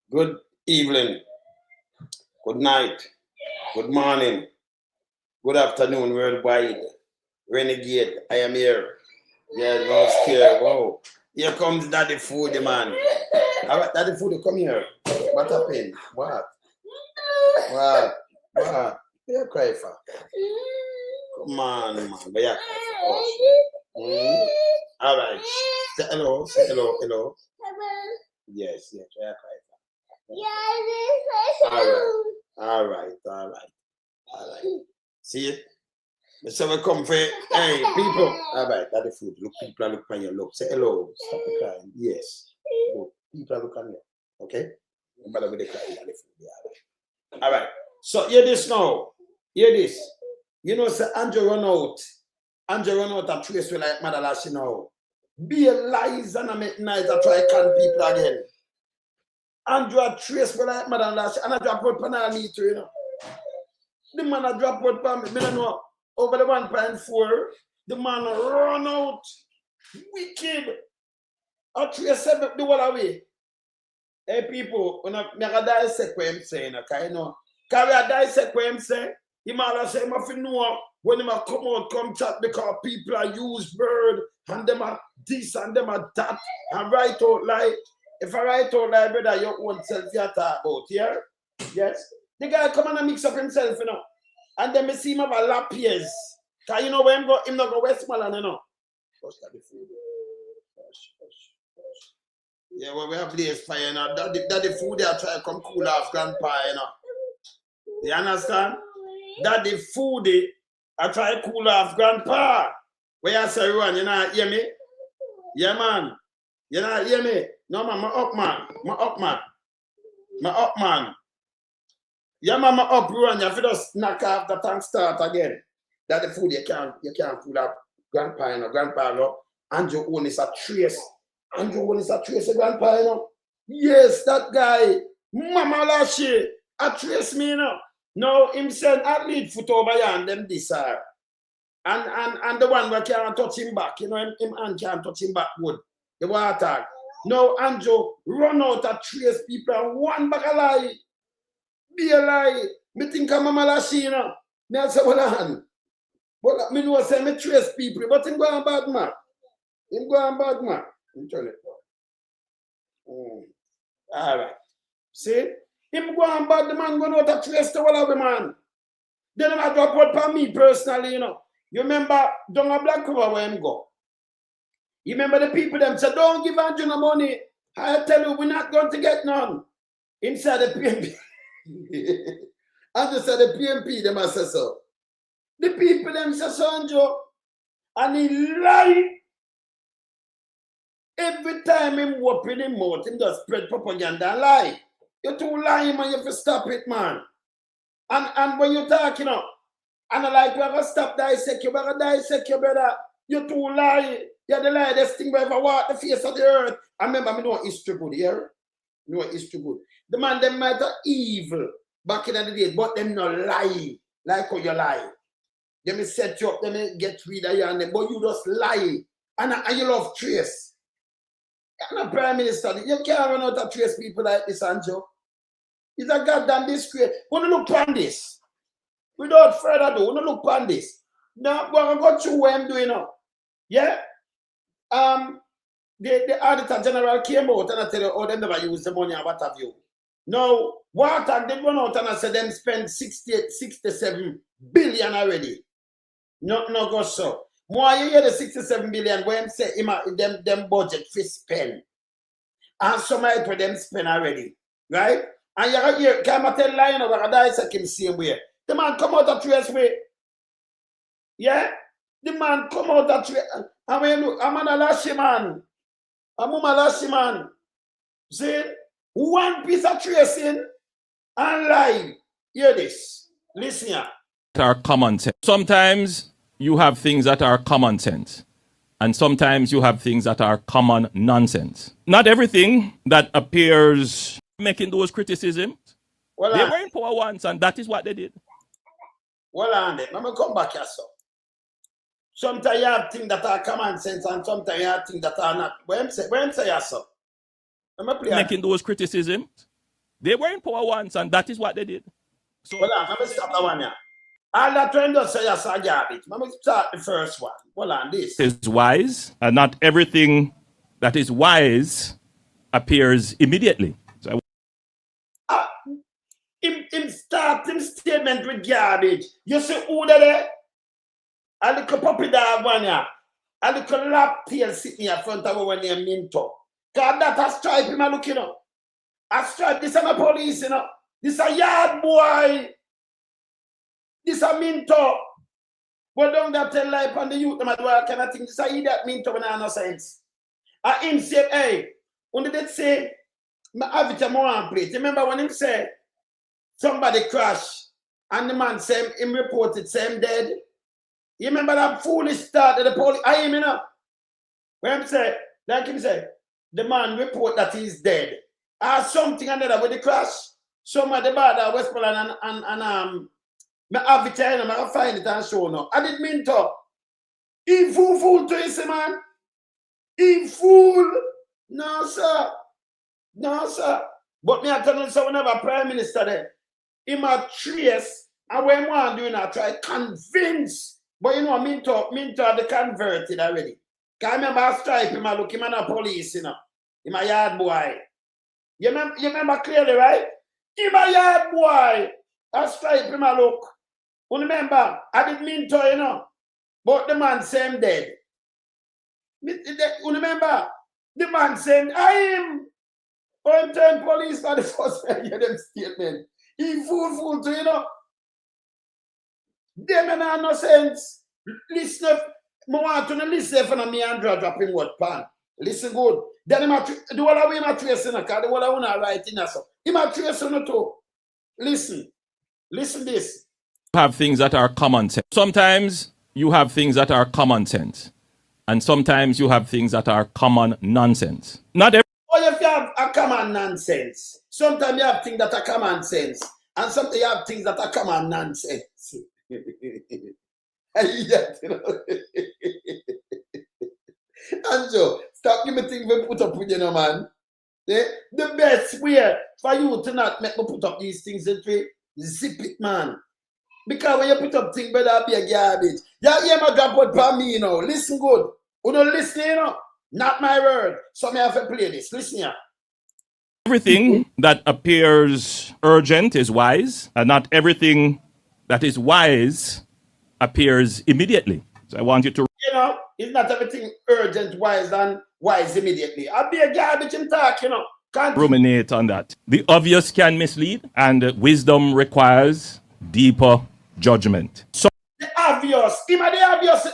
Good evening, good night, good morning, good afternoon, worldwide. Renegade, I am here. Yeah, no scare. Whoa. Here comes Daddy Food, man. All right, Daddy Food, come here. What happened? What? What? You cry for? Come on, man. But you cry for? All right. Say hello. Say hello. Yes. You cry for. All right. See it? So we come for, hey, people. All right, Daddy Food. Look, people look on you. Look, say hello. Stop the crying. Yes. Look, people look on you. Okay? No matter what they cry, Daddy Food. Yeah, all right. So hear this now. Hear this. You know, say Andrew run out a trace with like Muma Lashy now. Be a lies and I make nice I try to can people again. Andrew a trace with like Muma Lashy and I drop out panel me too, you know. The man a drop out pan me, don't know. Over the 1.4, the man run out. Wicked. A trace the whole away. Hey people, when I dissect what I'm saying, okay, you know. Can I dissect what I'm saying? He might say, I know when they come chat because people are use word and them are this and them are that and write out like, if I write out like, brother, your own self you talk about, yeah? Yes? The guy come and mix up himself, you know, and then me see him have a lap years. Because you know when him not go Westmoreland, you know. Yeah, well, we have place fire, you know. That the food they are trying to come cool off grandpa, you know. You understand? That the food I try to cool off grandpa. Where you say run, you not hear me? Yeah, man. You not hear me? No, man, my up, man. Yeah, man, my up run. You have to just knock off the tank start again. That the food you can't cool off grandpa, you know. Grandpa, you know. Andrew own is a trace. Andrew own is a trace of grandpa, you know. Yes, that guy, Muma Lashy, a trace me, you know. No, him send athlete foot over here and them desire. And the one where can't touch him back, you know, him hand can't touch him back good. The water. No, Andrew, run out and trace people and one back a lie. Be a lie. Me think I'm Muma Lashy, you know. Me I say, well, on. But me know say me trace people, but him go on bad man. Him turn it down. All right. See? Him go on bad, the man going out to trace the whole of the man. Then I drop out for me personally, you know. You remember down a black cover where him go. You remember the people them said, don't give Andrew no money. I tell you, we're not going to get none. Inside the PMP. Andrew said the PMP, them I say so. The people them say so, Andrew. And he lied. Every time him open him mouth, him just spread propaganda and lie. You're too lying, man. You have to stop it, man. And when you talk, you know, and I like, we have to stop dissect you, brother. You're too lying. You're the liest thing we ever walk the face of the earth. I remember, I know history good here. You know history good. The man, them might have evil back in the day, but them not lie like how you lie. They may set you up, they may get rid of you, and them, but you just lie. And you love trace. You're not prime minister. You can't run out of trace people like this, Andrew. It's a goddamn disgrace. We don't look on this. Without further ado, we don't look on this. Now, we're going to go through what I'm doing now. Yeah? The auditor general came out and I tell you, oh, they never use the money and what have you. Now, water, they went out and I said them spend 67 billion already. No, go so. More you hear the 67 billion when say them budget for spend. And some might them spend already. Right? And you hear, can I tell line over a dissect him same way? The man come out of trace way. Yeah? The man come out of trace. I mean, I'm Muma Lashy man. I'm Muma Lashy man. See? One piece of tracing and lie. Hear this. Listen here. Are common sense. Sometimes you have things that are common sense. And sometimes you have things that are common nonsense. Not everything that appears making those criticisms. Well, they were in power once, and that is what they did. Well, I'm going to come back here, so. Sometimes you have things that are common sense, and sometimes you have things that are not. When I'm saying, so. Making those criticisms. They were in power once, and that is what they did. So Well, let me stop that one, yeah. All that when just say yes, I garbage. Let me start the first one. Well, on this. is wise, and not everything that is wise appears immediately. So Him start him statement with garbage. You see who there? A little puppy dog one, yeah. A little lap tail sitting in front of our name Minto. God, that a stripe him a looking up. A stripe, this is a police, you know. This a yard boy. This a Minto. But don't that tell life on the youth, them do all kind of things. This a idiot Minto when I no sense. And him say, hey, when did they say, I have it a more plate. Remember when him say, somebody crashed, and the man say him reported, say him dead. You remember that foolish start of the police? I am, you know. When him say, like him say, the man report that he's dead. Or something another with the crash. Somebody bad at Westmoreland and me have it here, and I find it and show now. I didn't mean to. He fool to his man. He fool. No, sir. No, sir. But me I tell you, so whenever Prime Minister there, he might trace, and when one doing I try convince. But you know, Minto have the converted already. Can I remember I stripe him, I look him and a police, you know. Him a yard boy. You remember clearly, right? Him a yard boy. I stripe him, I look. You remember, I didn't mean to, you know. But the man say him dead. You remember? The man saying, I am. When turn police for the first time, hear them statement. He fool to, you know. Them and no sense. Listen up. I want to listen for me and drop him what pan. Listen good. Then he might do what I want to trace in a car. The what I want to write in a so. He might trace on it too. Listen. Listen this. have things that are common sense. Sometimes you have things that are common sense. And sometimes you have things that are common nonsense. Not every Or if you have a common nonsense. Sometimes you have things that are common sense. And sometimes you have things that are common nonsense. Anjo, stop giving me things we put up with you, know, man. The best way for you to not make me put up these things in way, zip it, man. Because when you put up things, better be a garbage. Yeah, my drop out for me, you know. Listen good. You don't listen, you know. Not my word. So me have to play this. Listen here. everything that appears urgent is wise, and not everything that is wise appears immediately. So I want you to You know, it's not everything urgent, wise, and wise immediately. I'll be a garbage in talk, you know. Can't ruminate on that. The obvious can mislead, and wisdom requires deeper judgment. So the obvious, him and the obvious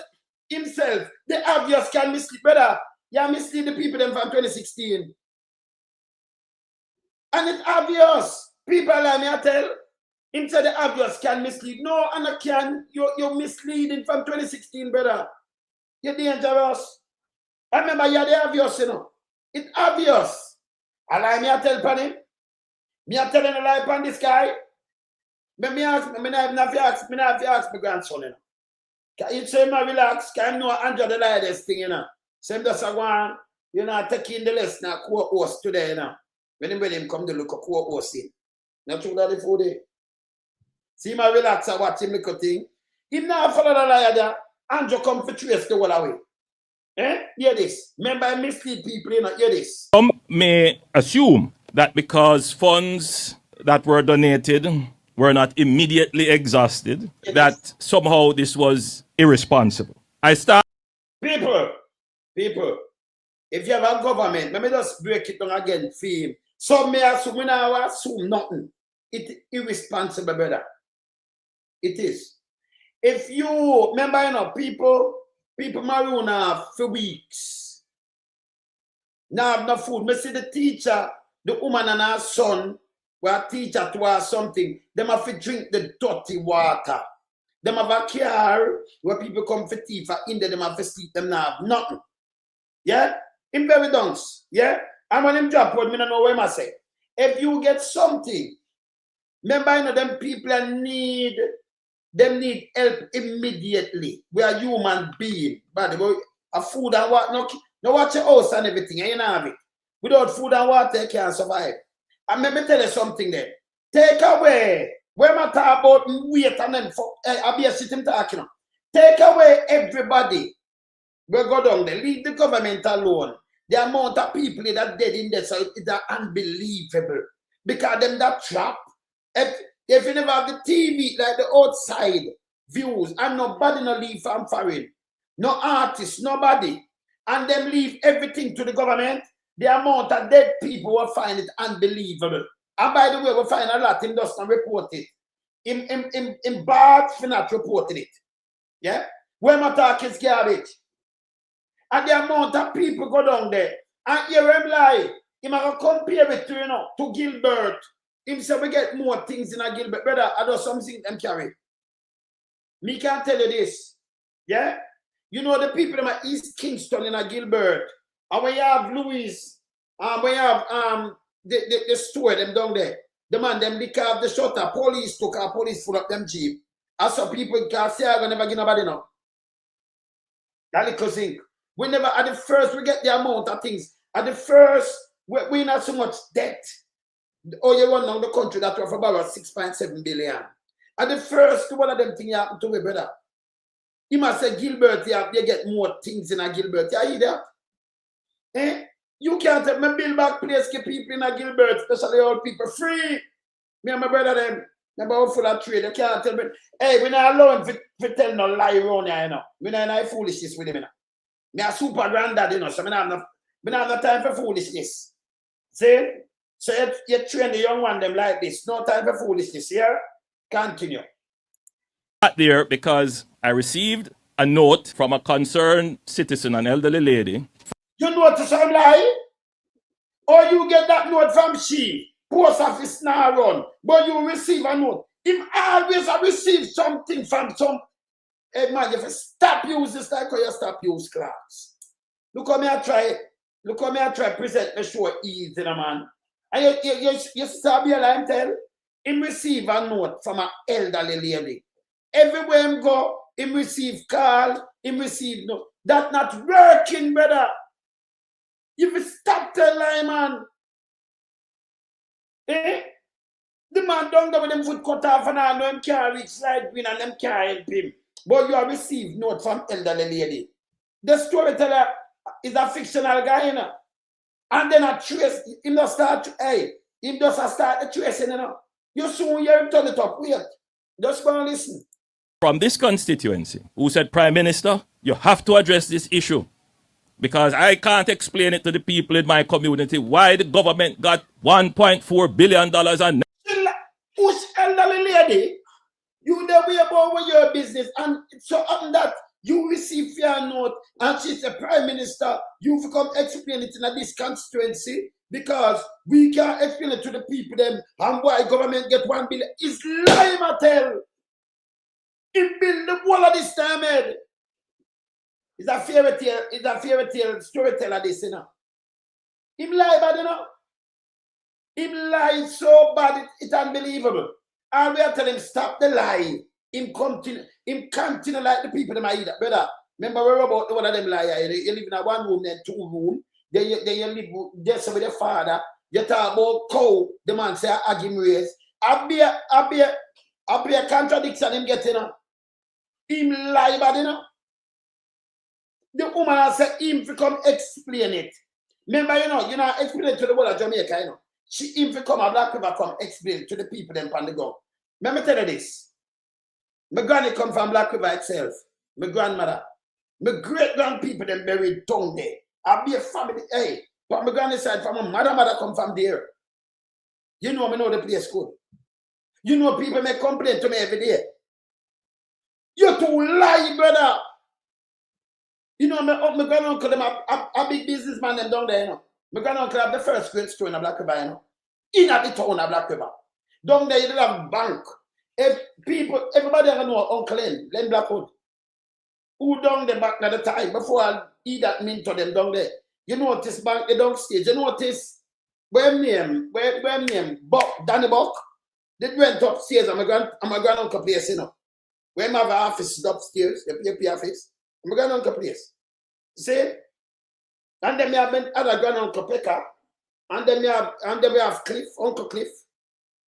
himself, the obvious can mislead. Brother, you mislead the people them from 2016. And it's obvious. People like me, I tell, him say the obvious can mislead. No, and I can. You're misleading from 2016, brother. You're dangerous. I remember you're the obvious, you know. It's obvious. I like me, I tell Panny. Me, I telling a lie upon this guy. But me ask, me not have to ask my grandson, you know. Can you say, man, relax? Can you know Andrew the lie this thing, you know? So him just a go on, you know, taking the lesson at co-host today, you know. When him come to look at co-host in. Not true that the food day. See my relax and watch him look at thing. Him not follow the lie there. Andrew come for trace the whole away. Hear this. Remember, I mislead people, you know, hear this. some may assume that because funds that were donated were not immediately exhausted, that somehow this was irresponsible. I start People, if you have a government, let me just break it down again for him. Some may assume, we now assume nothing. It's irresponsible, brother. It is. If you remember, you know, people marry now for weeks. Now have no food. Me see the teacher, the woman and her son, were teacher to her something. Them have to drink the dirty water. Them have a car where people come for tea for in there, them have to sleep, them now have nothing. Yeah? In very dunce. Yeah? And when him drop out, me don't know what I say. If you get something, remember, you know, them people need help immediately. We are human beings. But a food and water, no watch your house and everything, and you know have it. Without food and water, you can't survive. And let me tell you something there. Take away, when I talk about wait and then for I'll be a sitting talking. Take away everybody. We go down there, leave the government alone. The amount of people that dead in there, so it's unbelievable. Because them that trap, if you never have the TV, like the outside views, and nobody no leave from foreign, no artists, nobody, and them leave everything to the government, the amount of dead people will find it unbelievable. And by the way, we'll find a lot, him does not report it. In bad for not reporting it. Yeah? When my talk is garbage. And the amount of people go down there. And hear him lie. He might compare it to, to Gilbert. Him say we get more things in a Gilbert. Brother, I do something them carry. Me can tell you this. Yeah? You know the people in East Kingston in a Gilbert. And when you have Louis, when you have the store them down there. The man them lick off the shutter. Police took our police full up them jeep. And so people can say I will never give nobody no. That little thing. We never, at the first, we get the amount of things. At the first, we not so much debt. Oh, you want now the country that we have about 6.7 billion. At the first, one of them things happened to me, brother. He must say, Gilbert, you get more things in a Gilbert. You hear that? Eh? You can't take me build back place, get people in a Gilbert, especially old people, free. Me and my brother, them, about full of trade. You can't tell me, hey, we're not allowed to tell no lie around here, you know. We're not in foolishness with him, you know. Me a super granddad, you know, so I have no time for foolishness. See? So you train the young one them like this. No time for foolishness. Here, continue. There because I received a note from a concerned citizen, an elderly lady. You notice some lie? Or you get that note from she, post office now run, but you receive a note. Him always receive something from some. Hey man, if you stop use this like how you stop use class. Look how me I try present the show easy, man. And you stop your line tell him receive a note from an elderly lady. Everywhere him go, him receive call, him receive note. That not working, brother. If you stop tell line, man. Eh? The man down there with them foot cut off and all them can't reach side green and them can't help him. But you have received note from elderly lady. The storyteller is a fictional guy, you know. And then a trace, him just start, him just start the tracing, you know. You soon hear him turn it up. Wait. Just go and listen. From this constituency, who said, Prime Minister, you have to address this issue. Because I can't explain it to the people in my community why the government got $1.4 billion and push elderly lady. You the way about with your business, and so on that you receive your note, and she's the Prime Minister. You come explain it in this constituency because we can't explain it to the people them and why government get $1 billion. It's lie, Mattel. It build the wall of this time, Ed. It's a fairy tale. It's a fairy tale storyteller. This, you know. Him lie bad, you know. Him lie so bad, it's unbelievable. And we are telling him, stop the lie. Him continue like the people that might eat that. Brother, remember we were about one of them lie. You live in a one room, then two room. Then you live just with your father. You talk about cow. The man say, I give him raise. I'll be a contradiction him getting, you know. Him lie bad, you know. The woman has said him to come explain it. Remember, you know, explain it to the world of Jamaica, you know. Him to come, a black people come explain to the people them on the go. Let me tell you this. My granny come from Black River itself. My grandmother. My great-grand people them buried down there. I'll be a family. Hey, but my granny side from my mother come from there. You know me know the place good. You know people may complain to me every day. You too lie, brother. You know, my granduncle, them a big businessman them down there, you know. My granduncle have the first great store in a Black River, you know. In at the town of Black River. Down there, you don't have bank. If people, everybody ever know Uncle Len Blackwood, who down the back at the time, before I eat that mint to them down there. You notice bank, the downstage, you notice, where name, Buck, Danny Buck, they went upstairs at my granduncle place, you know. Where my office is upstairs, the PAP office, my granduncle place. See? And then I have been other granduncle Pekka, And then we have Cliff, Uncle Cliff.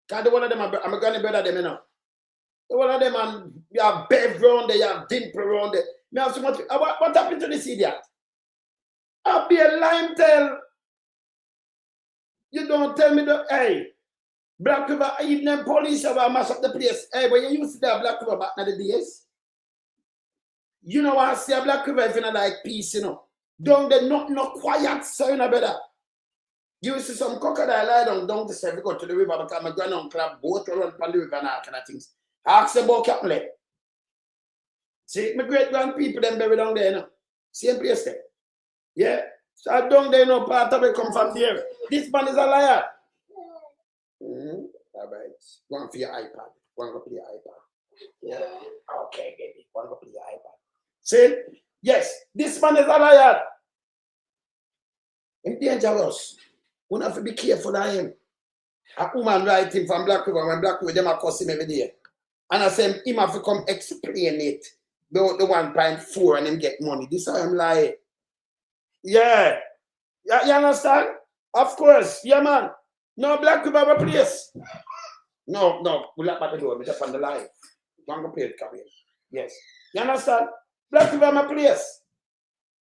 Because one of them, I'm a granny brother, them, you know. One of them, and you have Bev around there, you have Dimple around there. Me have so much. What happened to this idiot? I'll be a lime tail. You don't tell me that, hey, Black River, even them police have mash up the place. Hey, when you used to have Black River back in the days, you know what I say, Black River if you not like peace, you know. Down there, no quiet, so you know better. You see some crocodile lie down to say, we go to the river because my granduncle have boat around on the river and all kind of things. Ask about Captain Leg. See, my great grand people them buried down there, you know. Same place there. Yeah. So I down there, you know, part of it come from there. This man is a liar. All right. Go on for your iPad. Go on go play your iPad. Yeah. Okay, baby. Go on go play your iPad. See? Yes, this man is a liar. He's dangerous. We have to be careful of him. A woman write him from Black River, when Black River, them are cuss him every day. And I say him have to come explain it. The 1.4 and him get money. This is how I'm lying. Yeah. You understand? Of course. Yeah, man. No Black River have a place. No. We lock back the door. We just on the line. Don't go play it, come here. Yes. You understand? Black River have a place.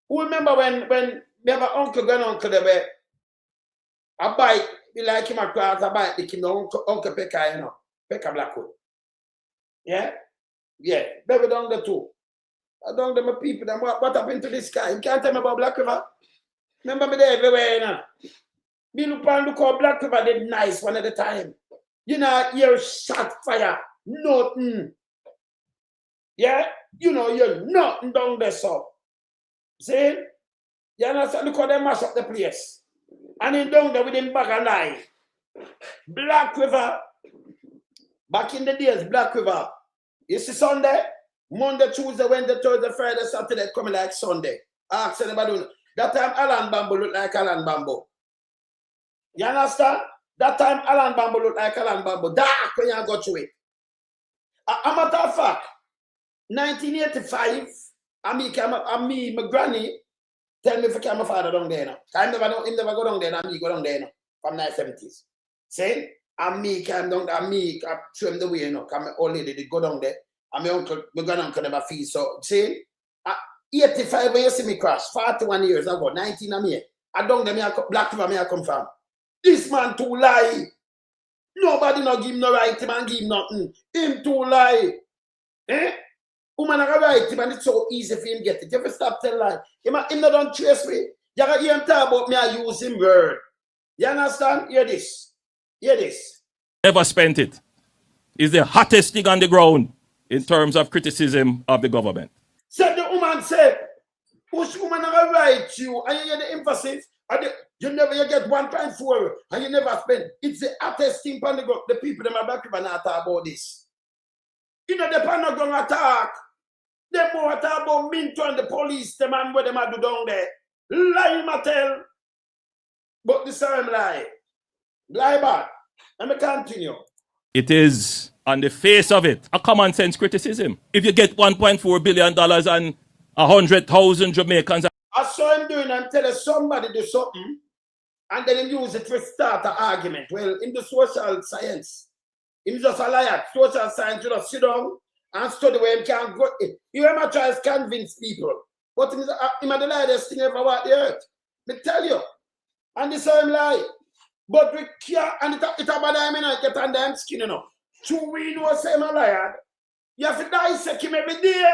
Who remember when we have an uncle, granduncle there where a bike, we like him across a bike, they came Uncle Pekka, you know. Pekka Blackwood. Yeah? Yeah. Baby down the two. I don't know my people, then what happened to this guy? You can't tell me about Black River. Remember me there everywhere, you know. Me look how Black River did nice one at a time. You know, you're shot fire. Nothing. Yeah? You know, you're nothing down there, so. See? You understand? Look how they mash up the place. And in down there with him bag of lie. Black River. Back in the days, Black River. You see Sunday? Monday, Tuesday, Wednesday, Thursday, Friday, Saturday, coming like Sunday. Ask anybody. That time Alan Bamboo looked like Alan Bamboo. You understand? That time Alan Bamboo looked like Alan Bamboo. Dark when you go to it. A matter of fact, 1985, my granny tell me if I can my father down there now. I never go down there, and me go down there now, from 1970s. Say, and me came down there, and me show him the way, you know, because my old lady did go down there, and my granduncle never feel so. See, 85 when you see me crash, 41 years ago, 19 of me, I down there, Black River, I come from. This man too lie. Nobody no give him no right, man give him nothing. Him too lie. Eh? Woman are right, and it's so easy for him get it. You have to stop telling lie. Him not don't trace me. You got to hear him talk about me, I use him word. You understand? Hear this. Hear this. Ever spent it is the hottest thing on the ground in terms of criticism of the government. Said the woman said, which woman are right you, and you hear the emphasis, you get 1.4 and you never spend. It's the hottest thing on the ground. The people them are back and not talk about this. You know, they're not going to talk. They more talk about Minto and the police, the man where they might do down there. Lie, Mattel. But the same lie. Lie back. Let me continue. It is, on the face of it, a common sense criticism. If you get $1.4 billion and 100,000 Jamaicans. I saw him doing and tell somebody do something, and then he use it to start an argument. Well, in the social science, he's just a liar. Social science, you know, sit down and study where he can go. You ever try to convince people, but he's the liest thing ever walk the earth. Me tell you. And this is him lie. But we care, and it's a bad I get on them skin, you know. So we know say I'm a liar. You have to dissect him every day.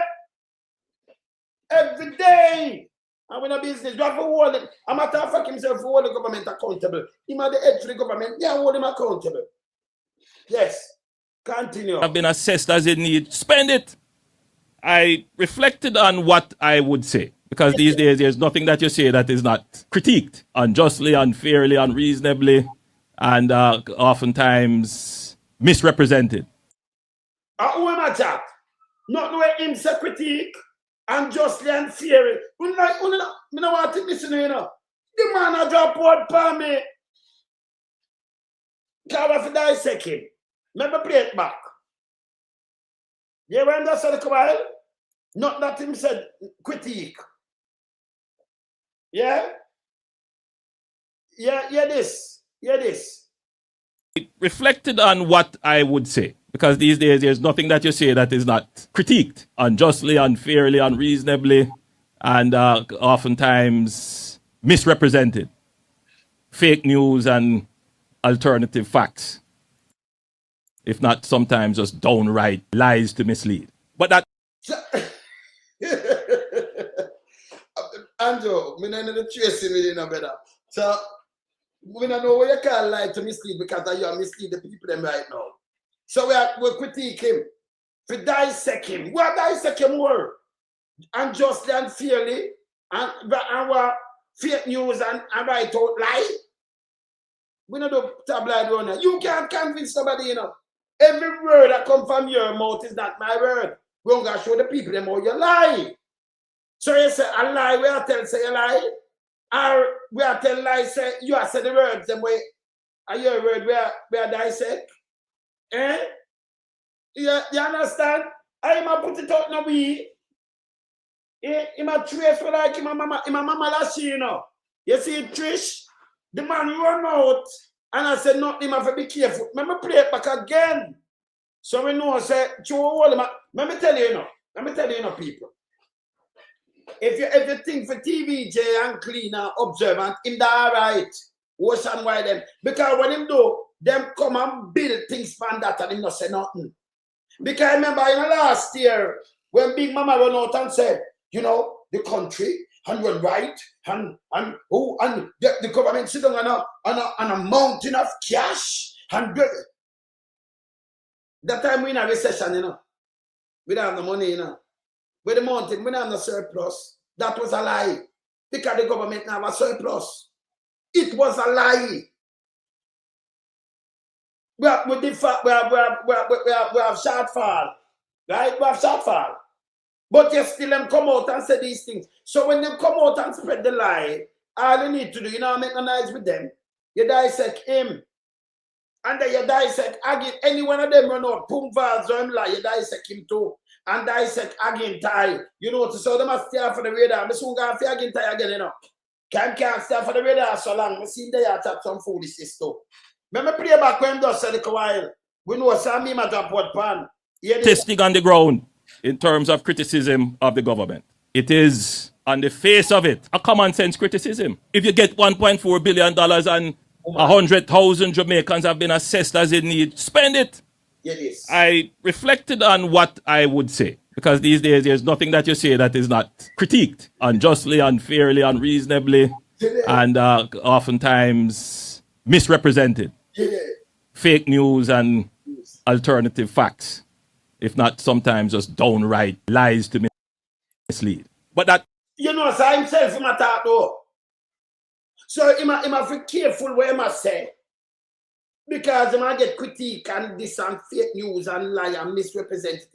Every day. And when a business, you have to hold him. A matter of fact, himself to hold the government accountable. Him at the edge of the government, yeah, hold him accountable. Yes. Continue. Have been assessed as in need. Spend it. I reflected on what I would say. Because these days, there's nothing that you say that is not critiqued unjustly, unfairly, unreasonably, and oftentimes misrepresented. Who am I chat? Not the way him say critique, unjustly, unfairly. I don't want to listen to you know. The man a drop word for me. Can't have to dissect him. Maybe play it back. You understand the while? Not that him said critique. Yeah? Yeah, this. Hear this. Reflected on what I would say. Because these days there's nothing that you say that is not critiqued unjustly, unfairly, unreasonably, and oftentimes misrepresented. Fake news and alternative facts. If not sometimes just downright lies to mislead. But that Andrew, me not know the tracing with you no better. So we don't know what you call lie to mislead because you are mislead the people them right now. So we critique him. We dissect him. We dissect him more. Unjustly and fairly and what fake news and write out lie. We don't do tabloid runner. You can't convince somebody, you know. Every word that comes from your mouth is not my word. We're going to show the people them how you lie. So you say a lie, we are tell say a lie. Or we are tell lie, say you are say the words them way. Are your word we are dissect? Eh? You understand? I'm a put it out in a way. I'm a trace for like my Muma Lashy, you know. You see Trish? The man run out and I said nothing, him have to be careful. Let me play it back again. So we know say let me tell you, people. If you think for TVJ and clean and observant, him that right. Ocean wide them. Because when him do, them come and build things from that and him not say nothing. Because I remember in the last year when Big Mama run out and said, you know, the country and run right and the government sit down on a mountain of cash and that time we in a recession, you know. We don't have the money, you know. With the mountain, we don't have no surplus. That was a lie. Because the government now have a surplus. It was a lie. We have shortfall. Right? We have shortfall. But you still them come out and say these things. So when they come out and spread the lie, all you need to do, you know, make a nice with them. You dissect him. And then you dissect again. Any one of them run out, boom, valves, or him lie, you dissect him too. And dissect again tie. You know, so them must stay for the radar. I soon go for again tie again, you know. Can't stay for the radar so long. I see they are tap some foolishness too. Remember play back when just said a while. We know some me ma drop what pan. testing on the ground in terms of criticism of the government. It is, on the face of it, a common sense criticism. If you get $1.4 billion and 100,000 Jamaicans have been assessed as in need, spend it. Yes. I reflected on what I would say. Because these days there's nothing that you say that is not critiqued unjustly, unfairly, unreasonably, and oftentimes misrepresented. Fake news and alternative facts. If not sometimes just downright lies to mislead. But that, you know, so himself him attack though. So he must be careful what he must say. Because he might get critique and this and fake news and lie and misrepresented.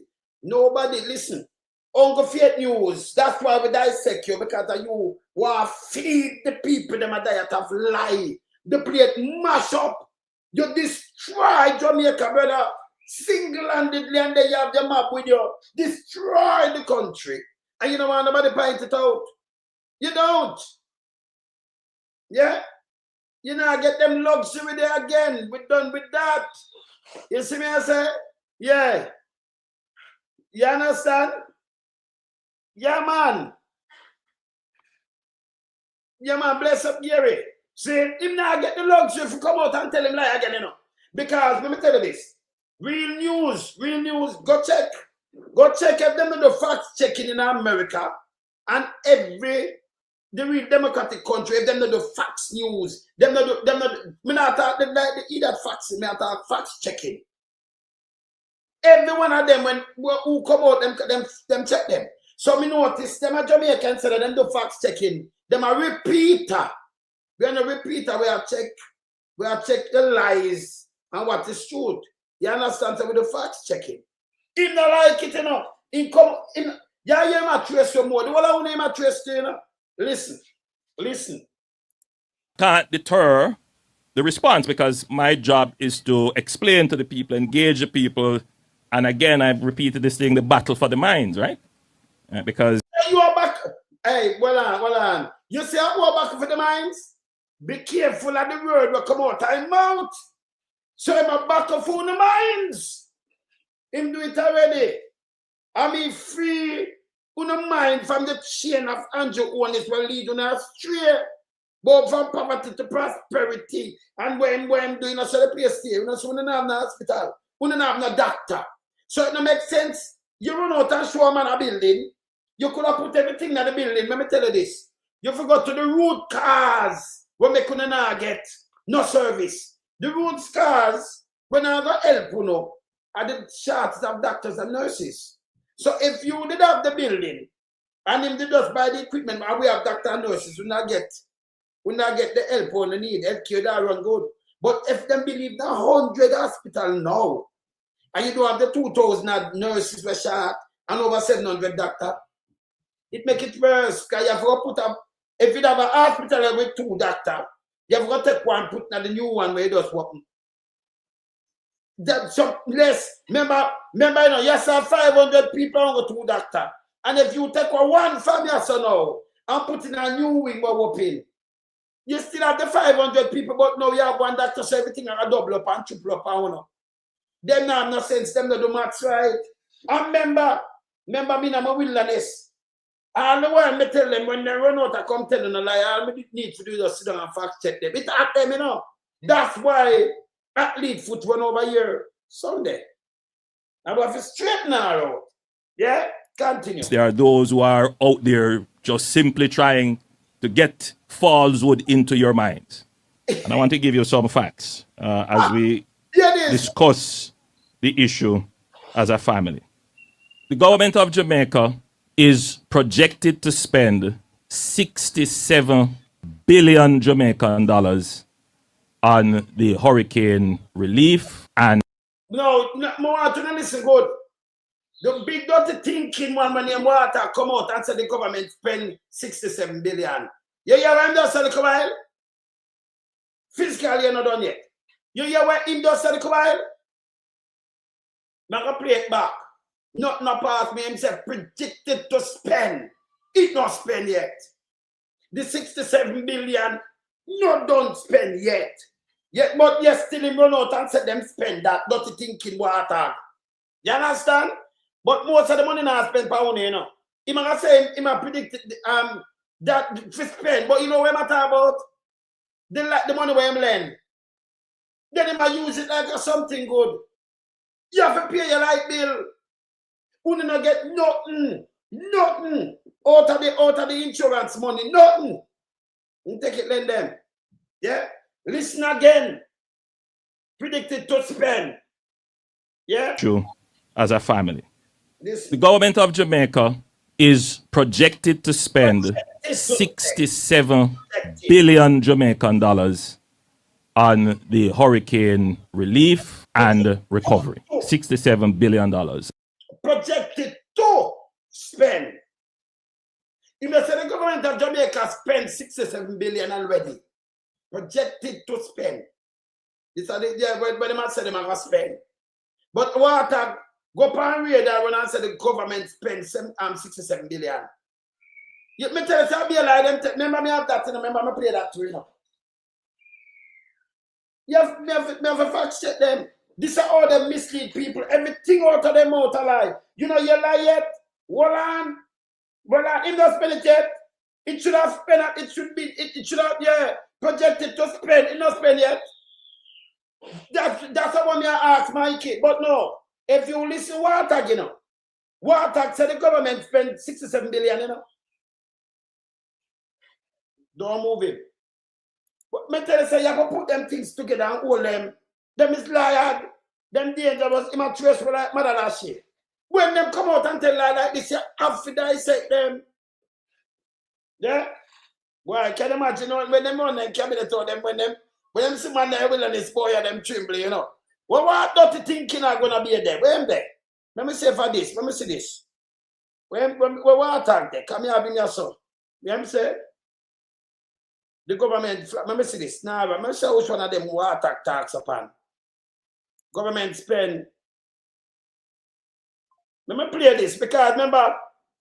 Nobody listen. Uncle fake news. That's why we dissect you, because you want to feed the people them a diet of lie. The plate mash up. You destroy Jamaica, brother. Single-handedly, and then you have the map with you. Destroy the country. And you don't want nobody point it out. You don't. Yeah? You know, get them luxury there again. We're done with that. You see me I say? Yeah. You understand? Yeah, man. Yeah, man, bless up Gary. See, him now get the luxury to come out and tell him lie again, you know. Because, let me tell you this. Real news, go check. Go check if them do the fact checking in America and the real democratic country, if them do the facts news, me not talk that facts, me not talk facts checking. Every one of them who come out, them check them. So me notice them are Jamaican, so them do facts checking. Them are repeater. We are a repeater. We have checked the lies and what is truth. You understand? So with the facts checking. He not like it, you know. Yeah, you might trace your more. The one I want to trace, you know. Listen. can't deter the response, because my job is to explain to the people, engage the people. And again, I've repeated this thing, the battle for the minds, right? Because you are back. Hey, well on. You say I'm back for the minds? Be careful of the word will come out of his mouth. So I'm a back of the minds. Him do it already. I mean free your mind from the chain of Andrew Hlness will lead you astray. But from poverty to prosperity. And when doing a place here, you know, so we don't have no hospital. We don't have no doctor. So it don't make sense. You run out and show a man a building. You could have put everything in the building. Let me tell you this. You forgot to the root cause when they couldn't get no service. The root cause when I have help, you know, are the shortage of doctors and nurses. So if you did have the building and if they just buy the equipment and we have doctors and nurses, we not get the help when they need. Healthcare that run good. But if they believe the 100 hospital now, and you don't have the 2,000 nurses were short and over 700 doctors, it make it worse. Because you have to put up, if you have a hospital with 2 doctors, you have to take one, put in the new one where it does work. That some less, remember, you know, you have 500 people on 2 doctors. And if you take one from your son now and put in a new wing where open, you still have the 500 people, but now you have one doctor, so everything are double up and triple up and one. Them now have no sense, them don't do maths right. And remember me now, my Hlness. All the while me tell them when they run out, I come tell them a lie. All me need to do is just sit down and fact check them. It at them, you know. That's why athlete foot run over here Sunday. I have to straighten her out. Yeah? Continue. There are those who are out there just simply trying to get falsehood into your mind. And I want to give you some facts as we discuss the issue as a family. The government of Jamaica is projected to spend 67 billion Jamaican dollars on the hurricane relief and no, more to listen good. The big dirty thinking one when the water come out and say the government spend 67 billion. You hear what him just said, Kawhi? Physically, you're not done yet. You hear what him just said, Kawhi? I'm going to play it back. Nothing past me, him said predicted to spend. It not spend yet. The 67 billion, not done spend yet. But yes, still him run out and said them spend that dirty thinking water. You understand? But most of the money not spent per one, you know. He might say he might predict that to spend, but you know what I'm talking about? They like the money where him lend. Then he might use it like something good. You have to pay your light bill. You don't get nothing out of the insurance money, nothing. You take it, lend them. Yeah? Listen again. Predicted to spend. Yeah? True. As a family. The government of Jamaica is projected to spend 67 billion Jamaican dollars on the hurricane relief and recovery. $67 billion. Projected to spend. You may say the government of Jamaica spent 67 billion already. Projected to spend. This are the when the man said they might spend. But water go pan radar when I said the government spent 67 billion. You me tell you, I'll be a lie. Remember me have that, and remember me play that too, you know. You have to fact check them. These are all the mislead people. Everything out of them out of lie. You know you lie yet. Hold on. Him not spend it yet. It should have spent it. It should have projected to spend. It not spend yet. That's the one I ask Mikey. But no, if you listen Water, you know. Water said the government spent 67 billion, you know. Don't move him. But me tell you, say you have to put them things together and hold them. Them is liar. Them dangerous, immature like Muma Lashy. When them come out and tell lie like this, you have to dissect them. Yeah? Well, can you imagine when them run them cabinet or them when them see man there Hlness boy and them tremble, you know. Well, what dirty thinking are gonna be there? Where am there? Let me say for this, let me see this. When what attack there? Come here, bring your son. Let me say. The government, let me see this. Now, let me see which one of them who attack tax upon. Government spend. Let me play this because remember,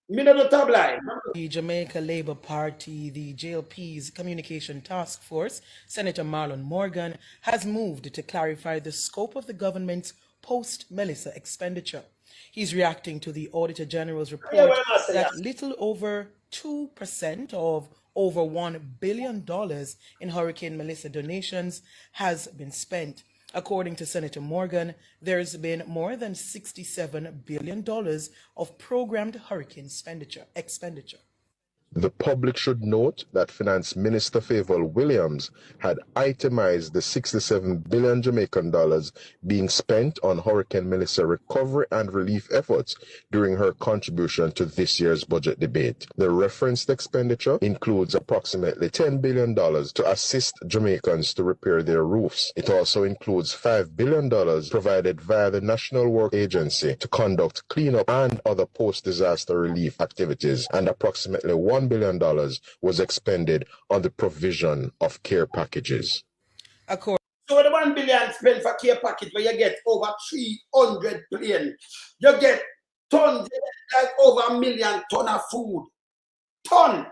Me no do tabloid. The Jamaica Labour Party, the JLP's Communication Task Force, Senator Marlon Morgan, has moved to clarify the scope of the government's post-Melissa expenditure. He's reacting to the Auditor General's Yeah, report what I say, that yes. little over 2% of over $1 billion in Hurricane Melissa donations has been spent. According to Senator Morgan, there's been more than $67 billion of programmed hurricane expenditure. The public should note that Finance Minister Favour Williams had itemized the 67 billion Jamaican dollars being spent on Hurricane Melissa recovery and relief efforts during her contribution to this year's budget debate. The referenced expenditure includes approximately $10 billion to assist Jamaicans to repair their roofs. It also includes $5 billion provided via the National Work Agency to conduct cleanup and other post-disaster relief activities, and approximately $1 billion was expended on the provision of care packages. According So the 1 billion spent for care package where you get over 300 billion. You get tons, you get like over 1 million ton of food. Ton.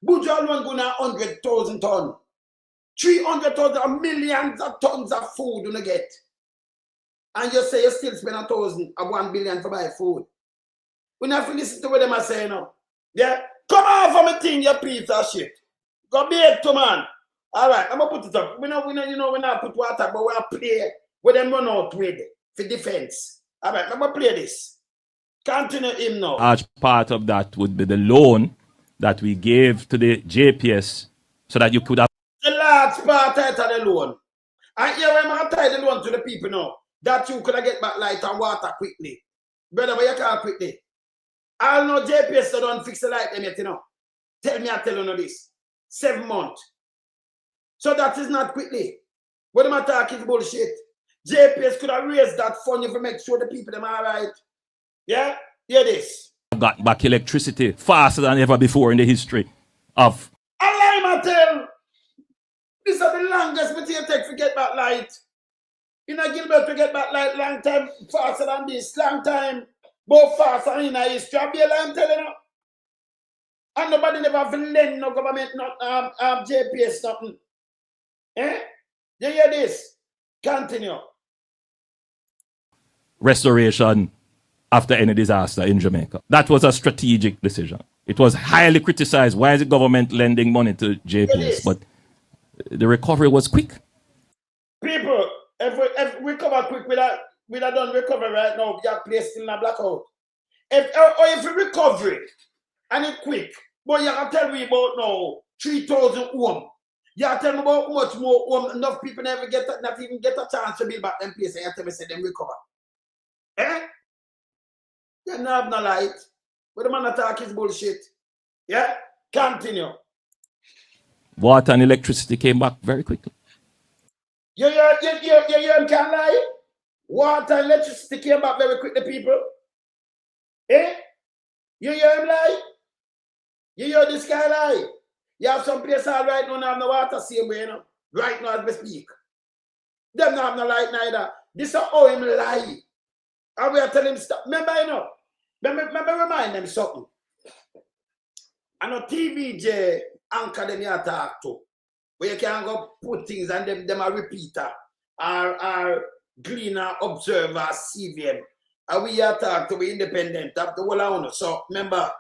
Buja alone gonna 100,000 ton. 300,000 millions of tons of food you get. And you say you still spend 1 billion for buy food. We have to listen to what them are saying now. Yeah? Come on from a thing, you piece of shit. Go big to man. Alright, I'm gonna put it up. We not put water, but we play with them run out with for defense. Alright, I'm gonna play this. Continue him now. Large part of that would be the loan that we gave to the JPS so that you could have. The large part of the loan. And here when I tie the loan to the people now, that you could get back light and water quickly. Brother, but you can't quickly. I'll know JPS don't fix the light them yet, you know. Tell me I tell you this. 7 months. So that is not quickly. What am I talking bullshit? JPS could have raised that fund if you make sure the people them are right. Yeah? Hear this. Got back electricity faster than ever before in the history of. I tell. This is the longest material take to get back light. You know, Gilbert to get back light long time faster than this. Long time. Both faster in a history. I'm telling you. And nobody never have lend no government, not JPS, nothing. Eh? You hear this? Continue. Restoration after any disaster in Jamaica. That was a strategic decision. It was highly criticized. Why is the government lending money to JPS? But the recovery was quick. People, if we recover quick, we don't done recover right now. We are placed in a blackout. If we recover and it quick, but you can tell me about now 3,000 homes. You can tell me about how much more homes. Enough people not even get a chance to build back them place, and you tell me say them recover. Eh? You don't have no light. But the man attack is bullshit. Yeah? Continue. Water and electricity came back very quickly. You can't lie. Water and electricity came back very quickly, people. Eh? You hear him lie? You hear this guy lie? You have some place all right now, have no water same way, you know. Right now as we speak. Them not have no light neither. This is how him lie. And we are telling him stop. Remember, you know. Remember remind them something. I know TVJ anchor them you talk to. Where you can go put things and them a repeater. Or gleaner, observer, CVM. And we are talk to be independent of the whole of. So remember,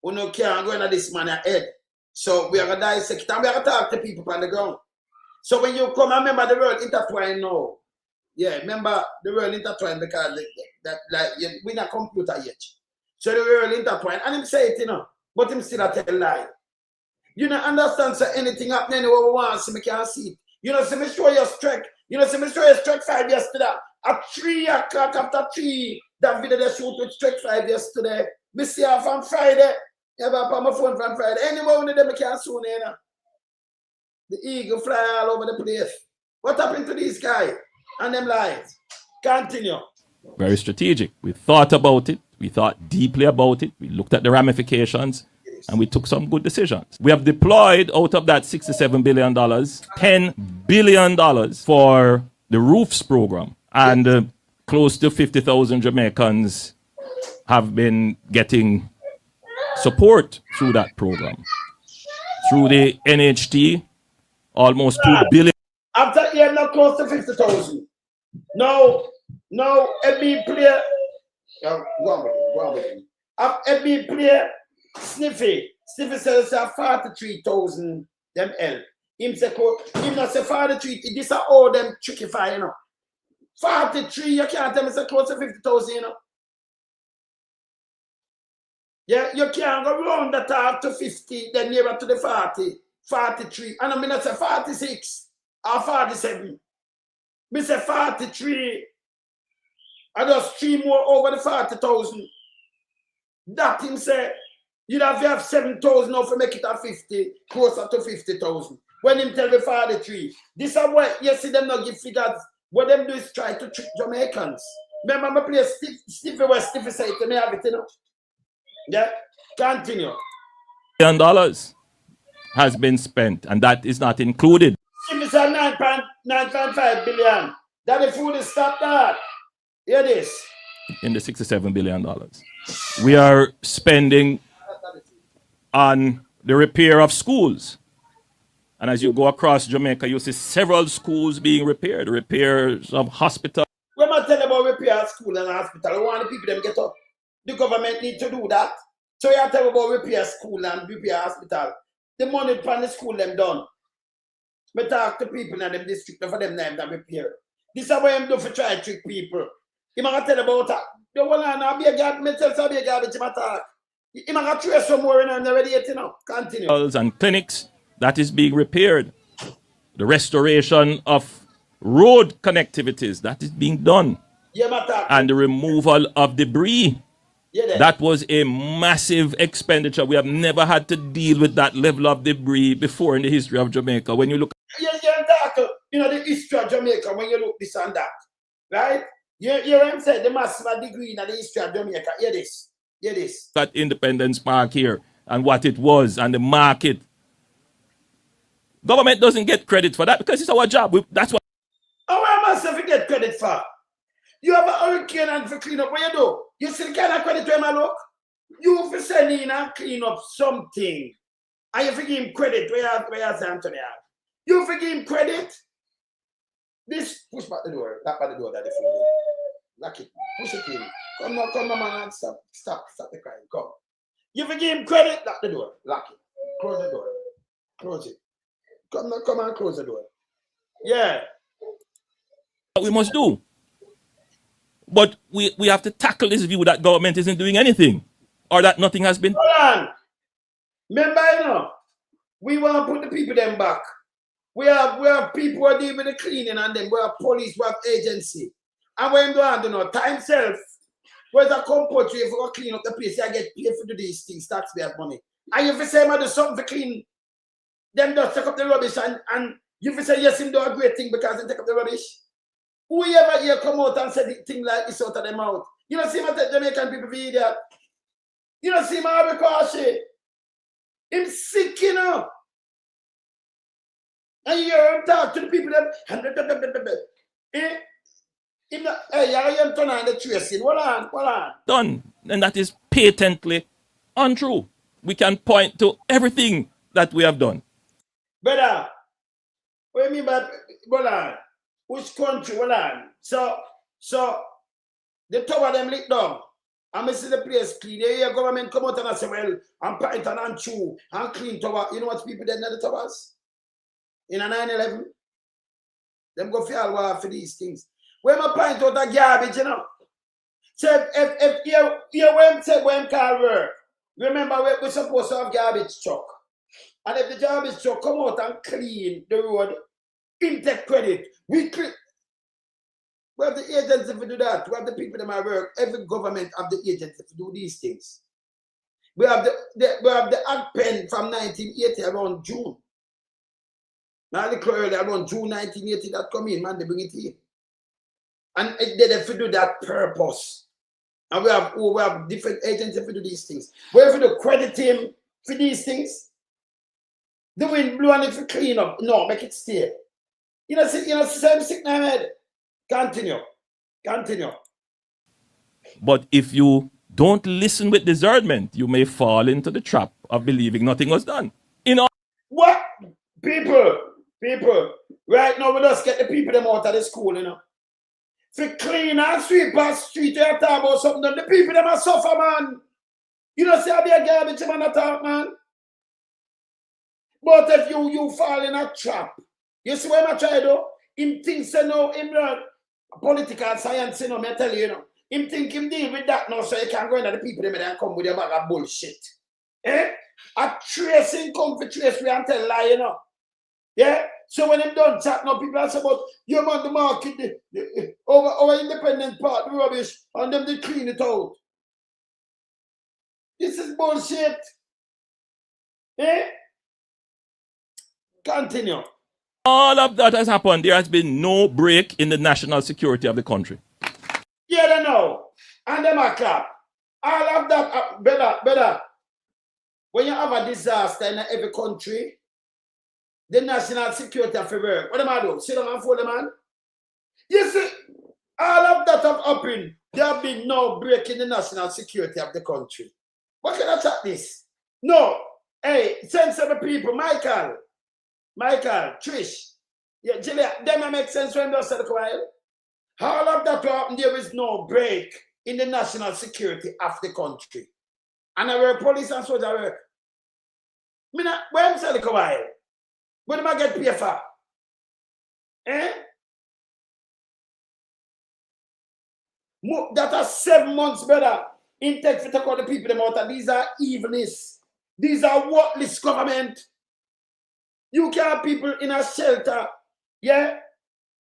we no can't go into this man head. So we are going to dissect and we are going to talk to people on the ground. So when you come, remember the world intertwined now. Yeah, remember the world intertwined because we're not computer yet. So the world intertwined. And him say it, you know, but him still a tell lie. You don't understand so anything happening anywhere we want, so we can't see it. You know, so me show your strike. You know, so me show your strike 5 yesterday. At 3 o'clock after 3, that video they shoot with strike 5 yesterday. Me see her from Friday. You have up on my phone from Friday. Anywhere one of them I can't soon, you know. The eagle fly all over the place. What happened to these guys? And them lies. Continue. Very strategic. We thought about it. We thought deeply about it. We looked at the ramifications. And we took some good decisions. We have deployed out of that $67 billion, $10 billion for the roofs program. And close to 50,000 Jamaicans have been getting support through that program. Through the NHT, almost 2 billion. After year now close to 50,000. Now, every player, go on with him. Every player, Sniffy says 43,000 them L. Him say, him not say 43, this are all them trickify, you know. 43, you can't tell me say close to 50,000, you know. Yeah, you can't go round that up to 50, then nearer to the 40, 43. And I mean, I say 46 or 47. Me say 43. I just 3 more over the 40,000. That him say, you'd have 7,000 now for make it at 50, closer to 50,000. When him tell me 43. This is what you see them not give figures. What them do is try to trick Jamaicans. Remember my play Stevie West, Stevie say to me, have it, you know. Yeah, continue. $1 billion has been spent, and that is not included. Stevie said 9.5 billion. That the food is stopped that. Hear this. In the $67 billion. We are spending on the repair of schools. And as you go across Jamaica, you see several schools being repaired, repairs of hospitals. When I tell about repair school and hospital, I want the people them get up. The government need to do that. So you tell about repair school and repair hospital. The money from the school them done. But talk to people in them district for them name that repair. This is what I'm doing for try to trick people. You might tell about that. The one I be a garbage, me tell some be a garbage in my talk. You might trace some more and I'm already yet, you know. Continue. And clinics that is being repaired. The restoration of road connectivities that is being done. Yeah, and the removal of debris. Yeah, that was a massive expenditure. We have never had to deal with that level of debris before in the history of Jamaica. When you look at you know, the history of Jamaica, when you look this and that, right? You hear what I'm saying? The massive degree in the history of Jamaica. Hear this. Hear this. That Independence Park here and what it was and the market. Government doesn't get credit for that because it's our job. That's what. How am I get credit for? You have a hurricane and for clean up. What you do? You still can't credit to him, look. You for send in and clean up something. And you forgive him credit. Where you say Anthony? You forgive him credit. This push back the door. Lock back the door that the phone. Lock it. Push it in. Come now, man, and stop the crying. Come. You forgive him credit, lock the door. Lock it. Close the door. Close it. Come now, come and close the door. Yeah. What we must do. But we have to tackle this view that government isn't doing anything. Or that nothing has been. Hold on. Remember, you know, we want to put the people them back. We have people who are dealing with the cleaning and them. We have police, we have agency. And when you don't know, time self, where's a compulsory if you clean up the place, you get paid for do these things, taxpayers' money. And if you say, man, do something for clean, them just take up the rubbish and you say, yes, him do a great thing because they take up the rubbish. Whoever here come out and say the thing like this out of their mouth. You don't see my Jamaican people be idiot. You don't see my Abikashi. Him sick, you know. And you hear him talk to the people them. Hey, I am turning on the tracing. Hold on. Done. And that is patently untrue. We can point to everything that we have done. Brother, what do you mean by, brother? Which country? Hold on. So the tower them lit down. And I see the place clean. The hear government come out and I say, well, I'm python and chew and clean tower. You know what people did in the towers? In a 9/11? Them go feel war for these things. When I point out the garbage, you know. So if you when car work, remember we're supposed to have garbage truck. And if the garbage truck come out and clean the road, intake credit. We have the agency to do that. We have the people that might work. Every government have the agency to do these things. We have the Act Pen from 1980 around June. Now the early around June 1980 that come in, man, they bring it in. And they have to do that purpose. And we have different agencies to do these things. We have to credit him for these things. The wind blew and if you clean up, no, make it stay. You know, same sick head. Continue. But if you Don't listen with discernment. You may fall into the trap of believing nothing was done. In all What? People, right now we just get the people them out of the school, you know. For clean and sweep and street, you talk about something, the people them are suffer, man. You don't see how be a garbage man attack, man. But if you fall in a trap, you see what I'm trying to do? Him thinks, you know, him not political science, you know, me tell you, him think him deal with that now, so he can go into the people them and come with a bag of bullshit. Eh? A tracing come for trace we and tell lie, you know. Yeah? So when him done chat now, people are saying about you man the market over independent part, the rubbish, and them they clean it out. This is bullshit. Eh? Continue. all of that has happened, there has been no break in the national security of the country. Yeah, they know. And them a clap. All of that, better. When you have a disaster in every country, the national security of the work, what am I do? Sit down and follow, man. You see, all of that have happened. There have been no break in the national security of the country. What can I chat this? No. Hey, sensible people, Michael, Trish, yeah, Julia, them make sense when they said while. All of that happened, there is no break in the national security of the country. And I work police and soldier work. When I'm saying a while, when am I get paid for? Eh? That are 7 months better. In tech to take all the people them out. These are evilness. These are worthless government. You can have people in a shelter. Yeah?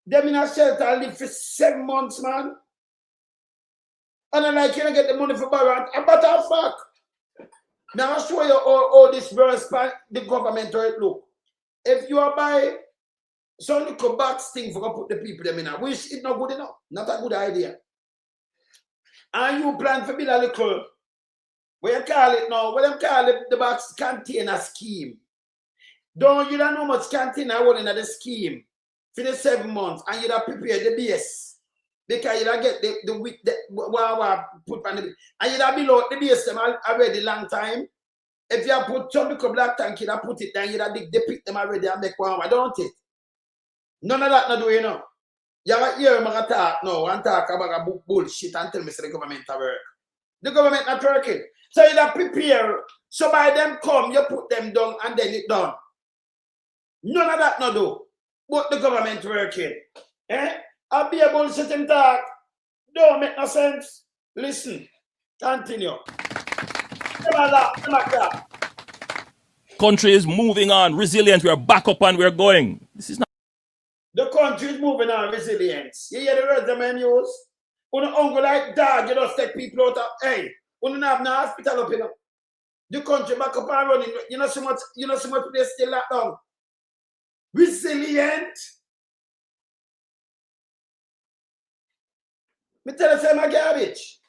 Them in a shelter live for 7 months, man. And then like you don't get the money for borrow. A matter of fact. Now I'll show you all this verse by the government where it look. If you are by some little box thing for to put the people them in, which is not good enough. Not a good idea. And you plan for build a little, what you call it now, what them call it, the box container scheme. You don't know how much container one in the scheme for the 7 months, and you have prepared the base. Because you get the week put on the base. And you have below the base them already long time. If you have put some little black tank, you have put it down, you have dig the pick them already and make one, don't it? None of that not do, you know. You have hear me talk now and talk about a bullshit and tell me the government to work. The government not working. So you have prepare. So by them come, you put them down and then it done. None of that not do. But the government working. Eh? I'll be a bullshit and talk. Don't make no sense. Listen. Continue. Country is moving on, resilient, we're back up and we're going. This is not. The country is moving on resilience. You hear the words of my use? When you hungry like dog, you just take people out of, hey, when you have no hospital up, you know. The country back up and running, you know so much place still locked down. Resilient. Me tell you, say my garbage.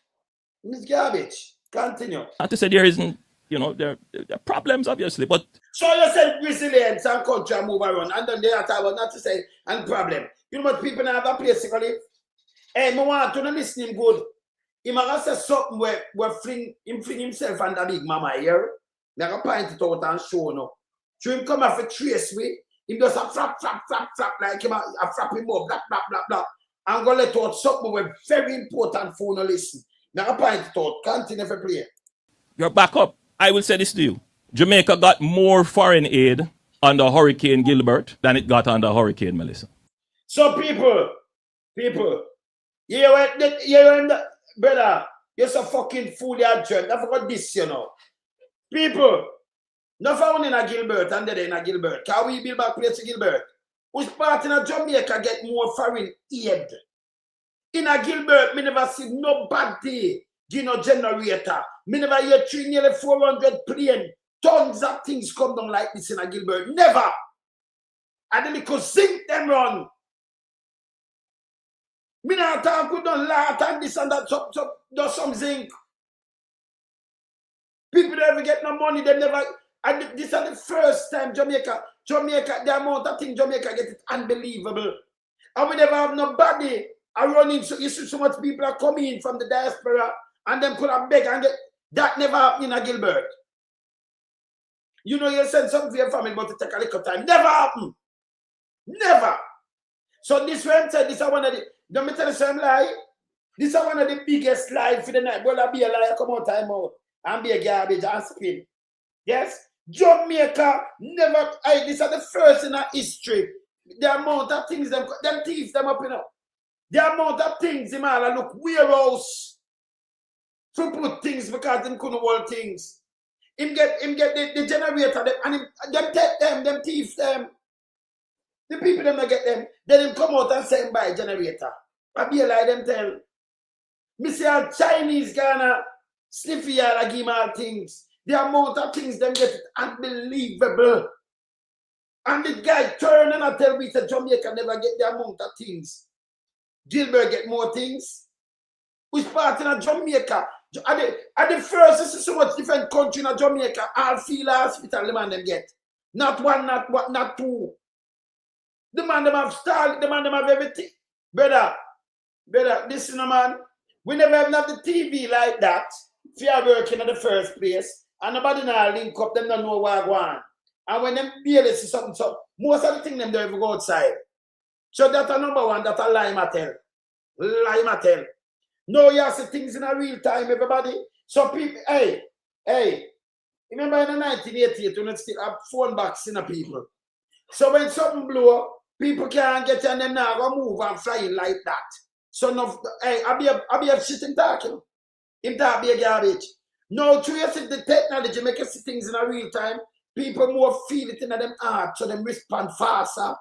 It's garbage. Continue. Not to say there isn't, you know, there are problems, obviously, but. So you said resilience and country and move around, and then they are talking about not to say, and problem. You know what people have a place to live? Hey, I want to listen him good. He might say something where fling himself and the big mama here. They can point it out and show no. So him come off a trace way, he does a flap, like him a flap him up, blah. I'm going to let out something with very important for no listen. Now point it out, continue for play. You're back up. I will say this to you. Jamaica got more foreign aid under Hurricane Gilbert than it got under Hurricane Melissa. So people, brother, you're so fucking fool your dream. I forgot this, you know. People, not found in a Gilbert and then in a Gilbert. Can we build back place to Gilbert? Which part in a Jamaica get more foreign aid? In a Gilbert, me never see nobody give no generator. Me never hear nearly 400 plane. Tons of things come down like this in a Gilbert. Never. And then because zinc them run. Me not talk with no lot and this and that. Does some zinc. People never get no money. They never. And this is the first time Jamaica, the amount of things Jamaica get it unbelievable. And we never have nobody running. So you see so much people are coming in from the diaspora and them could have beg and get that never happened in a Gilbert. You know, you send something for your family, but it take a little time. Never happen. Never. So this one said, this is one of the, don't me tell you some lie? This is one of the biggest lies for the night. Well, I be a liar, come out time out and be a garbage and spin. Yes? Jamaica never, this is the first in our history. The amount of things, them thieves them up, you know. The amount of things, them all look warehouse to put things because them couldn't hold things. Him get the generator, and them take them, them thieves them. The people them not get them, then him come out and say him buy a generator. I be a lie them tell. Me see a Chinese Ghana sniffy yard give him all things. The amount of things them get unbelievable. And the guy turn and I tell me that Jamaica never get the amount of things. Gilbert get more things. Which part in Jamaica? At the first, this is so much different country in Jamaica. All feel hospital the man them get. Not one, not two. The man them have style, the man them have everything. Brother, listen man. We never have the TV like that. If you are working in the first place, and nobody now link up, them don't know what go on. And when them barely see something, so most of the things them don't even go outside. So that's a number one, that's a lie matter. Lie matter. No, you see things in a real time, everybody. So people, hey, remember in the 1988 when it still have phone box in the people. So when something blow, people can't get in them now go move and flying like that. So no, hey, I be a shit in talking. In talk be a garbage. No, to you see the technology make you see things in a real time. People more feel it in them heart, so them respond faster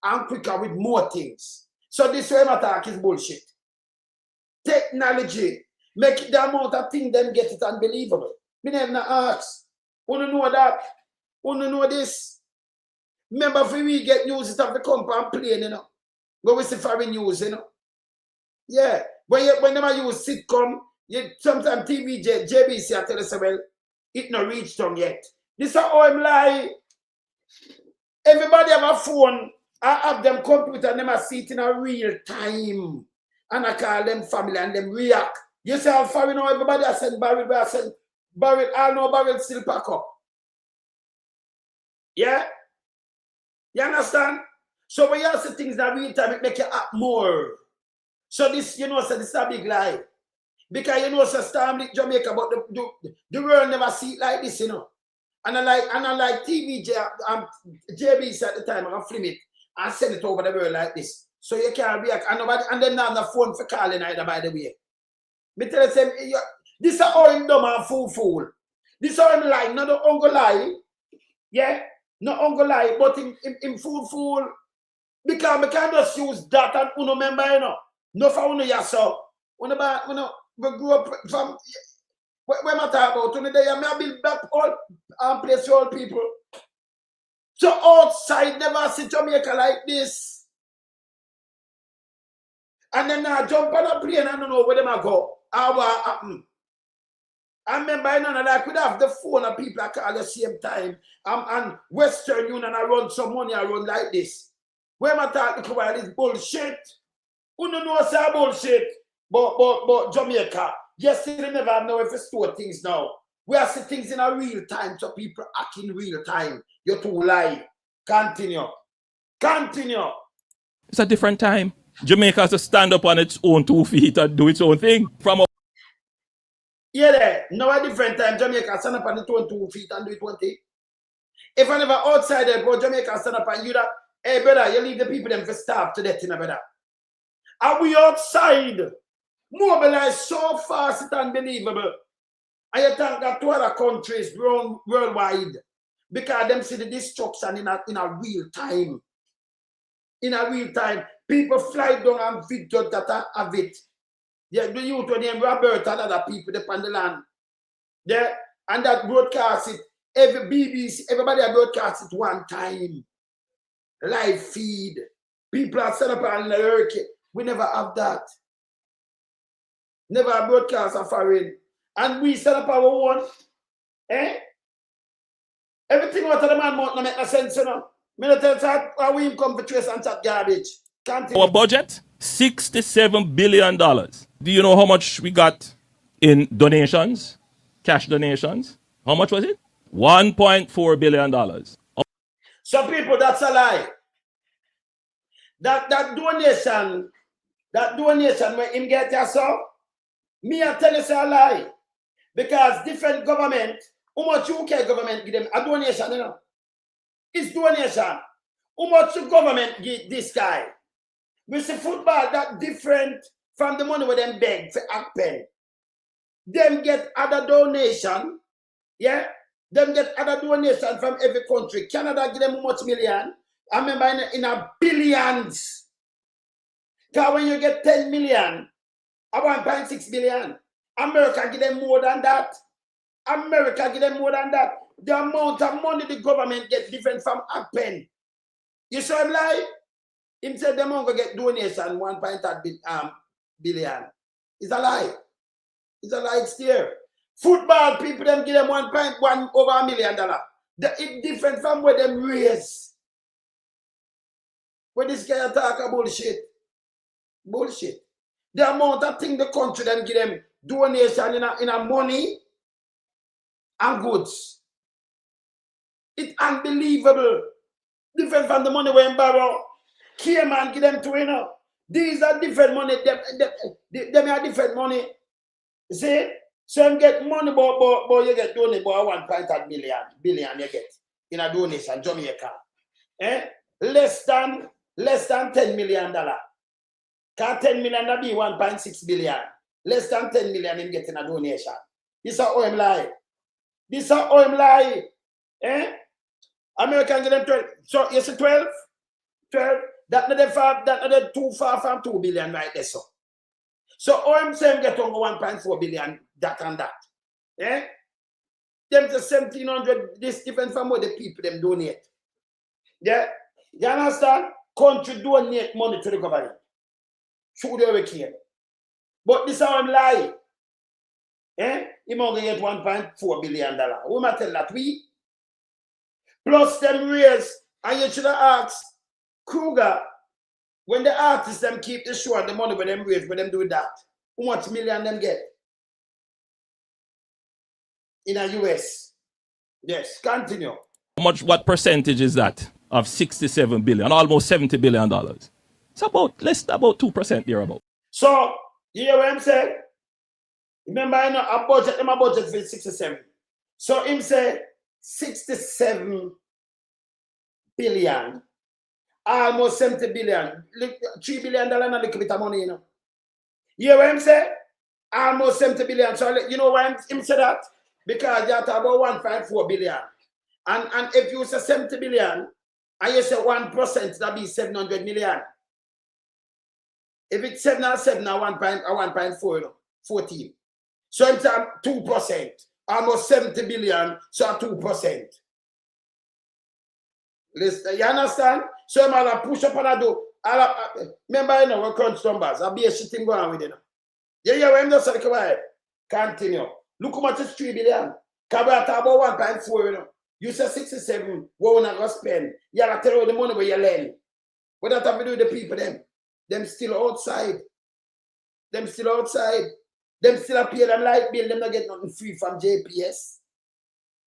and quicker with more things. So this way my talk is bullshit. Technology make the amount of things them get it unbelievable. Me never ask. Wanna know that? Wanna know this? Remember if we get news it have to come and plane, you know. Go with the foreign news, you know. Yeah. When they use sitcom, sometimes TV, JBC, I tell us, well, it not reached them yet. This is how I'm like. Everybody have a phone. I have them computer and them are see it in a real time. And I call them family and them react. You say how far you know everybody I send barrel, but I send barrel, I know barrel still pack up. Yeah? You understand? So when you see things in a real time, it make you act more. So this, you know, so this is a big lie. Because you know, so Storm Jamaica, but the world never see it like this, you know. And I like TV, JBs at the time, I can film it and send it over the world like this. So you can't react. And nobody, and then not on the phone for calling either, by the way. Me tell you, this is how him dumb and fool. This is how him lie, not the uncle lie. Yeah? Not uncle lie, but him fool. Because we can't just use that and uno member, you know. No for uno yourself. We grew up from where I talk about today, I build back all place for all people. So outside never see Jamaica like this. And then I jump on a plane and I don't know where them go. How what happen? I remember I could have the phone and people I call at the same time. And Western Union I run some money, I run like this. Where I talk about this bullshit. Who don't know say bullshit? But Jamaica, yes, they never have no way to store things now. We are seeing things in a real time, so people act in real time. You're too live. Continue. It's a different time. Jamaica has to stand up on its own 2 feet and do its own thing. Yeah, now a different time, Jamaica stand up on its own 2 feet and do it 20. If I never outside there, but Jamaica stand up and you that, hey brother, you leave the people them for starve to death in a brother. Are we outside? Mobilized so fast, it's unbelievable. And you think that to other countries worldwide, because them see the destruction in a real time. In a real time. People fly down and video that have it. Yeah, the youth with them Robert and other people depend on the land. Yeah, and that broadcast it. Every BBC, everybody broadcast it one time. Live feed. People are set up on the hurricane. We never have that. Never a broadcast of foreign. And we set up our own. Everything out of the man mouth not make no sense, you know. Me not tell you how we come for trace and chat garbage. Our budget, $67 billion. Do you know how much we got in donations, cash donations. How much was it? $1.4 billion. So people, that's a lie. That donation where him get yourself, me I tell you it's a lie. Because different government, how much UK government give them a donation, you know? It's donation. How much the government give this guy? We see football that different from the money where them beg for happen. Them get other donation, yeah? Them get other donation from every country. Canada give them how much million? I remember in a billions. Because when you get 10 million, 1.6 billion. America give them more than that. America give them more than that. The amount of money the government get different from happen. You saw him lie? Him said them going to get donation 1.3 billion. It's a lie. It's a lie. It's there. Football people them give them 1.1 over $1 million. It's different from where them raise. When this guy talk about bullshit. Bullshit. The amount of thing the country them give them donation in a money and goods. It's unbelievable. Different from the money we borrow. Cayman give them to, you know. These are different money. Them are different money. You see? So you get money, but you get donation about 1.3 billion you get in a donation, Jamaica. Less than $10 million. Because 10 million that be 1.6 billion. Less than 10 million him getting a donation. This is how him lie. This is how him lie. American get them 12. So you see 12? 12. That not too far from 2 billion right there. So him say him get over 1.4 billion, that and that. Them to 1,700, this different from what the people them donate. Yeah? You understand? Country donate money to the government. Through the wicked. But this is how I'm lie. He only get $1.4 billion. Who might tell that we? Plus them raise, and you should have asked Kruger, when the artists them keep the show and the money with them raise, with them do that, how much million them get? In the US. Yes, continue. What percentage is that of 67 billion, almost $70 billion? It's about 2% thereabout. So, you hear what I'm saying? Remember, I know a budget for 67. So him say 67 billion, almost 70 billion, $3 billion and a little bit of money, you know. You hear what I'm saying? Almost 70 billion. So you know why him say that? Because you have about 1.4 billion. And if you say 70 billion, and you say 1%, that be 700 million. If it's 7 or 7 or 1.4, you know, 14. So it's 2%, almost 70 billion, so 2%. Listen, you understand? So I'm gonna push up and I do. Remember, you know, we crunch numbers. I'll be a shitting going with it. Yeah, when just come on. Continue. Look how much is 3 billion. Because we are talking about 1.4, you know. You say 67, what we not going to spend? You have to tell you the money where you lend. What that have to do with the people, them? Them still outside. Them still outside. Them still pay them light bill. Them not get nothing free from JPS.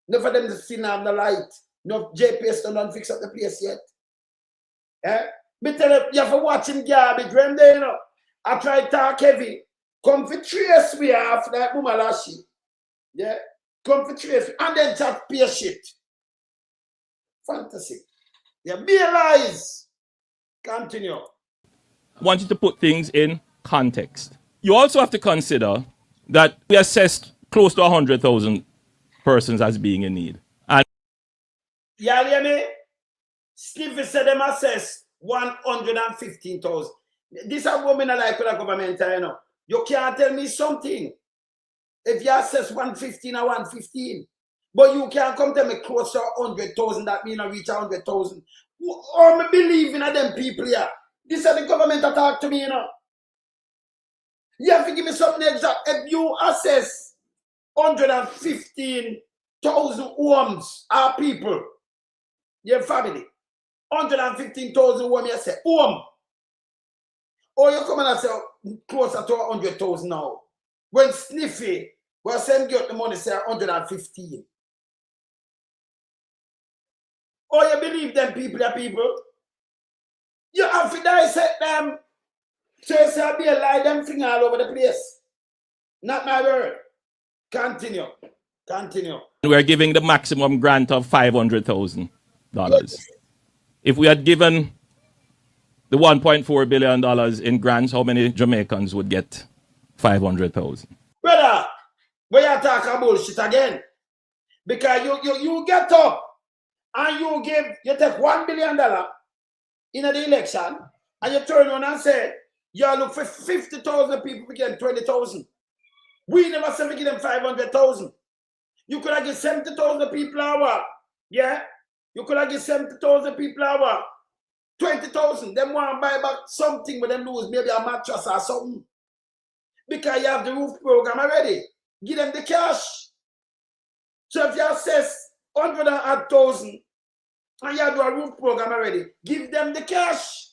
None of them still have the light. No JPS don't fix up the place yet. Me tell you, you have to watch him garbage. When they, you know, I try to talk heavy. Come for trace we have like Muma Lashy. Yeah? Come for trace. And then chat pay shit. Fantasy. Yeah, be lies. Continue. I want you to put things in context. You also have to consider that we assessed close to 100,000 persons as being in need. And you hear me? Stevie said them assess 115,000. This is a woman I like with the government, you know. You can't tell me something. If you assess 115 or 115, but you can't come tell me close to 100,000, that means I reach 100,000. Or me believe in them people here. This is the government that talk to me, you know. You have to give me something exact. If you assess 115,000 homes or people, your family, 115,000 homes, you say, home. Or you come and say closer to 100,000 now. When Sniffy was send get the money, say 115. Oh, you believe them people are people? You have to dissect them. So you say, be a lie, them thing all over the place. Not my word. Continue. Continue. We're giving the maximum grant of $500,000. If we had given the $1.4 billion in grants, how many Jamaicans would get 500,000? Brother, we are talking bullshit again. Because you get up and you take $1 billion in the election and you turn around and say, you look for 50,000 people, we get 20,000. We never said we give them 500,000. You could have given 70,000 people hour. Yeah? You could have given 70,000 people hour. 20,000. Them want to buy back something with them lose, maybe a mattress or something. Because you have the roof program already. Give them the cash. So if you assess 100,000 and you do a roof program already, give them the cash.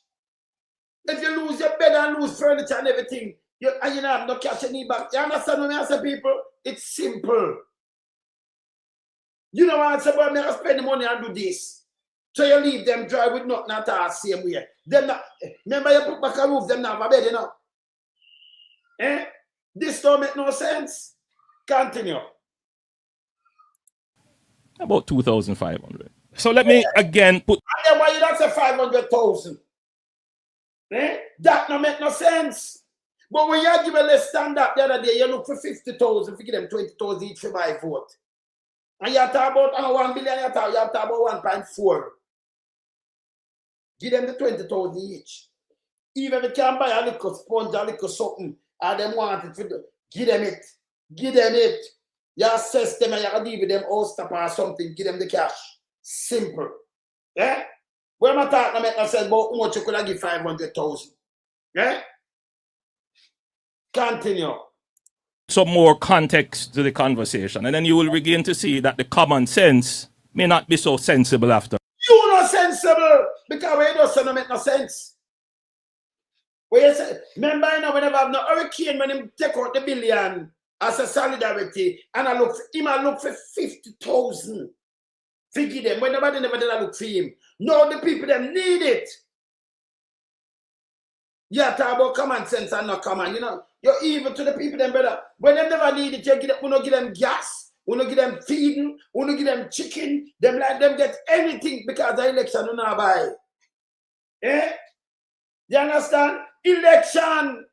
If you lose your bed and lose furniture and everything, and you don't have no cash you need back. You understand what I say, people? It's simple. You know what I say, but I spend the money and do this. So you leave them dry with nothing at all, same way. Them not, remember you put back a roof, them not have a bed, you know? Eh? This don't make no sense. Continue. About 2,500. So let me again put... And then why you don't say 500,000? Eh? That don't make no sense. But when you give a less stand-up the other day, you look for 50,000, if you give them 20,000 each for my vote. And you talk about 1 billion, you talk about 1.4. Give them the 20,000 each. Even if you can buy a little sponge, a little something, and them want it, give them it. Give them it. You assess them and you can deal with them all stop or something, give them the cash. Simple. Yeah? When I talk, I make no sense about how much you could have give 500,000. Yeah? Continue. some more context to the conversation, and then you will begin to see that the common sense may not be so sensible after. You not sensible because we don't say no make no sense. When you say, remember, you know, whenever I have no hurricane, when him take out the billion as a solidarity, and I look for 50,000. Figure them. When nobody never did I look for him. No, the people them need it. You talk about common sense and not common. You know, you're evil to the people them, brother. When they never need it, you don't give them gas, you don't give them feeding, you don't give them chicken, them like them get anything because the election you not buy. Eh? You understand? Election.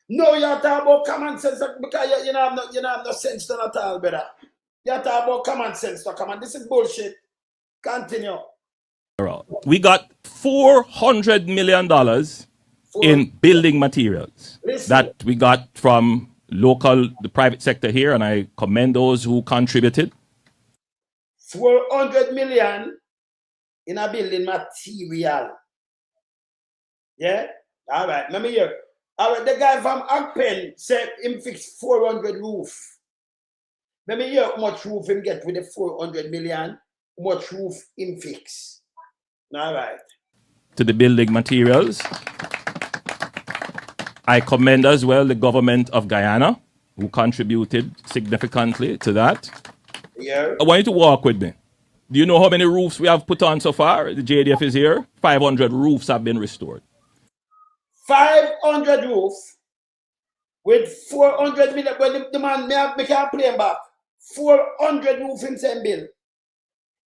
No, you talk about common sense because you know have no sense at all, brother. You talk about common sense, so come on. This is bullshit. Continue. We got $400 million in building materials that we got from the private sector here, and I commend those who contributed. 400 million in a building material. Yeah? All right, let me hear. All right, the guy from Agpen said him fix 400 roof. Let me hear how much roof him get with the 400 million, how much roof him fix. All right. To the building materials. I commend as well the government of Guyana, who contributed significantly to that. Yeah. I want you to walk with me. Do you know how many roofs we have put on so far? The JDF is here. 500 roofs have been restored. 500 roofs with 400 million. Well, the man, me can't play him back. 400 roofs in same bill.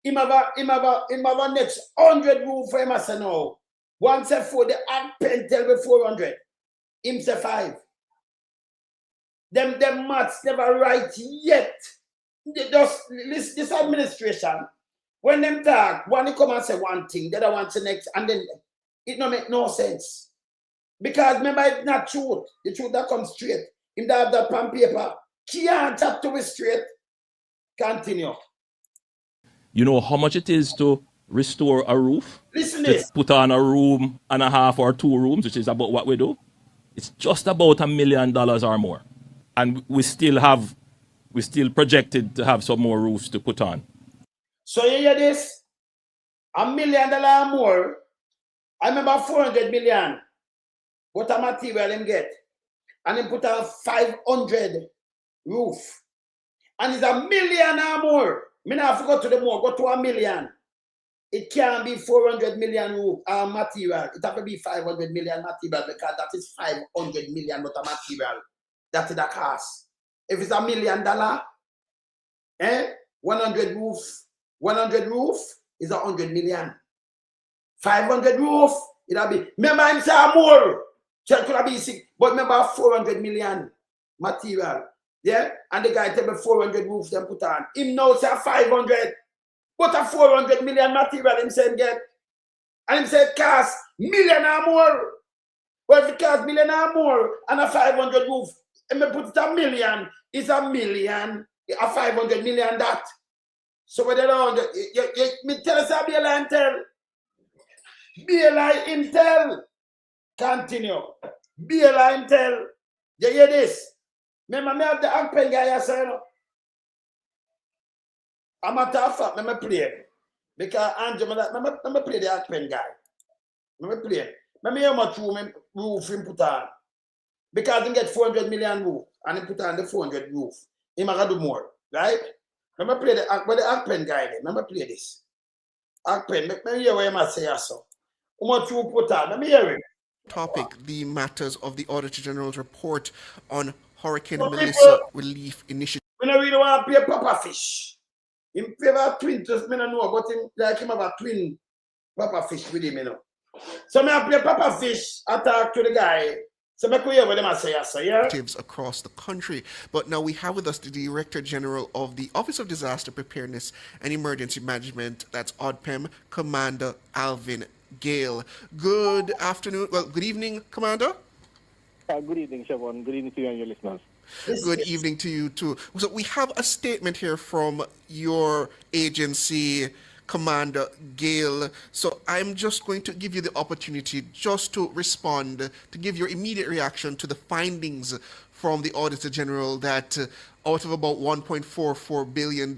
Him have a next 100 roof for him, I say no. One say 4, the Agpen tell me 400. Him say 5. Them maths never right yet. They just, this administration, when them talk, one come and say one thing, the other one say next, and then it don't make no sense. Because remember, it's not truth. The truth that comes straight. Him that have that pen paper, can't talk to it straight. Continue. You know how much it is to restore a roof? Listen to this. Put on a room and a half or 2 rooms, which is about what we do. It's just about $1 million or more. And we still projected to have some more roofs to put on. So you hear this? $1 million or more. I remember 400 million. What a material him get. and he put a 500 roof. And it's $1 million or more. Me not forgot to the more, go to $1 million. It can't be 400 million roof material. It have to be 500 million material because that is 500 million worth of material. That is the cost. If it's $1 million, 100 roof is 100 million. 500 roof, it'll be. Remember him say more. So it could be sick. But remember 400 million material. Yeah? And the guy tell me 400 roofs them put on. Him now say 500. But a 400 million material him say get. And him say it cost million or more. But if it cost million or more and a 500 roof, and me put it $1 million, it's $1 million, a 500 million that. So what they don't, me tell us a be a lie and tell. Be a lie and tell. Continue. Be a lie and tell. You hear this? Remember me have the Akpen guy I say no. I'm a tough fact, me play. Because Andrew, me play the Akpen guy. Me play. Me hear much roof him put on. Because he get 400 million roof and he put on the 400 roof. He might do more, right? Me play the Akpen guy then. Me play this. Akpen, me hear what he must say so. How much you put on? Me hear him. Topic, the matters of the Auditor General's report on Hurricane So Melissa people, relief initiative. we don't really want to play Papa Fish. Him favor twin, just me don't know, but him like him have a twin Papa Fish with him, you know. So me I play Papa Fish, I talk to the guy. So me could hear what them say, yeah? Across the country. But now we have with us the Director General of the Office of Disaster Preparedness and Emergency Management, that's ODPEM, Commander Alvin Gale. Good afternoon, well, good evening, Commander. Good evening, Siobhan. Good evening to you and your listeners. Good evening to you too. So we have a statement here from your agency, Commander Gale. So I'm just going to give you the opportunity just to respond, to give your immediate reaction to the findings from the Auditor General that out of about $1.44 billion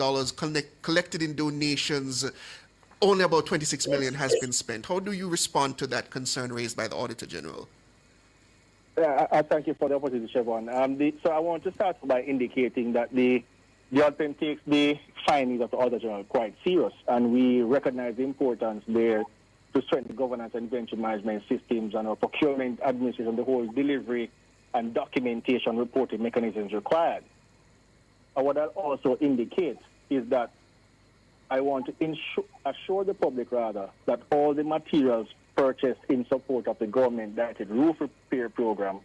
collected in donations, only about 26 million has been spent. How do you respond to that concern raised by the Auditor General? I thank you for the opportunity, Siobhan. So I want to start by indicating that the ODPEM takes the findings of the Auditor General quite serious, and we recognize the importance there to strengthen governance and inventory management systems and our procurement, administration, the whole delivery and documentation reporting mechanisms required. And what I'll also indicate is that I want to assure the public, rather, that all the materials purchased in support of the government-directed roof repair program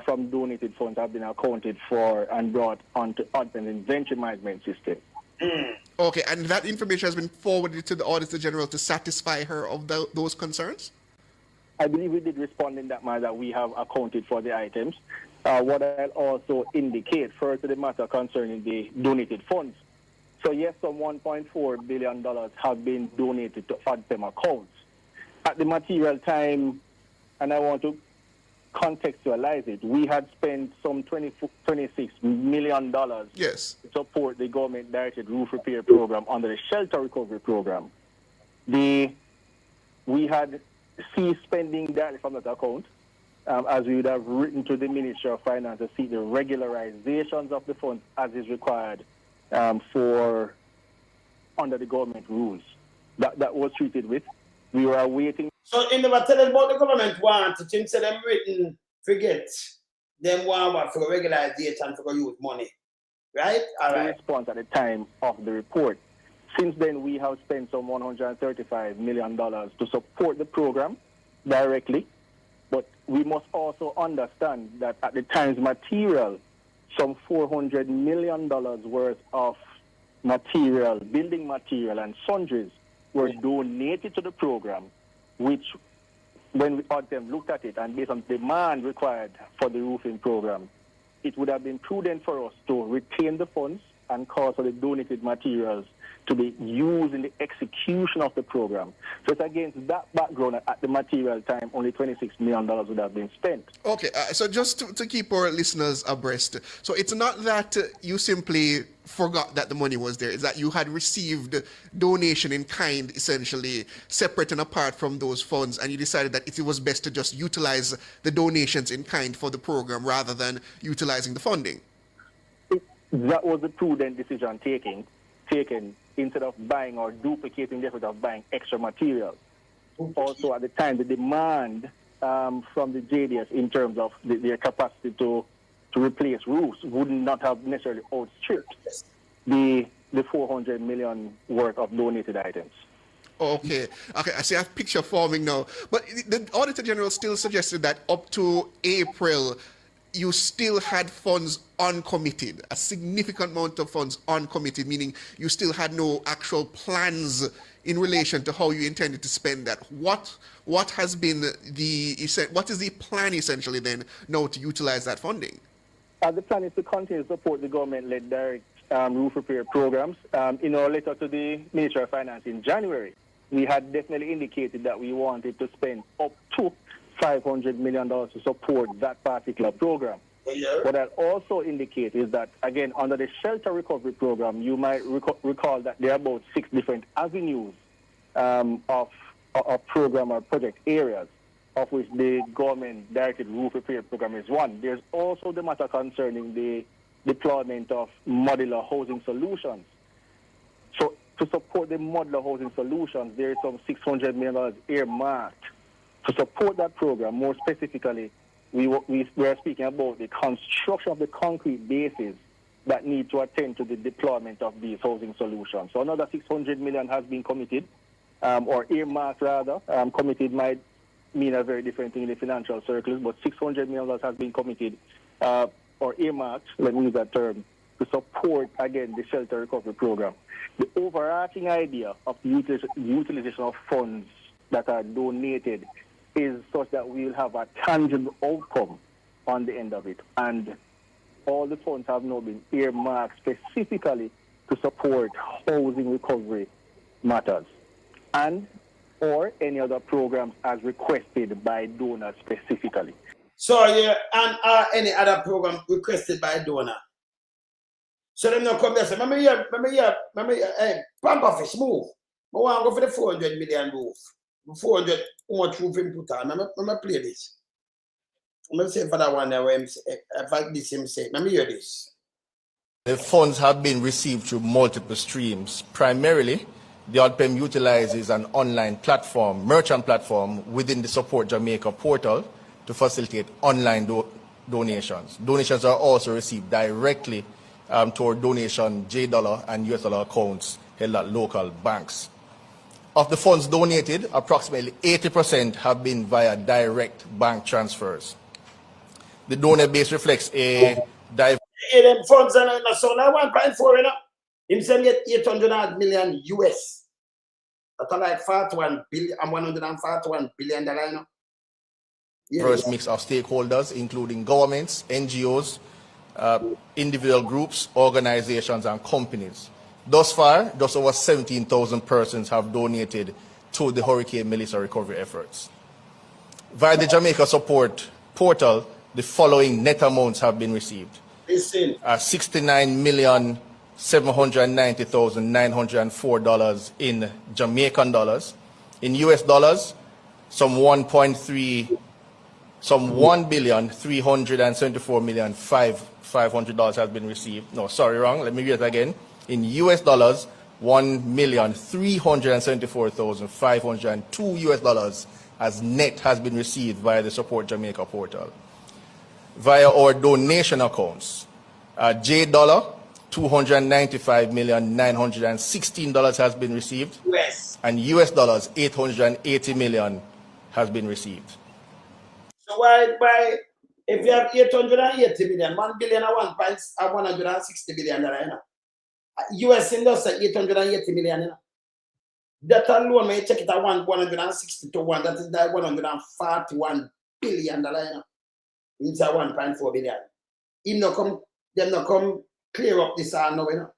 from donated funds have been accounted for and brought onto ODPEM's inventory management system. Okay, and that information has been forwarded to the Auditor General to satisfy her of those concerns? I believe we did respond in that manner that we have accounted for the items. What I'll also indicate, first to the matter concerning the donated funds. So yes, some $1.4 billion have been donated to ODPEM accounts. At the material time, and I want to contextualize it, we had spent some $26 million yes, to support the government-directed roof repair program under the shelter recovery program. We had ceased spending directly from that account, as we would have written to the Ministry of Finance to see the regularizations of the funds as is required for under the government rules. That was treated with. We were awaiting. So in never tell us about the government want to think say them written forget them want what for regularization for use money. Right? All right. The response at the time of the report. Since then we have spent some $135 million to support the program directly. But we must also understand that at the time's material, some $400 million worth of material, building material and sundries were donated to the program, which when we ODPEM looked at it and based on demand required for the roofing program, it would have been prudent for us to retain the funds and calls for the donated materials to be used in the execution of the program. So it's against that background at the material time, only $26 million would have been spent. Okay, so just to keep our listeners abreast, so it's not that you simply forgot that the money was there, it's that you had received donation in kind, essentially, separate and apart from those funds, and you decided that it was best to just utilize the donations in kind for the program rather than utilizing the funding. That was a prudent decision taken instead of buying or duplicating the effort of buying extra materials. Also, at the time, the demand from the JDS in terms of their capacity to replace roofs would not have necessarily outstripped the 400 million worth of donated items. Okay, I see a picture forming now. But the Auditor General still suggested that up to April, you still had funds uncommitted, a significant amount of funds uncommitted, meaning you still had no actual plans in relation to how you intended to spend that. What has been what is the plan essentially then now to utilize that funding? The plan is to continue to support the government-led direct roof repair programs. In our letter to the Ministry of Finance in January, we had definitely indicated that we wanted to spend up to $500 million to support that particular program. Yeah. What I'll also indicate is that, again, under the shelter recovery program, you might recall that there are about 6 different avenues of program or project areas, of which the government-directed roof repair program is one. There's also the matter concerning the deployment of modular housing solutions. So to support the modular housing solutions, there is some $600 million earmarked to support that program. More specifically, we are speaking about the construction of the concrete bases that need to attend to the deployment of these housing solutions. So another $600 million has been committed, or earmarked rather. Committed might mean a very different thing in the financial circles, but $600 million has been committed, or earmarked, let me use that term, to support, again, the shelter recovery program. The overarching idea of the utilization of funds that are donated is such that we will have a tangible outcome on the end of it. And all the funds have now been earmarked specifically to support housing recovery matters and or any other programs as requested by donors specifically. So yeah, and any other program requested by a donor. So them now come there say, remember here, Pampa Fish move. I want to go for the 400 million roof. 400, how much roof him put on? I'm play this. I'm say for that one there where if I this him say, let me hear this. The funds have been received through multiple streams. Primarily, the ODPEM utilizes an online platform, merchant platform, within the Support Jamaica portal to facilitate online donations. Donations are also received directly to our donation $J and US dollar accounts held at local banks. Of the funds donated, approximately 80% have been via direct bank transfers. The donor base reflects a diverse. Them funds are not so now 1.4, you know. Him send get 800 million US. That's like 41 billion and $141 billion, you know. Diverse mix of stakeholders, including governments, NGOs, individual groups, organizations, and companies. Thus far, just over 17,000 persons have donated to the Hurricane Melissa recovery efforts. Via the Jamaica Support portal, the following net amounts have been received. $69,790,904 in Jamaican dollars. In US dollars, some $1,374,500 has been received. No, sorry, wrong. Let me read it again. In US dollars, $1,374,502 US as net has been received via the Support Jamaica portal. Via our donation accounts, $J, $295,916 has been received, US. and US dollars, $880 million has been received. So why if you have 880 million, 1 billion and 160 billion, you know? US industry 880 million, you know? That alone may check it at 160 to 1, that is like $141 billion, you know? It's a 1.4 billion. Them no come clear up this now, you know.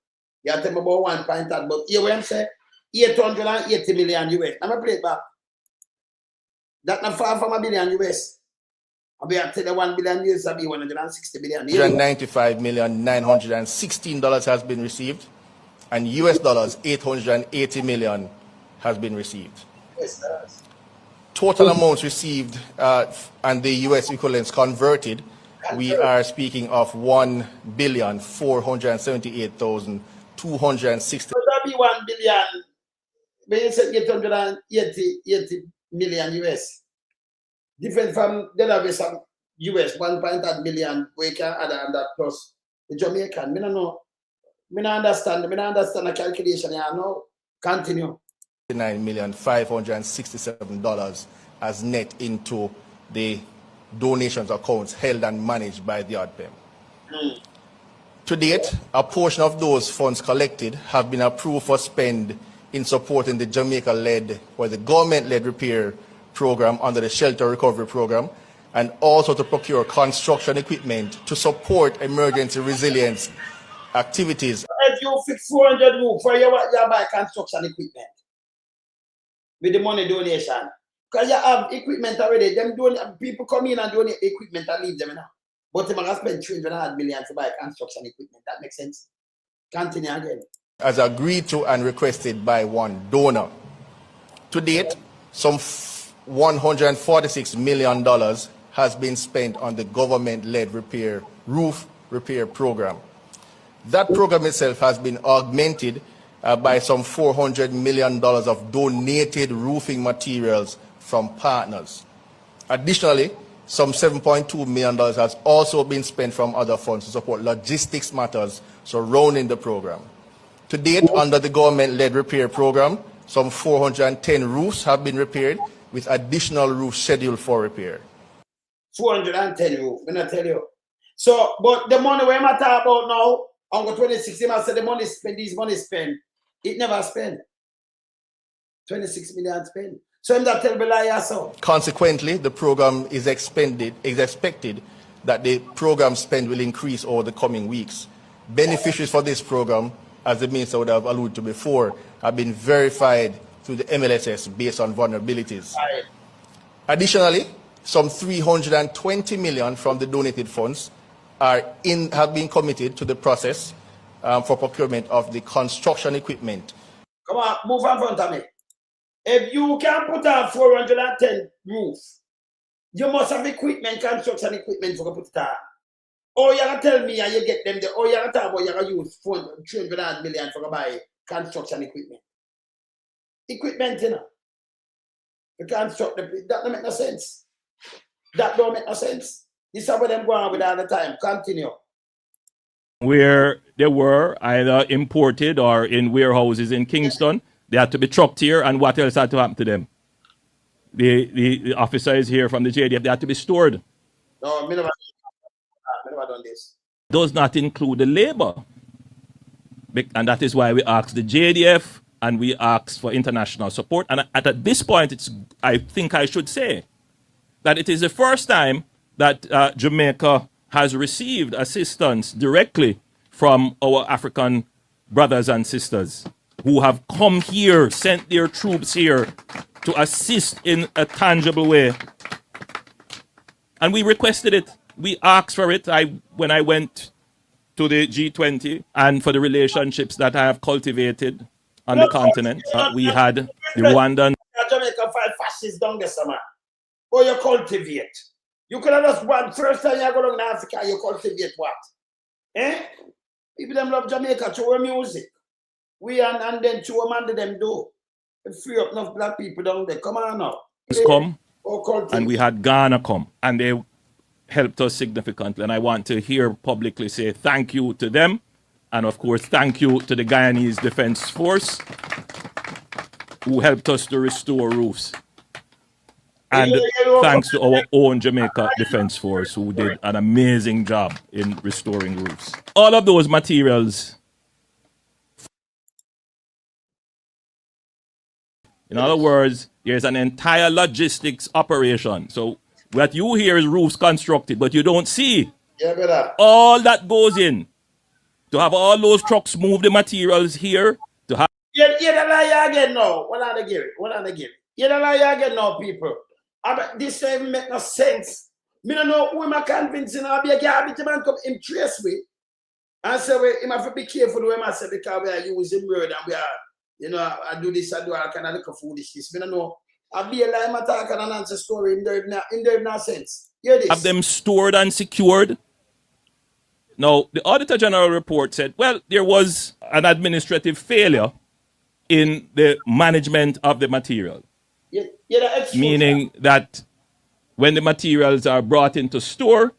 You tell me about 1 point that, but here what I'm saying, 880 million US. I'm going to play it back. That's not far from $1 billion US. I'll be at the 1 billion US, I'll be 160 billion. $195,916 has been received, and US dollars 880 million has been received. Yes, dollars. Total amounts received and the US equivalents converted, we are speaking of 1,478,260. So that be 1 billion. When you say 880 million US. Different from the other some US 1.8 million we can add on that plus the Jamaican. I don't know. I don't understand the calculation here now. Continue. $9,567 as net into the donations accounts held and managed by the ODPEM. To date, a portion of those funds collected have been approved for spend in supporting the Jamaica-led or the government-led repair program under the Shelter Recovery Program, and also to procure construction equipment to support emergency resilience activities. If you fix 400 roof for you buy construction equipment with the money donation, because you have equipment already, people come in and donate equipment and leave them now. But they must spend 300 million to buy construction equipment. That makes sense. Continue again. As agreed to and requested by one donor. To date, some $146 million has been spent on the government-led roof repair program. That program itself has been augmented by some $400 million of donated roofing materials from partners. Additionally, some $7.2 million has also been spent from other funds to support logistics matters surrounding the program. To date, under the government-led repair program, some 410 roofs have been repaired, with additional roofs scheduled for repair. 410 roofs, I'm going to tell you. So, but the money we're talking about now, on 2016, I said the money spent, this money spent, it never spent. 26 million spent. So I'm not telling me lie yourself. Consequently, the program is expected that the program spend will increase over the coming weeks. Beneficiaries for this program, as the minister would have alluded to before, have been verified through the MLSS based on vulnerabilities. Right. Additionally, some $320 million from the donated funds have been committed to the process for procurement of the construction equipment. Come on, move in front of me. If you can put on 410 roofs, you must have equipment, construction equipment for put it on. Or you're going to tell me and you get them there, or you're going to tell me you're going to use 300 million for buy construction equipment. Equipment, you know. You construct that don't make no sense. That don't make no sense. This is what them going on with all the time. Continue. Where they were either imported or in warehouses in Kingston, they had to be trucked here, and what else had to happen to them? The officer is here from the JDF, they had to be stored. No, I never done this. Does not include the labor. And that is why we asked the JDF and we asked for international support. And at this point, I think I should say that it is the first time that Jamaica has received assistance directly from our African brothers and sisters who have come here, sent their troops here to assist in a tangible way. And we requested it. We asked for it when I went to the G20 and for the relationships that I have cultivated on the continent. We had the Rwandan. Jamaica fight fascists down there, summer. Or you cultivate. You could have just one first time you go down in Africa, you cultivate what? Eh? People them love Jamaica to our music. We and then to a man them do. Free up enough black people down there. Come on now. Come, and we had Ghana come, and they helped us significantly. And I want to hear publicly say thank you to them. And of course, thank you to the Guyanese Defense Force who helped us to restore roofs. And thanks to our own Jamaica Defense Force who did an amazing job in restoring roofs. All of those materials, in other words, there's an entire logistics operation. So what you hear is roofs constructed, but you don't see Yeah, brother. all that goes in. to have all those trucks move the materials here, to have You the lie again now. What are they giving? What are they giving? You the lie again now, people. This don't make no sense. Me don't know who am I convincing. I'll be a garbage man come in trace with. And say we have to be careful when I say because we are using word and we are, you know, I do this, I do all kind of little foolishness. Me don't know. I'll be a lie, I'm talking an answer story in there no sense. Hear this. have them stored and secured. Now, the Auditor General report said, well, there was an administrative failure in the management of the material, meaning that when the materials are brought into store,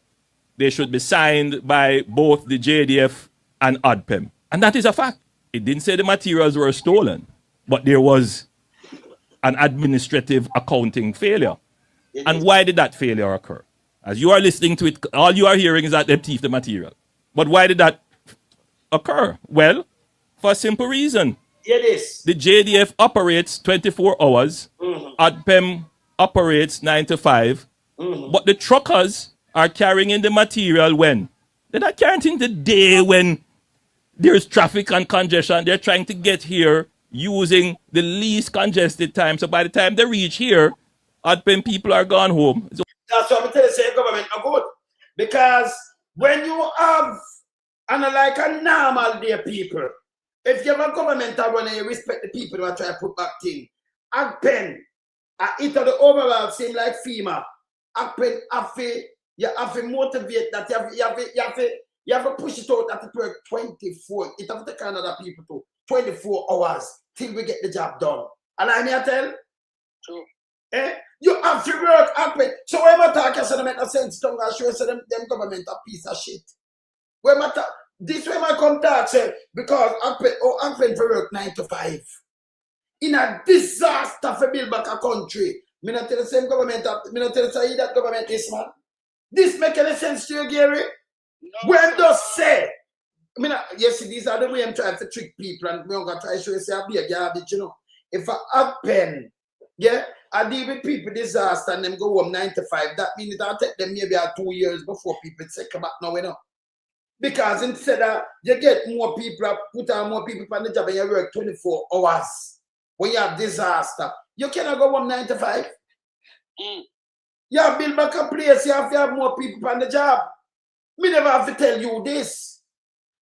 they should be signed by both the JDF and ODPEM. And that is a fact. It didn't say the materials were stolen, but there was an administrative accounting failure. And why did that failure occur? As you are listening to it, all you are hearing is that they thieved the material. But why did that occur? Well, for a simple reason. The JDF operates 24 hours, ODPEM operates 9 to 5, but the truckers are carrying in the material when? They're not carrying in the day when there's traffic and congestion. They're trying to get here using the least congested time. So by the time they reach here, ODPEM people are gone home. So that's what I'm telling you, government are good. Because when you have, and like a normal day people, if you have a government that when you respect the people who are trying to put back things, ODPEM, it the overall seem like FEMA. ODPEM you have to motivate that, you have to push it out that it work 24. It have to take another people to 24 hours till we get the job done. And I may tell? True. You have to work ODPEM. So when I talk, I say make no sense. Don't I show them government a piece of shit. When I talk, this way I come talk say because ODPEM for work 9 to 5. In a disaster for build back a country. Me not tell the same government, me not tell you that government is man. This make any sense to you, Gary? No, when does say, I mean, yes, these are the way I'm trying to trick people, and we're going to try to show you, say, I'll be a garbage, you know. If I happen, yeah, I deal with people disaster and them go home 9 to 5, that means it'll take them maybe 2 years before people say, come back now, you know. Because instead of, you get more people, put on more people on the job and you work 24 hours. When you have disaster, you cannot go home 9 to 5. You have build back a place, you have to have more people on the job. Me never have to tell you this.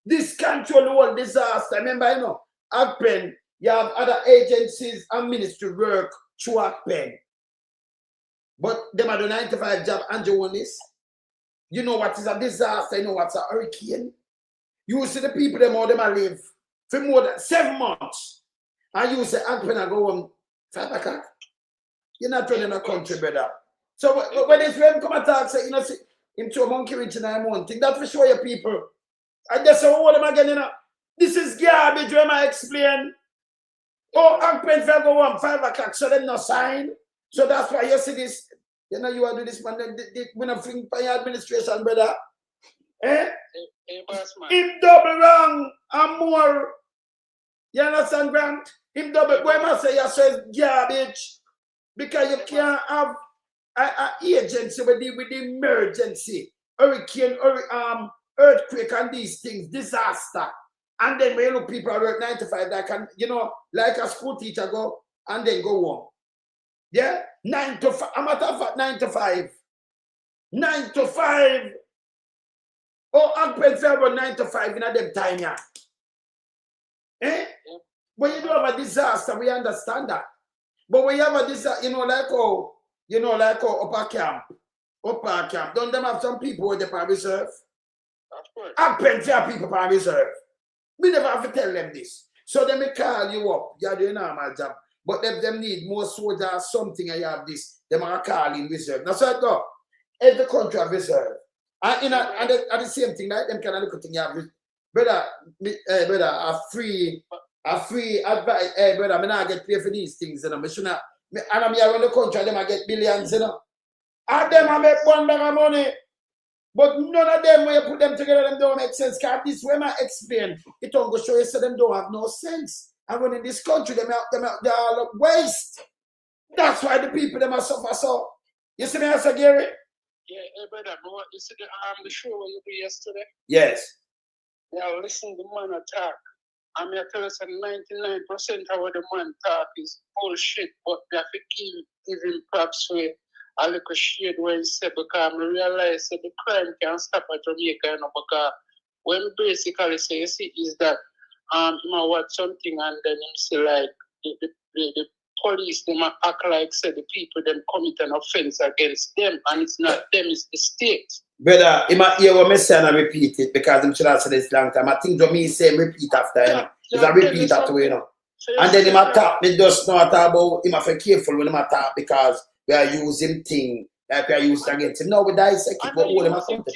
This control the whole disaster. Remember, you know, ODPEM, you have other agencies and ministry work through ODPEM. But them are the 9 to 5 job and you want this. You know what is a disaster, you know what's a hurricane. You see the people them all them are live for more than 7 months. And you say ODPEM I go home 5 o'clock. You're not running a country, brother. So when this friend come and talk, say, you know, see, him to a monkey rich in a month. Think that for sure, your people. I just say, hold them again, you know. This is garbage, when I explain. Oh, ODPEM for go home 5 o'clock, so them no sign. So that's why you see this. You know, you want to do this, man. When I think by your administration, brother. Eh? Him double wrong and more. You understand, Grant? Him double. When I say you say garbage. Because you can't have an agency with the emergency, hurricane, earthquake, and these things, disaster. And then when you look people are work 9 to 5, that can, you know, like a school teacher go and then go home. Yeah? 9 to 5. I'm at 9 to 5. 9 to 5. Oh, ODPEM say about 9 to 5 in a them time, yeah. Eh? When you do have a disaster, we understand that. But when you have a disaster, like upper camp, don't them have some people where they can reserve? ODPEM for people can reserve. We never have to tell them this. So they may call you up, you're doing a normal job. But them need more soldiers or something and you have this, they might call in reserve. Now so I go, every country have reserve. And the same thing, like them kind of look at thing you have. Brother, a free advice. Hey, brother, I not get paid for these things, you know. And I'm here around the country, them I get billions, you know. And them I make $1 bag of money. But none of them, when you put them together, them don't make sense. Because this way I explain, it don't go show you so them don't have no sense. And when in this country, they are waste. That's why the people them are suffer so. You see me, I say, Gary? Yeah, hey, brother, you see the show when you do yesterday? Yes. Yeah, listen, the man attack. I'm here to tell us that 99% of what the man talk is bullshit, but we have to give him props for a little shade where he said, because I realize that the crime can stop at Jamaica, you know, because when basically say, you see, is that you know what something and then him say like the police them act like say the people them commit an offense against them and it's not them, it's the state. Brother, he might hear what me say and I repeat it because I'm sure I said this long time. I think to me say repeat after, you know. It's a repeat after, you know. And then he might talk, me just not talk about, he might be careful when he might talk because we are using thing like we are used against him. No, we dissect it, but hold him accountable.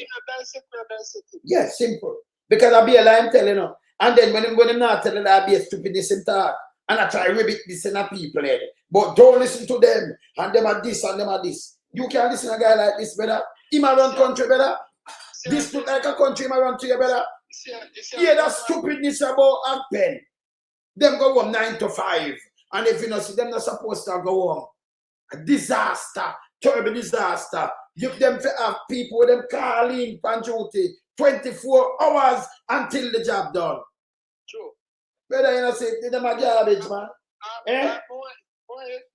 Yeah, simple. Because I be a lie, I'm telling you. And then when I'm not telling I be a stupidness in talk. And I try to repeat this in a people head. But don't listen to them. And them are this and them are this. You can't listen to a guy like this, brother. He might run country, brother. This look like a country, he might run to you, brother. Yeah, that stupidness about a pen. Them go home 9 to 5. And if you know, see them not supposed to go home. A disaster. Terrible disaster. You them have people with them calling on duty 24 hours until the job done. True. Brother, you know, say, them a garbage, man.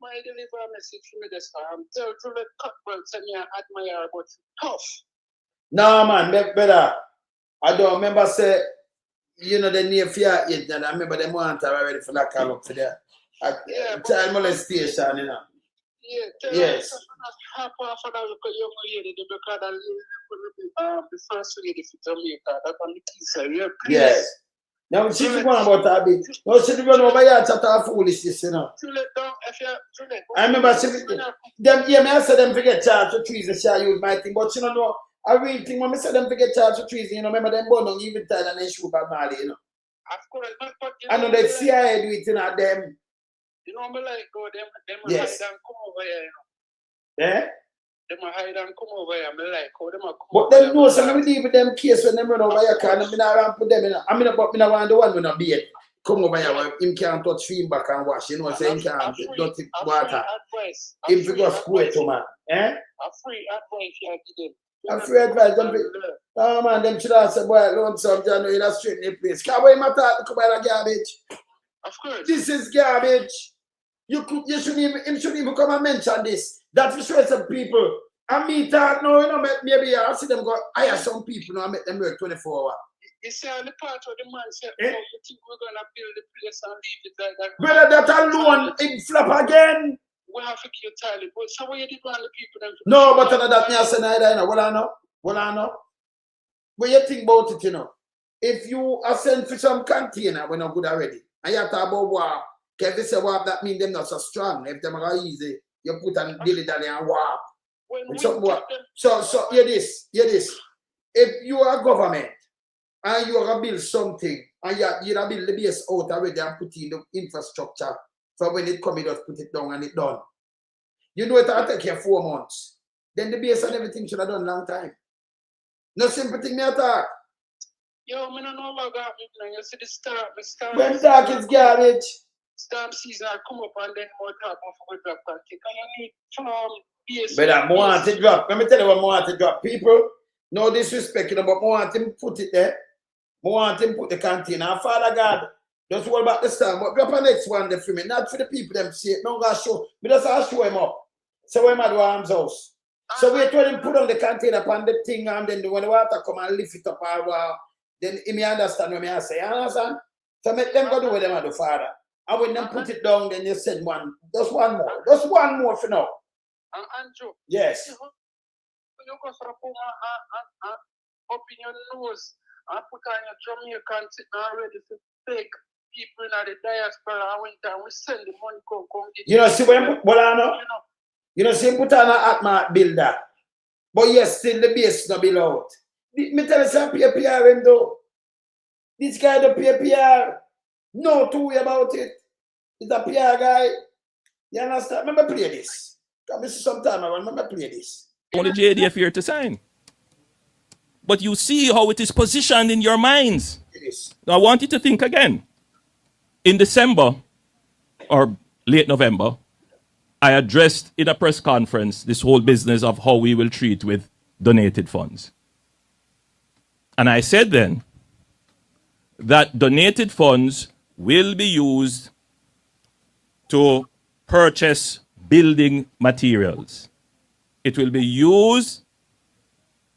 My deliver a message to me this time. Tell to the cutthroats and you admire, but tough. No, man, brother. I don't remember, say, you know, the near fear yet, and I remember them want to already for that call up for that. Child molestation, you know. Yeah, tell yes. Half of that young lady, because the first lady for Jamaica, that on the key, yes. Now, she didn't want about that bit. No, she didn't over here chat foolishness, you know. I remember she them, yeah, I said them forget charge for treason, she use my thing, but you know, I really think when I said them forget charge for treason, you know, remember them born on even time and then shoot by Mali, you know. Of course, but I know the CIA do it, you know, them. You know, me like go, them yes. hide and come over here, you know. Yeah? Them hide and come over here, me like how them come but them know, so me deal with them case when them run over here, because I'm not around put them in. I mean, but me not want the one when I be it. Come over here, where him can't touch film back and wash, you know, so him can't dirty water. Him figure square to man. Eh? A free advice you give A them. free advice, oh man, them should have said, boy, loan some John, in a straight in the place. Can't wait my thought to come out of garbage. Of course. This is garbage. You shouldn't even come and mention this. That's for sure some people. And me thought, no, you know, maybe I see them go hire some people, I make them work 24 hours. You see, on the part of the man said, oh, you think we're going to build the place and leave it like that? Brother, that alone, it flop again. We have to give Tyler, but so what you did want the people them? No, but that me I say neither, you know. What I know. But you think about it, you know. If you are sent for some container, we're not good already. And you talk about warp. Because if you say warp, that means they're not so strong. If they're not easy, you put on dilly-dally and warp. So hear this. If you are government and you are going to build something and you're going to build the base out already and put in the infrastructure for when it comes, you just put it down and it's done. You know it will take you 4 months. Then the base and everything should have done long time. No simple thing me attack. Yo, I don't know about that. You see the start. When dark is garbage. Storm season I come up and then more talk more drop and kick. And you need base. But I want to drop. Let me tell you what I want to drop. People, no disrespect, you know, but I want him put it there. I want him put the container. Father God, just worry about the storm. But drop a next one there for me. Not for the people them see it. I'm going to show. But just I'll show him up. So when I do arms house. So wait when him put on the container upon the thing and then when the water come and lift it up all then he may understand what I say. You understand? So make them go do what them do, Father. And when them put it down, then you send one. Just one more. Just one more for now. Andrew. Yes. You go for a put up in your nose and put on your Jamaican and ready to take people in the diaspora. We send the money come get you know, see what I know? You know, see put on an atma builder. But yes, still the base not be out. Me tell you some PPR him though. This guy the PPR. No two way about it. He's a PR guy. You understand? Remember play this. Come see sometime I remember play this. Only JDF here to sign. But you see how it is positioned in your minds. Yes. Now I want you to think again. In December or late November, I addressed in a press conference this whole business of how we will treat with donated funds. And I said then that donated funds will be used to purchase building materials. It will be used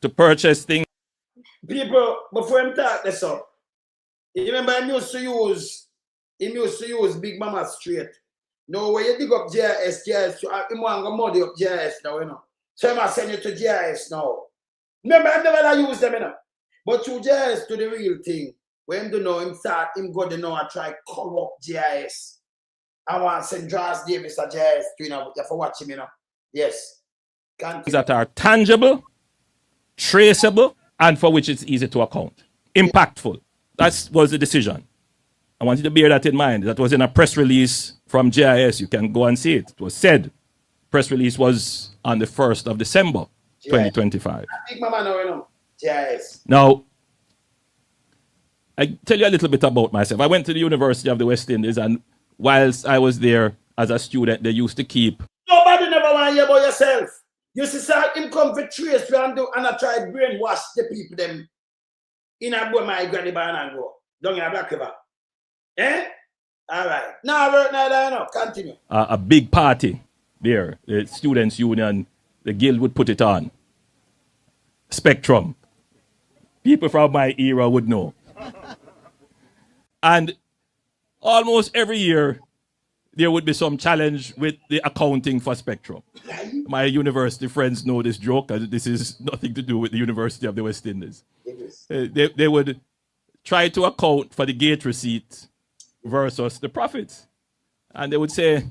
to purchase things. People, before him talk this up, you remember him used to use Big Mama Straight. No, when you dig up GIS, him want to muddy up GIS now, you know. So I'm send you to GIS now. Remember, I never use them, you know. But to GIS, to the real thing, when you know him start, him go to know and try cover up GIS. I want to send Josh Davis a GIS, you know, you have to watch him, you know. Yes. That are tangible, traceable, and for which it's easy to account. Impactful. That was the decision. I want you to bear that in mind. That was in a press release from GIS. You can go and see it. It was said. Press release was on the 1st of December, 2025. Big Mama now, you know, GIS. Now, I tell you a little bit about myself. I went to the University of the West Indies, and whilst I was there as a student, they used to keep. Nobody never want to hear about yourself. You see, sir, him come for trace and do and I try brainwash the people them in a boy my granny barn and go down in a Black River. Eh? All right. Now work now, no. Continue. A big party there. The Students' Union, the guild would put it on. Spectrum. People from my era would know. And almost every year, there would be some challenge with the accounting for Spectrum. My university friends know this joke, and this is nothing to do with the University of the West Indies. They would try to account for the gate receipts versus the profits. And they would say,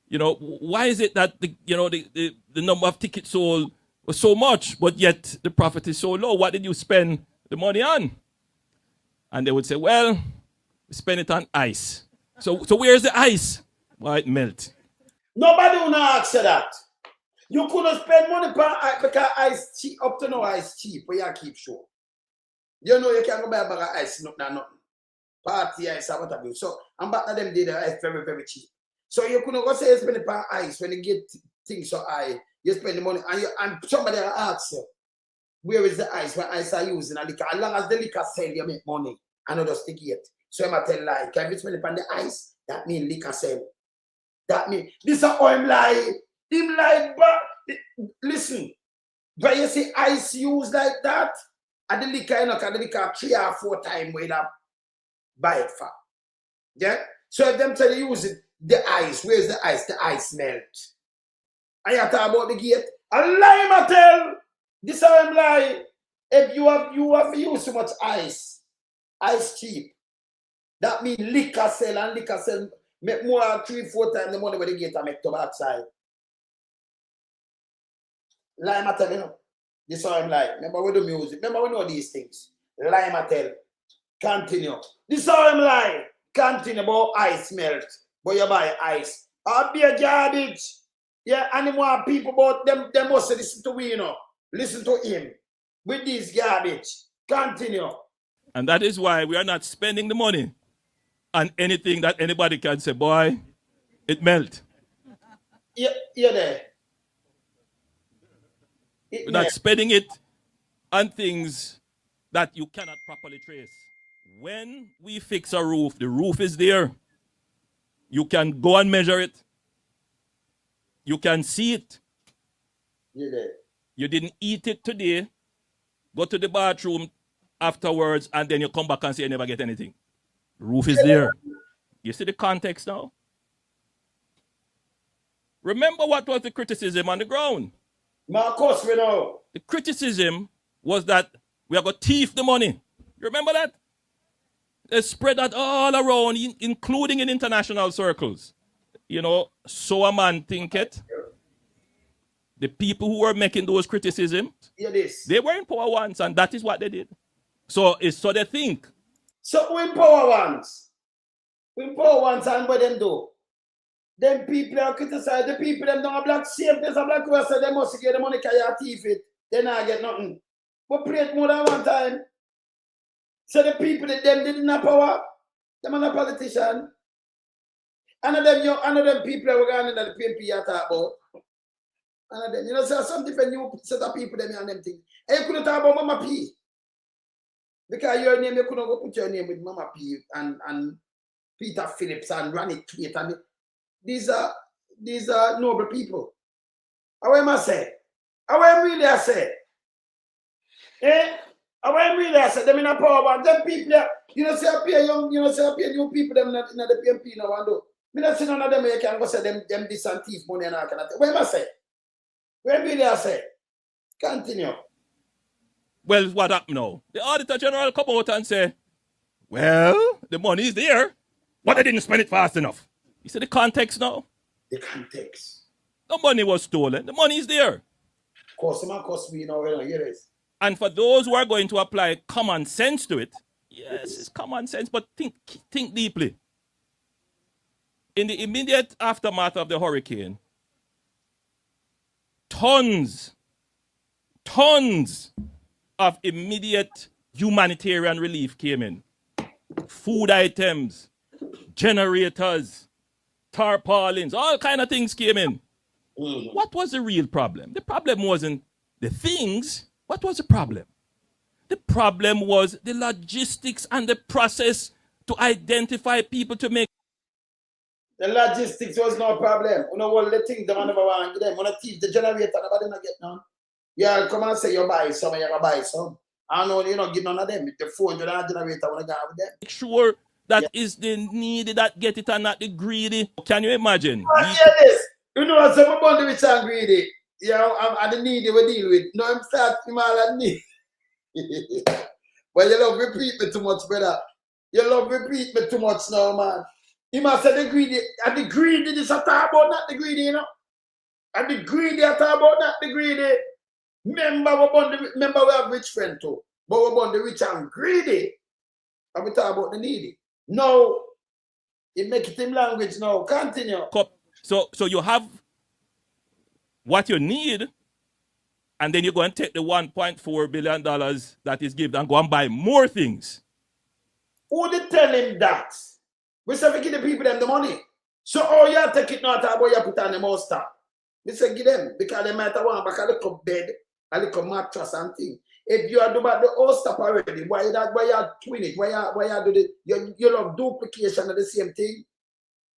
you know, why is it that the number of tickets sold was so much, but yet the profit is so low? What did you spend the money on? And they would say, well, we spend it on ice. So where's the ice? Why it melt? Nobody will not ask you that. You couldn't spend money because ice cheap. Up to now, ice cheap, but you keep sure. You know you can't go buy a bag of ice, nothing. Party ice or whatever. So, and back to them day, the ice very, very cheap. So you couldn't go say you spend it on ice when you get things so high. You spend the money and somebody will ask you, where is the ice? What ice are you using? As long as the liquor sell, you make money. I know just the gate. So I'm tell lie. If you spend it on the ice, that means liquor sell. That means this is how him lie. Him lie, but listen. But you see ice used like that, and the liquor, you know, the liquor 3 or 4 times when you buy it for. Yeah? So if them tell you use it, the ice, where's the ice? The ice melt. And you talk about the gate. A lie, I tell. This is how him lie. If you have to use so much ice cheap. That means liquor sell, and liquor sell make more than 3-4 times the money where they get and make to outside. Lie matter, you know. This is how I'm like. Remember we do music. Remember we know these things. Lie matter. Continue. This is how I'm like. Continue about ice melt. But you buy ice. I'll be a garbage. Yeah, and more people about them must listen to we, you know. Listen to him. With this garbage. Continue. And that is why we are not spending the money on anything that anybody can say, boy, it melt. Yeah, there. We're not spending it on things that you cannot properly trace. When we fix a roof, the roof is there. You can go and measure it. You can see it. Yeah, there. You didn't eat it today. Go to the bathroom afterwards, and then you come back and say you never get anything. The roof is there. You see the context now? Remember what was the criticism on the ground? Of course we know. The criticism was that we are going to thief the money. You remember that? They spread that all around, including in international circles. You know, so a man think it. The people who were making those criticisms, they were in power once, and that is what they did. So they think. So we in power once. We in power once, and what them do? Them people are criticize the people them don't have black same place a black person, they must get the money because you thief it. They not get nothing. But play it more than one time. So the people that them didn't have power, them are not politician. Another people that were going in the PMP you talk about. Another them, you know, so some different new set of people them and them things. And you couldn't talk about Mama P. Because your name, you couldn't go put your name with Mama P and Peter Phillips and Ronnie Tweet. And these are noble people. How am I say? How am really I say? Eh? How am really I say? Them in a power. Them people there, you know, say appear young, you know, say appear new people, them in the PMP now and do. Me not see none of them you can go say them this and thief money and all kind of thing. What am I say? Where really I say? Continue. Well, what happened now? The Auditor General come out and say, well, the money is there, but they didn't spend it fast enough. You see the context now? The context. The money was stolen. The money is there. Customer cost me now, you know, here it is. And for those who are going to apply common sense to it, yes, it's common sense, but think deeply. In the immediate aftermath of the hurricane, tons of immediate humanitarian relief came in. Food items, generators, tarpaulins, all kind of things came in. What was the real problem? The problem wasn't the things. What was the problem? The problem was the logistics and the process to identify people to make. The logistics was no problem. You know all the things them never want to them. When I teach the generator, nobody not get none. Yeah, come and say you buy some, and you buy some. I know you don't get none of them. With the phone, you don't generator when I go with them. Make sure that is the needy that get it and not the greedy. Can you imagine? Yes. You know, some bond rich and greedy. You know, and the needy we deal with. No, I'm start him all and need. But you love repeat me too much, brother. You love repeat me too much now, man. He must say the greedy. And the greedy is a talk about not the greedy, you know. And the greedy are talk about not the greedy. Remember we have rich friend too. But we want the rich and greedy. And we talk about the needy. No. It make it in language now. Continue. So you have what you need, and then you go and take the $1.4 billion that is given and go and buy more things. Who did tell him that? We say we give the people them the money. So you take it now about you put on the monster. We say give them because they might want back a little bed, a little mattress and thing. If you are doing the whole stuff already, why you twin it? Why you do you love duplication of the same thing?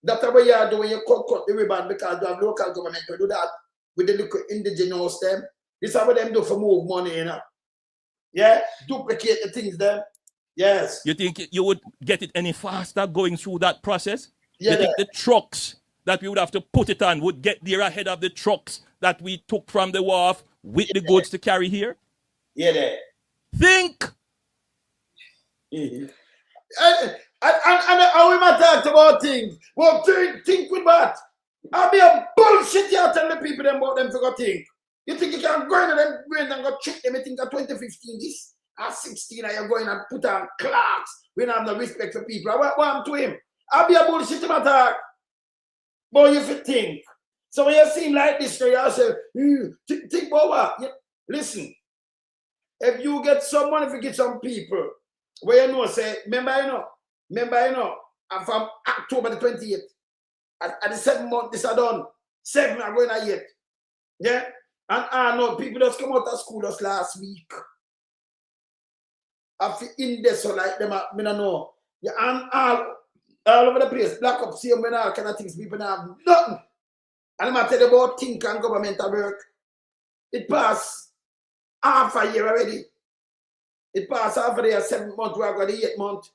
That's what you are doing. You cut the ribbon because you have local government to do that with the little indigenous them. This is what them do for move money, you know. Yeah, duplicate the things then. Yes. You think you would get it any faster going through that process? Yeah. You think the trucks that we would have to put it on would get there ahead of the trucks that we took from the wharf with the goods to carry here? Yeah, there. Think. And how we might talk about things. Well, think with that. I'll be a bullshit you tell the people them about them to go think. You think you can go in and them brain and go check them? You think at 2015 this at 16 and you're going and put on clocks. We don't have no respect for people. What happened to him? I'll be a bullshit him attack. But you should think. So when you seem like this, you say, think about what? Listen. If you get someone, if you get some people, where you know, say, remember, I'm from October the 28th. At the 7th month, this are done. 7 are going at 8. Yeah? And I know people just come out of school just last week. I feel in this, so like them, I don't know. Yeah, and all over the place, black up, see, all kind of things, people don't have nothing. And I'm tell you about think and governmental work. It passed half a year already. It passed half a year, 7 months, we are going to 8 months.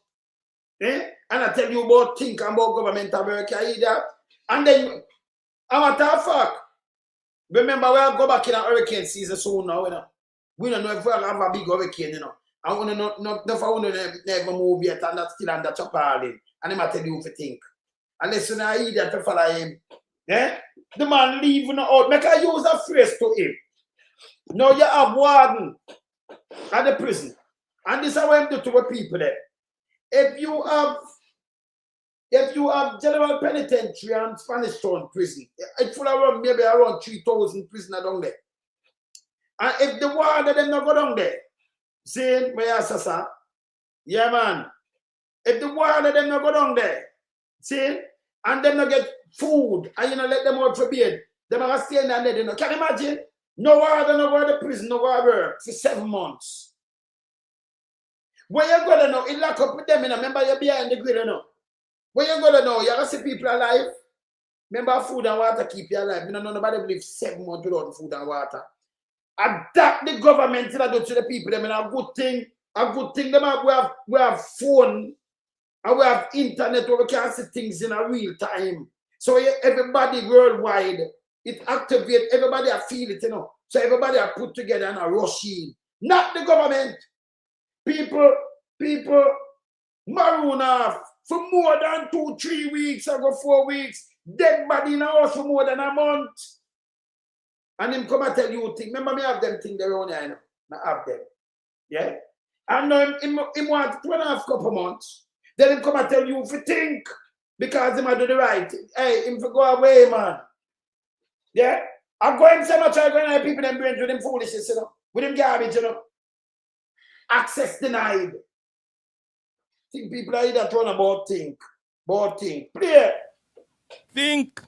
Eh? And I tell you about think and about governmental work, you hear that? And then, I'm a tough fuck. Remember, we'll go back in a hurricane season soon now, you know. We don't know if we'll have a big hurricane, you know. I want to never move yet, and that's still under chopper. And I tell you to think. Unless you know idiot to follow him. Eh? The man leaving out. Make I use a phrase to him. Now you have warden at the prison. And this is what I'm doing to the people there. If you have General Penitentiary and Spanish Town prison, it's full of maybe around 3,000 prisoners down there. And if the warden them not go down there, saying, yeah, man. If the warden them not go down there, see, and them not get food, and you know let them out for bed, them are staying down there. You know. Can you imagine? No warden, no go to prison, no go to work for 7 months. Where you gonna know? It lock up with them, you know. Remember you're behind the grill, you know. Where you gonna know? You're gonna see people alive. Remember food and water keep you alive. You know, nobody will live 7 months without food and water. Adapt the government to the people. Them a good thing. A good thing. Them we have phone and we have internet where we can see things in a real time. So everybody worldwide, it activates. Everybody feel it, you know. So everybody are put together and a rush in. Not the government. People maroon off for more than 2-3 weeks ago, 4 weeks. Dead body in a house for more than a month. And him come and tell you things. Remember me have them things there around here, you know. I have them. Yeah? And now him want 2.5 couple months. Then him come and tell you if you think because him do the right thing. Hey, him for go away, man. Yeah? I go and say much I go and people them brains with them foolishness, you know. With them garbage, you know. Access denied. Think people are either talking about think. Play. Think.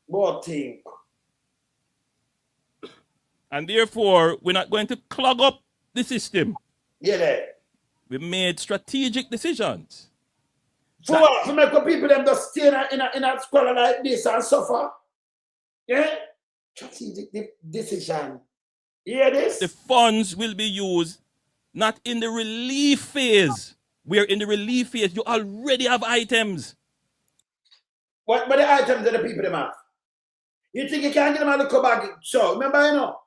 About think. And therefore, we're not going to clog up the system. Yeah, there. We made strategic decisions. For what? For make people them just stay in a squalor like this and suffer. Yeah? Strategic decision. You hear this? The funds will be used not in the relief phase. We're in the relief phase. You already have items. What the items that the people them have? You think you can get them out of the bag? So remember, you know,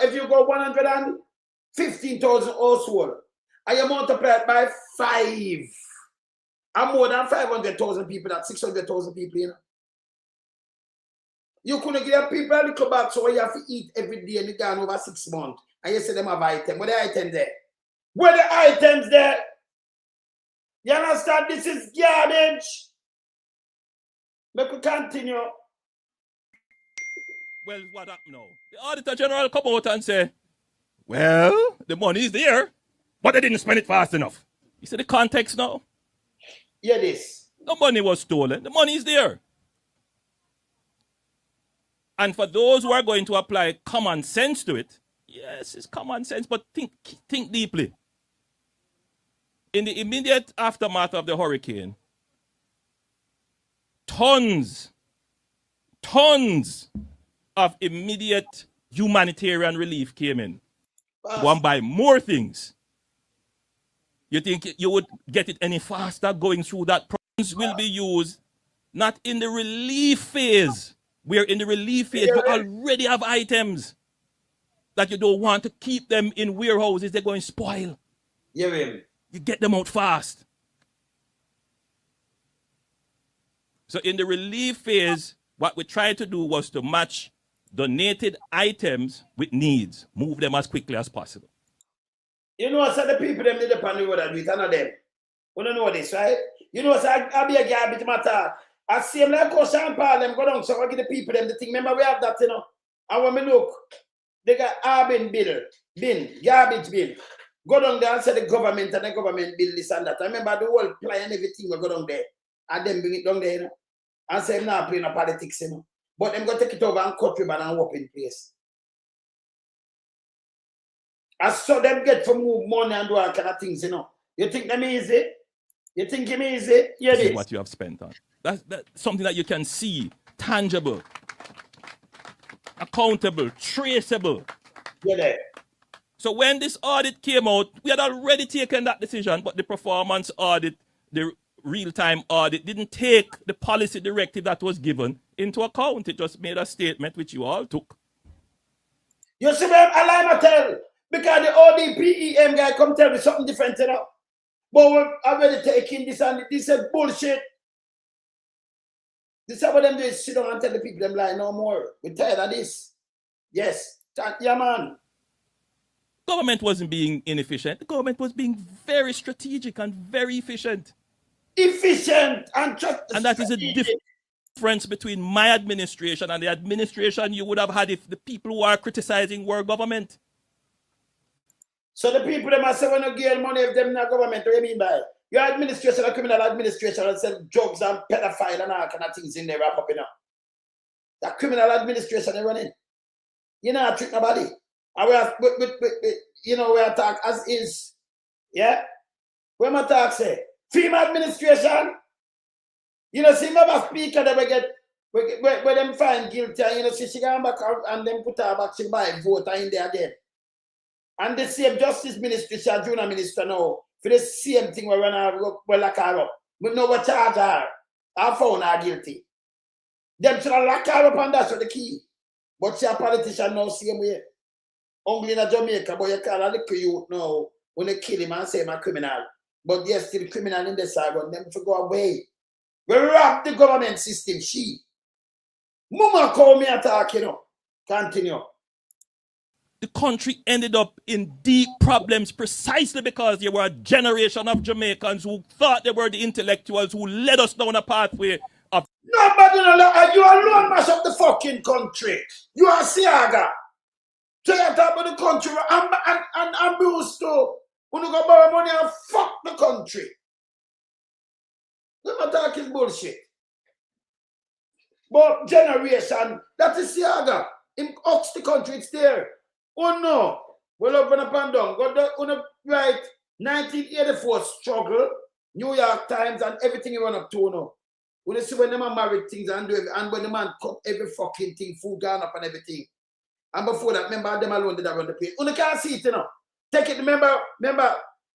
if you go 115,000 household and you multiply it by 5, and more than 500,000 people, that's 600,000 people, you know. You couldn't give people a little bag so you have to eat every day and you gone over 6 months. And you say them have items. Where the items there? Where the items there? You understand? This is garbage. Let me continue. Well, what happened now? The Auditor General come out and say, well, the money is there, but they didn't spend it fast enough. You see the context now? Yeah, this. The money was stolen. The money is there. And for those who are going to apply common sense to it, yes, it's common sense, but think deeply. In the immediate aftermath of the hurricane, tons of immediate humanitarian relief came in. One buy more things. You think you would get it any faster going through that? Funds will be used not in the relief phase. We're in the relief phase. You already have items that you don't want to keep them in warehouses. They're going to spoil. Yeah, you get them out fast. So in the relief phase, what we tried to do was to match donated items with needs. Move them as quickly as possible. You know what, so the people them need upon the road and do it, none of them. We don't know this, right? You know what, I be a garbage matter. I see them like go Sean Paul, them go down, so I give the people them the thing. Remember, we have that, you know. And when we look, they got garbage bill. Go down there and say the government and the government bill this and that. I remember the whole plan and everything will go down there. And then bring it down there, you know. And say, I'm not playing no politics, you know. But them go take it over and cut ribbon and walk in place. I saw them get to move money and do all kind of things, you know. You think them easy? You think him easy? Yeah, this is what you have spent on. That's something that you can see, tangible, accountable, traceable. Yeah. So when this audit came out, we had already taken that decision, but the performance audit, the real-time audit, didn't take the policy directive that was given into account. It just made a statement which you all took. You see, I tell because the ODPEM guy come tell me something different, you know. But we're already taking this and this is bullshit. This is what them do is sit down and tell the people them lie no more. We're tired of this. Yes. Yeah, man. Government wasn't being inefficient. The government was being very strategic and very efficient. Efficient and that is a difference between my administration and the administration you would have had if the people who are criticizing were government. So the people that must say when you get money if them not government, what do you mean by it? Your administration, a criminal administration, and sell drugs and pedophile and all kind of things in there wrap up, you know. That criminal administration they running. You know, I treat nobody. And we are, you know, we attack as is. Yeah? Where my talk say? FEMA administration. You know, see my speaker that we get where them find guilty and you know, see she come back and them put her back, she buy vote in there again. And the same justice ministry, she a junior minister now, for the same thing we run her we lock her up. But no what charge her. I found her guilty. Them should have lock her up and that's the key. But she a politician now same way. Only in Jamaica, but you call a little youth now when they kill him and say him a criminal. But they're still criminal in the side, but them to go away. We rob the government system, she. Muma call me attack, you know. Continue. The country ended up in deep problems precisely because there were a generation of Jamaicans who thought they were the intellectuals who led us down a pathway of... Nobody know, you alone mash up the fucking country. You are Siaga. So you talk about the country and Bruce too. When you go borrow money and fuck the country. Them attack is bullshit. But generation, that is Siaga. In Ox the country, it's there. Oh no. Well up and down. Got the right 1984 struggle, New York Times and everything you run up to now. When you see when the man married things and do and when the man cut every fucking thing, food gone up and everything. And before that, remember them alone did that run the place. You can't see it, you know. Take it, remember,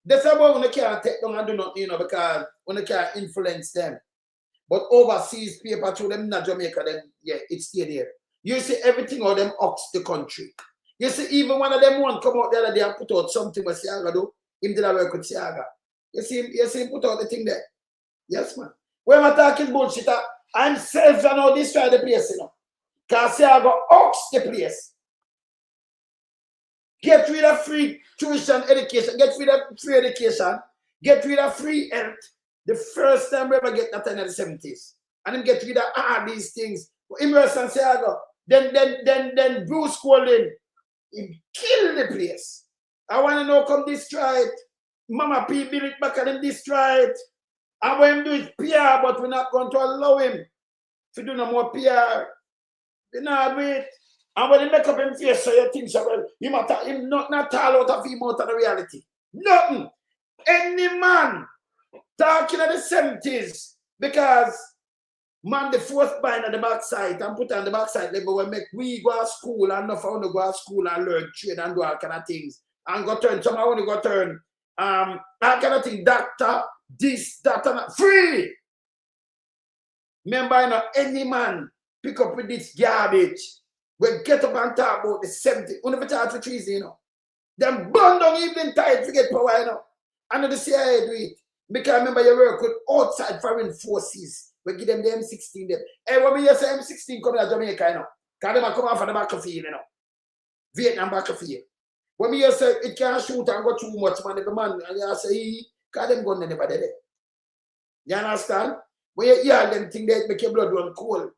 that's about you can't take them and do nothing, you know, because you can't influence them. But overseas paper to them in Jamaica, then yeah, it's still there. You see everything of them ox the country. You see, even one of them one come out the other day and put out something with Siaga do, him did a work with Siaga. You see him put out the thing there. Yes, man. When I'm talking bullshit, I'm self and all destroy the place, you know. Because Siaga ox the place. Get rid of free tuition education, get rid of free education, get rid of free health. The first time we ever get that in the 70s. And then get rid of all these things. Emerson Siaga. Then Bruce Colin. He killed the place. I want to know come destroy it. Mama P build it back and then destroy it. And when him do it PR, but we're not going to allow him to do no more PR. You know do it. And when he make up him face, so you think so him not all out of him out of the reality. Nothing. Any man talking at the 70s because man the fourth bind at the backside and put on the backside level will make we go to school and enough want to go to school and learn trade and do all kind of things. And go turn, some I want to go turn all kind of thing, doctor, this, that, and that. Free! Remember, you know, any man pick up with this garbage. We get up and talk about the 70. We never talk for treason, you know. Them burn down evening tide to get power, you know. And the CIA do it. Because remember you work with outside foreign forces. We give them the M16 them. Hey, when we say M16 come to Jamaica, you know. Because them come off on the battlefield, you know. Vietnam battlefield. When we say it can't shoot and go too much, man, every man, and you say, because them gun never there. You understand? When you hear them think they make your blood run cold.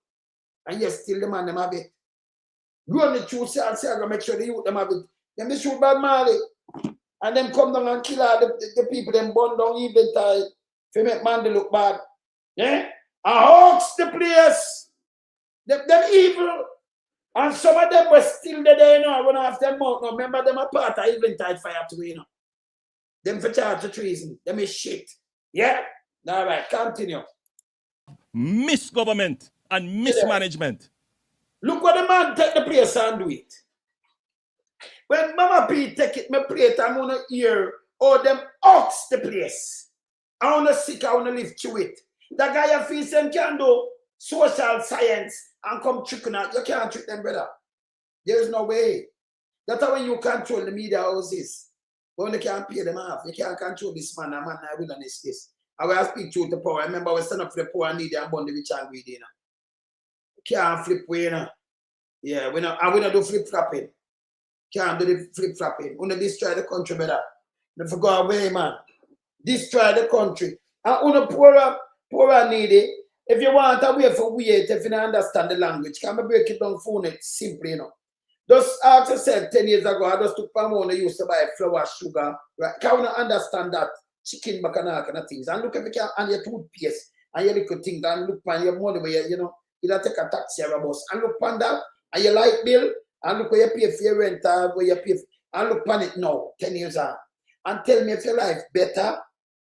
And you still the man them have it. Run the truth, say, make sure the youth them have it. Them they shoot bad Marley. And them come down and kill all the people, them burn down evening tide. To make man they look bad. Yeah? And hawks the place. Them evil. And some of them were still there, you know, when after them out. Now, remember them a part of evening tide fire to you know. Them for charge of treason. Them is shit. Yeah? All right, continue. Misgovernment and mismanagement. Look what the man take the place and do it. When Mama P take it, my plate, I'm gonna hear all them ox the place. I wanna sick, I wanna live through it. That guy you feel them can do social science and come tricking out. You can't trick them, brother. There is no way. That's how when you control the media houses. But when you can't pay them off, you can't control this man, a man I will on this. I will speak to the poor. I remember we stand up for the poor and needy and bond the rich and greedy, you know. You can't flip way, you know. Yeah, we don't do flip-flopping. Can't do the flip-flopping. We don't destroy the country, brother. Don't go away, man. Destroy the country. And when the poor and needy, if you want a way for weird, if you don't understand the language, can I break it down for it simply, you know. Just ask yourself 10 years ago, I just took palm on, used to buy flour, sugar, right? Can you understand that? Chicken, bacana, kind of things. And look if you can, and your toothpaste, and your little things, and look on your money where you know, you take a taxi or a bus, and look on that, and your light bill, and look where you pay for your rent, where you pay, and look on it now, 10 years on. and tell me if your life better,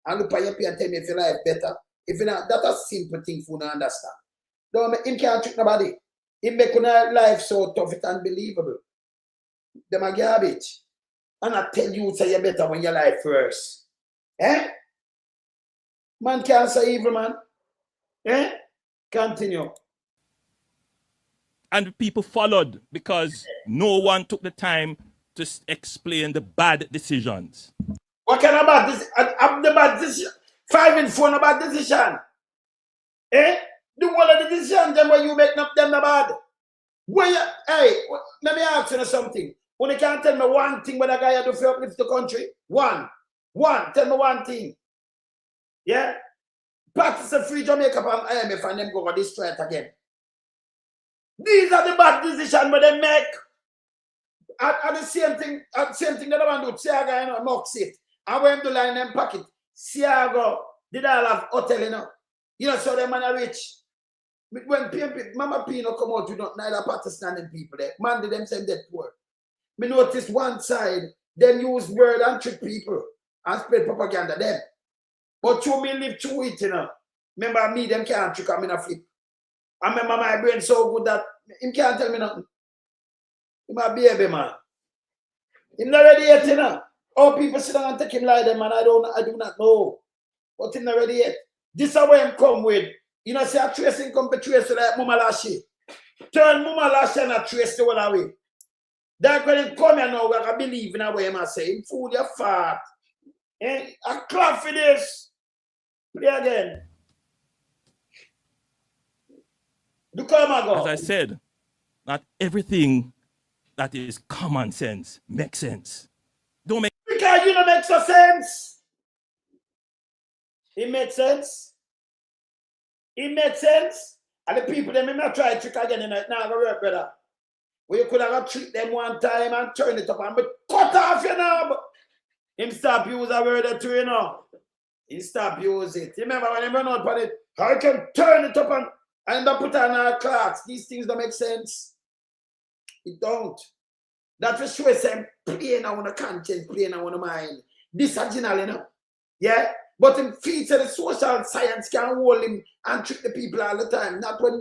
and look at your pay and tell me if your life better. If you not, that's a simple thing for you to understand. Don't him can't trick nobody. He make your life so tough, it's unbelievable. Them are garbage. And I tell you, say you better when your life first. Eh? Man can't say evil, man. Eh? Continue. And people followed because no one took the time to explain the bad decisions. What kind of bad decision? The bad decision. 5 in 4 bad decision. Eh? The one of the decisions them when you make up them bad. When you, hey, let me ask you something. When you can't tell me one thing when a guy had to fill uplift the country. One. Tell me one thing. Yeah? Practice a free Jamaica from IMF and them go and destroy it again. These are the bad decisions where they make. And the same thing that I want to do. Siaga, you know, knocks it. And when the line them pocket, Siaga did all have hotel, you know. You know, so them man are rich. When Mama Pino come out, you don't neither Pakistani people there. Man, did them send that poor. Me notice one side, them use word and trick people and spread propaganda them. But you me live through it, you know. Remember me, them can't trick me in a flip. I remember my brain so good that him can't tell me nothing. He my baby, man. Him not ready yet, you know. All people sit down and take him like them, man. I do not know. But him not ready yet. This is where him come with. You know, say a tracing come to trace like Muma Lashy. Turn Muma Lashy and a trace the one away. That's when him come here now, I can believe in a way I say. Him fool your fart. Eh? I clap for this. Play again. Do come and go. As I said, not everything that is common sense makes sense. Don't make Because you don't make so sense. It makes sense. It makes sense. And the people, they may not try to trick again tonight. Now, go work, brother. Well, you could have treat them one time and turn it up and be cut off, you know. Him stop use a word or two, you know. He stop use it. Remember when he run out on it, I can turn it up and put on our clocks. These things don't make sense. It don't. That for sure say playing on the conscience, playing on the mind. This is general, you know. Yeah? But in feature the social science can hold him and trick the people all the time. Not when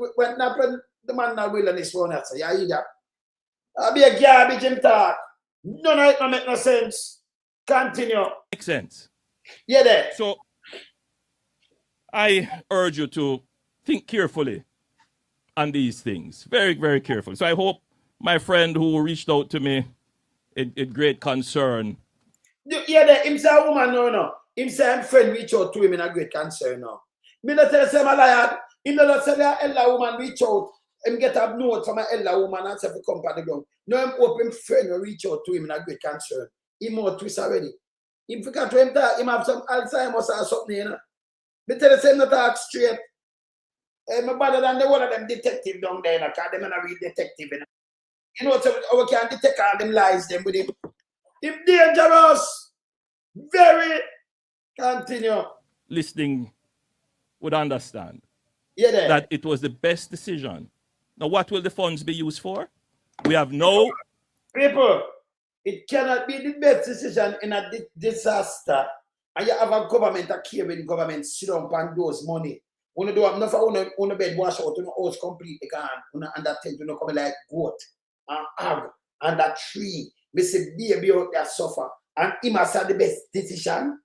the man not Hlness run that. So yeah, you that. I'll be a garbage in talk. None of it don't make no sense. Continue. sense. Yeah, there. So I urge you to think carefully on these things. Very, very carefully. So I hope my friend who reached out to me in great concern. Yeah, there. Him say a woman, no. Him say him friend reach out to him in a great concern now. Me not tell him a liar. Him not say that elder woman reach out. Him get a note from an elder woman and say to come on the ground. No, him open friend reach out to him in a great concern. Him more twist already. Him forgot to him that him have some Alzheimer's or something, you know. Me tell him not talk straight. My better than the one of them detective down there, because them not real detective, you know. You know, so we can detect all them lies them with him. Him dangerous. Very. Continue. Listening would understand Yeah, there. that it was the best decision. Now, what will the funds be used for? We have no. People, it cannot be the best decision in a disaster. And you have a government, a caring government, sit down and those money. When you do have enough on the bed, wash out, house completely gone. And that thing, come like goat and hog and that tree. We say baby out there suffer. And him has had the best decision.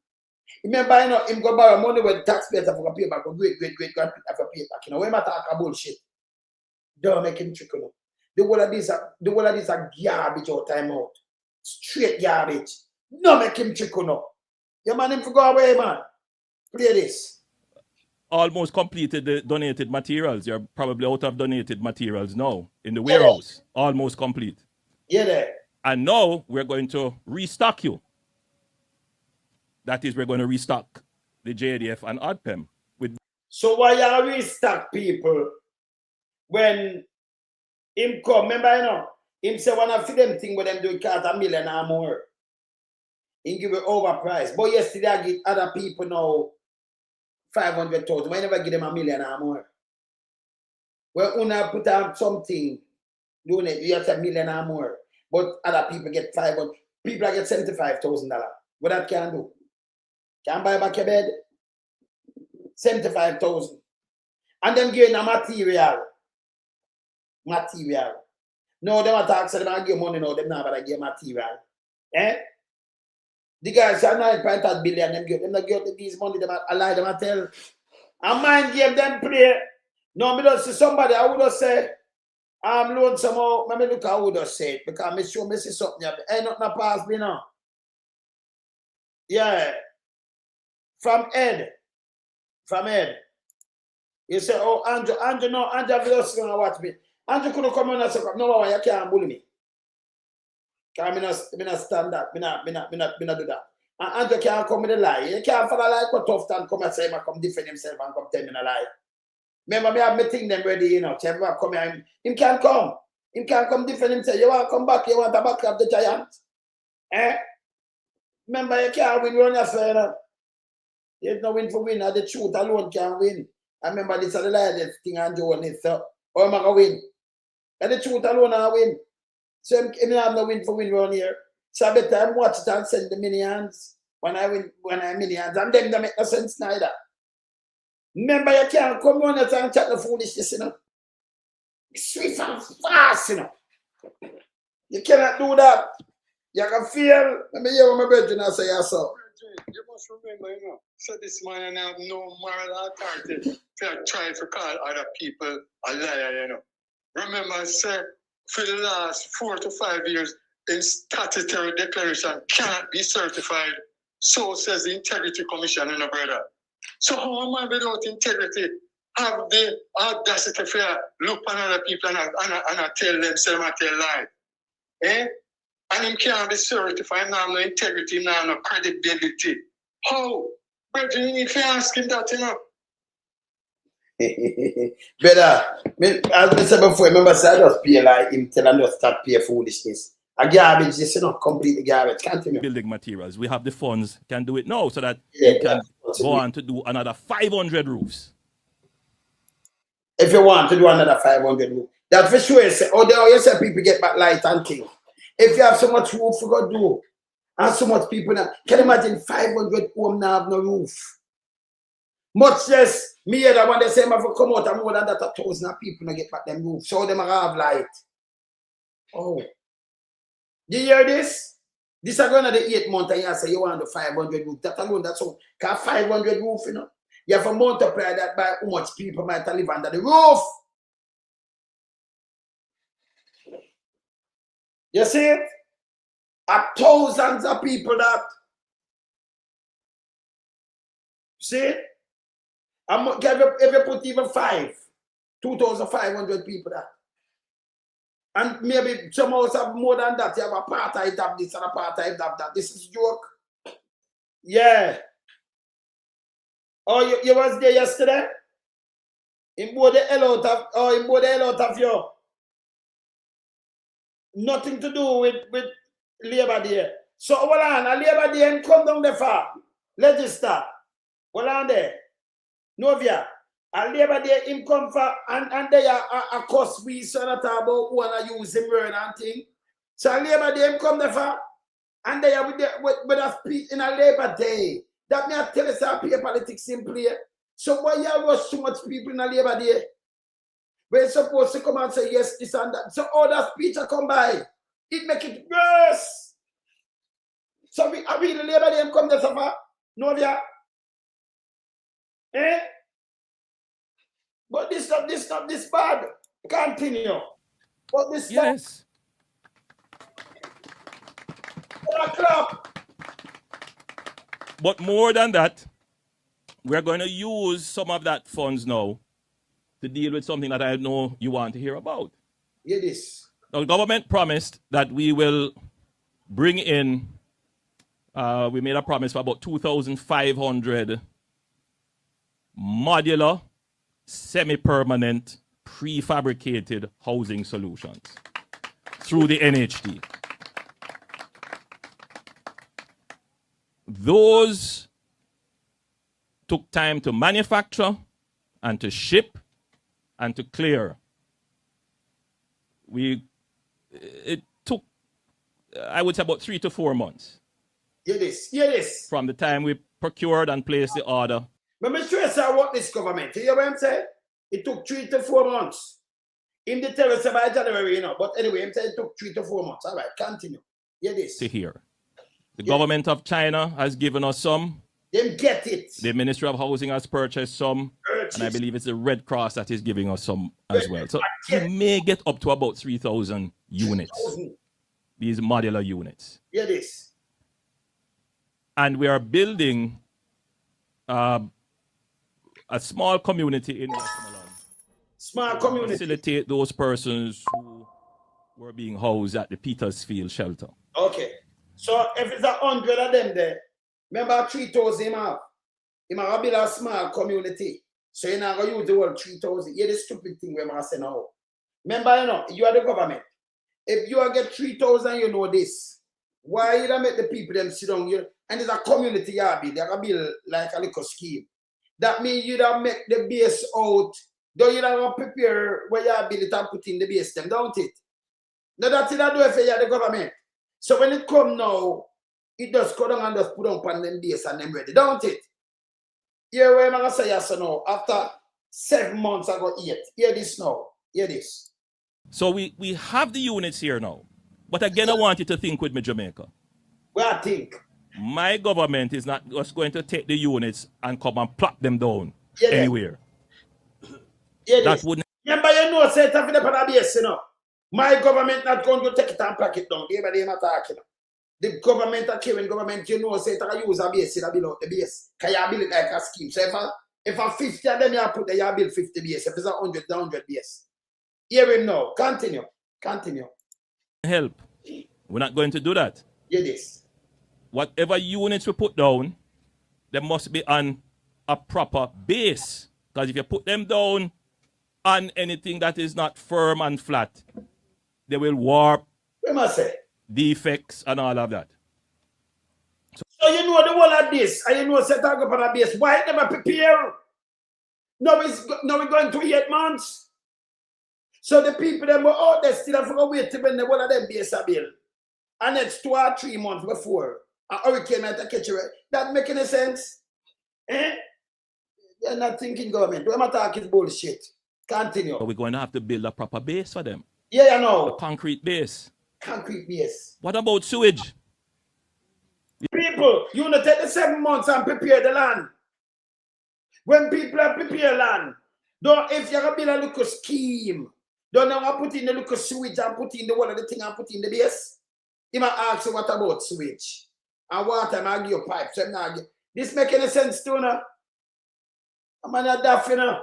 Remember, you know, him go borrow money with taxpayers for pay back, or great grandparents for pay back. You know, when I talk about bullshit, don't make him trick, you know. The whole of this are garbage all time out. Straight garbage. No make him trick, you know. Your man him to go away, man. Play this. Almost completed the donated materials. You're probably out of donated materials now in the warehouse. Almost complete. Yeah, there. And now we're going to restock you. That is, we're going to restock the JDF and ODPEM with. So why you restock people when him come? Remember, you know, him say one of them thing with them do cost $1 million or more. He give it overpriced. But yesterday I give other people now 500,000. Why never give them $1 million or more? Well, when I put out something, doing it, you have $1 million or more. But other people get 500. People get $75,000. What that can do? Can buy back your bed? 75,000. And them getting a material. Material. No, them attack, so them give money now, them not about to give material. Eh? The guys are 9.8 billion, them not give these money, them a lie, them a tell. And mind game, them play. No, me don't see somebody, I would have say, I'm loan somehow, let me look how I would have said, because me sure me see something, ain't nothing pass me now. Yeah. From Ed. You say, oh, Andrew, no, Andrew, just gonna watch me. Andrew couldn't come on and say, no, you can't bully me. Because I not stand that. I not do that. And Andrew can't come with a lie. You can't follow like a tough time come and say, I come defend himself and come tell me a lie. Remember, me have my thing them ready, you know. Everyone come here. Him can't come. Him can't come defend himself. You want to come back, you want to back up the giant. Eh? Remember, you can't win run yourself, you know. There's no win for win. The truth alone can't win. I remember this is the lie thing Andrew on it. So, how am I going to win? And the truth alone I win. So I have no win for win around here. So I better watch it and send the minions when I minions. And them don't make no sense neither. Remember, you can't come on and chat the foolishness, you know. Swift and fast, you know. You cannot do that. You can feel. Let me hear what my brethren say yourself. You must remember, you know, so this man have no moral authority to try to call other people a liar, you know. Remember, sir, for the last 4 to 5 years, in statutory declaration cannot be certified. So says the Integrity Commission, you know, brother. So how am I without integrity have the audacity to look on other people and I tell them, say I tell lie? Eh? And him can't be certified, now no integrity, now no credibility. How? Brother, you need to ask him that, you know. Brother, as I said before, remember, I just pay like him tell and just start pay foolishness. A garbage, this is not completely garbage. Continue. Building materials. We have the funds, can do it now so that we can go on to do another 500 roofs. If you want to do another 500 roof, that for sure, you say, you say people get back light and things. If you have so much roof you got to do, and so much people now, can you imagine 500 home now have no roof? Much less, me here that when they say I have come out and more than that 1,000 people now get back them roof. So them have light. Oh. You hear this? This is going to the 8th month and you say you want the 500 roof. That alone, that's all. Because 500 roof, you know. You have to multiply that by how much people might live under the roof. You see it? Thousands of people that. See it? If you put even 2,500 people that. And maybe some of us have more than that. You have apartheid of this and apartheid of that. This is a joke. Yeah. Oh, you was there yesterday? In both the hell out of you. Nothing to do with Labor Day. So hold on, a Labor Day and come down the far. Register. Hold on there. Novia. A Labor Day him come for and they are a cost we so that about who wanna use him word and thing. So a Labor Day him come there for and they are with a speech in a Labor Day. That may tell us how pay politics simply. So why you rush too much people in a Labor Day? We're supposed to come and say yes, this and that. So all that speech come by. It make it worse. So we are really Labor Day come there suffer? No, yeah. Eh? But this not this bad. Continue. But this yes. Clap. But more than that, we're going to use some of that funds now to deal with something that I know you want to hear about. Hear this. Now, the government promised that we will bring in, we made a promise for about 2,500 modular, semi-permanent, prefabricated housing solutions through the NHD. Those took time to manufacture and to ship and to clear. It took, I would say, about 3 to 4 months. Hear this. Hear this. from the time we procured and placed the order. But me sure say what this government. You hear what I'm saying? It took 3 to 4 months. In the tell us by January, you know. But anyway, I'm saying it took 3 to 4 months. All right, continue. Hear this. To here. The government of China has given us some. Them get it. The Ministry of Housing has purchased some. And I believe it's the Red Cross that is giving us some as well. So you may get up to about 3,000 units. 3,000. These modular units. Hear this. And we are building a small community in Westmoreland. Small community. Facilitate those persons who were being housed at the Petersfield shelter. Okay. So if it's 100 of them there, remember 3,000 him have. Him have build a small community. So you're not going to use the word 3,000. Hear the stupid thing we're saying now. Remember, you know, you are the government. If you get 3,000, you know this. Why you don't make the people them sit down here? And there's a community you build. They're going to build like a little scheme. That means you don't make the base out. Don't you don't prepare where you build it and put in the base them, don't it? Now that's it I do if you're the government. So when it come now, it does go down and just put on them base and them ready, don't it? Here where I'm going to say yes or no. After 7 months I got 8. Hear this now. Hear this. So we have the units here now. But again, I want you to think with me, Jamaica. Where I think. My government is not just going to take the units and come and plop them down Yeah, anywhere. Yeah, That wouldn't. Remember, you know, say, for the base, you know. My government not going to take it and pack it down. Everybody not talking. The government, a Karen government, you know, say, to use a base, you build out the base. Can you build it like a scheme? So if a 50 of them you put there, you build 50 base. If it's 100, 100 base. Hear him now. Continue. Continue. Help. We're not going to do that. Hear this. Whatever units we put down, they must be on a proper base. Because if you put them down on anything that is not firm and flat, they will warp, What must say? defects, and all of that. So you know the whole of this, and you know set up on a base. Why never prepare? Now we're going to 8 months. So the people them were out there still have to wait till when the whole of them base are built. And it's 2 or 3 months before a hurricane might catch you. That make any sense? Eh? They're not thinking government. What I'm talking is bullshit. Continue. But we're going to have to build a proper base for them. Yeah, you know. A concrete base. Concrete base. What about sewage? People, you know, take the 7 months and prepare the land. When people are prepare land, don't if you're gonna build a little scheme, don't now put in the little sewage and put in the one of the thing and put in the base. He might ask you what about sewage and water and I give you pipe. So this make any sense to you now? I'm not daft, you know.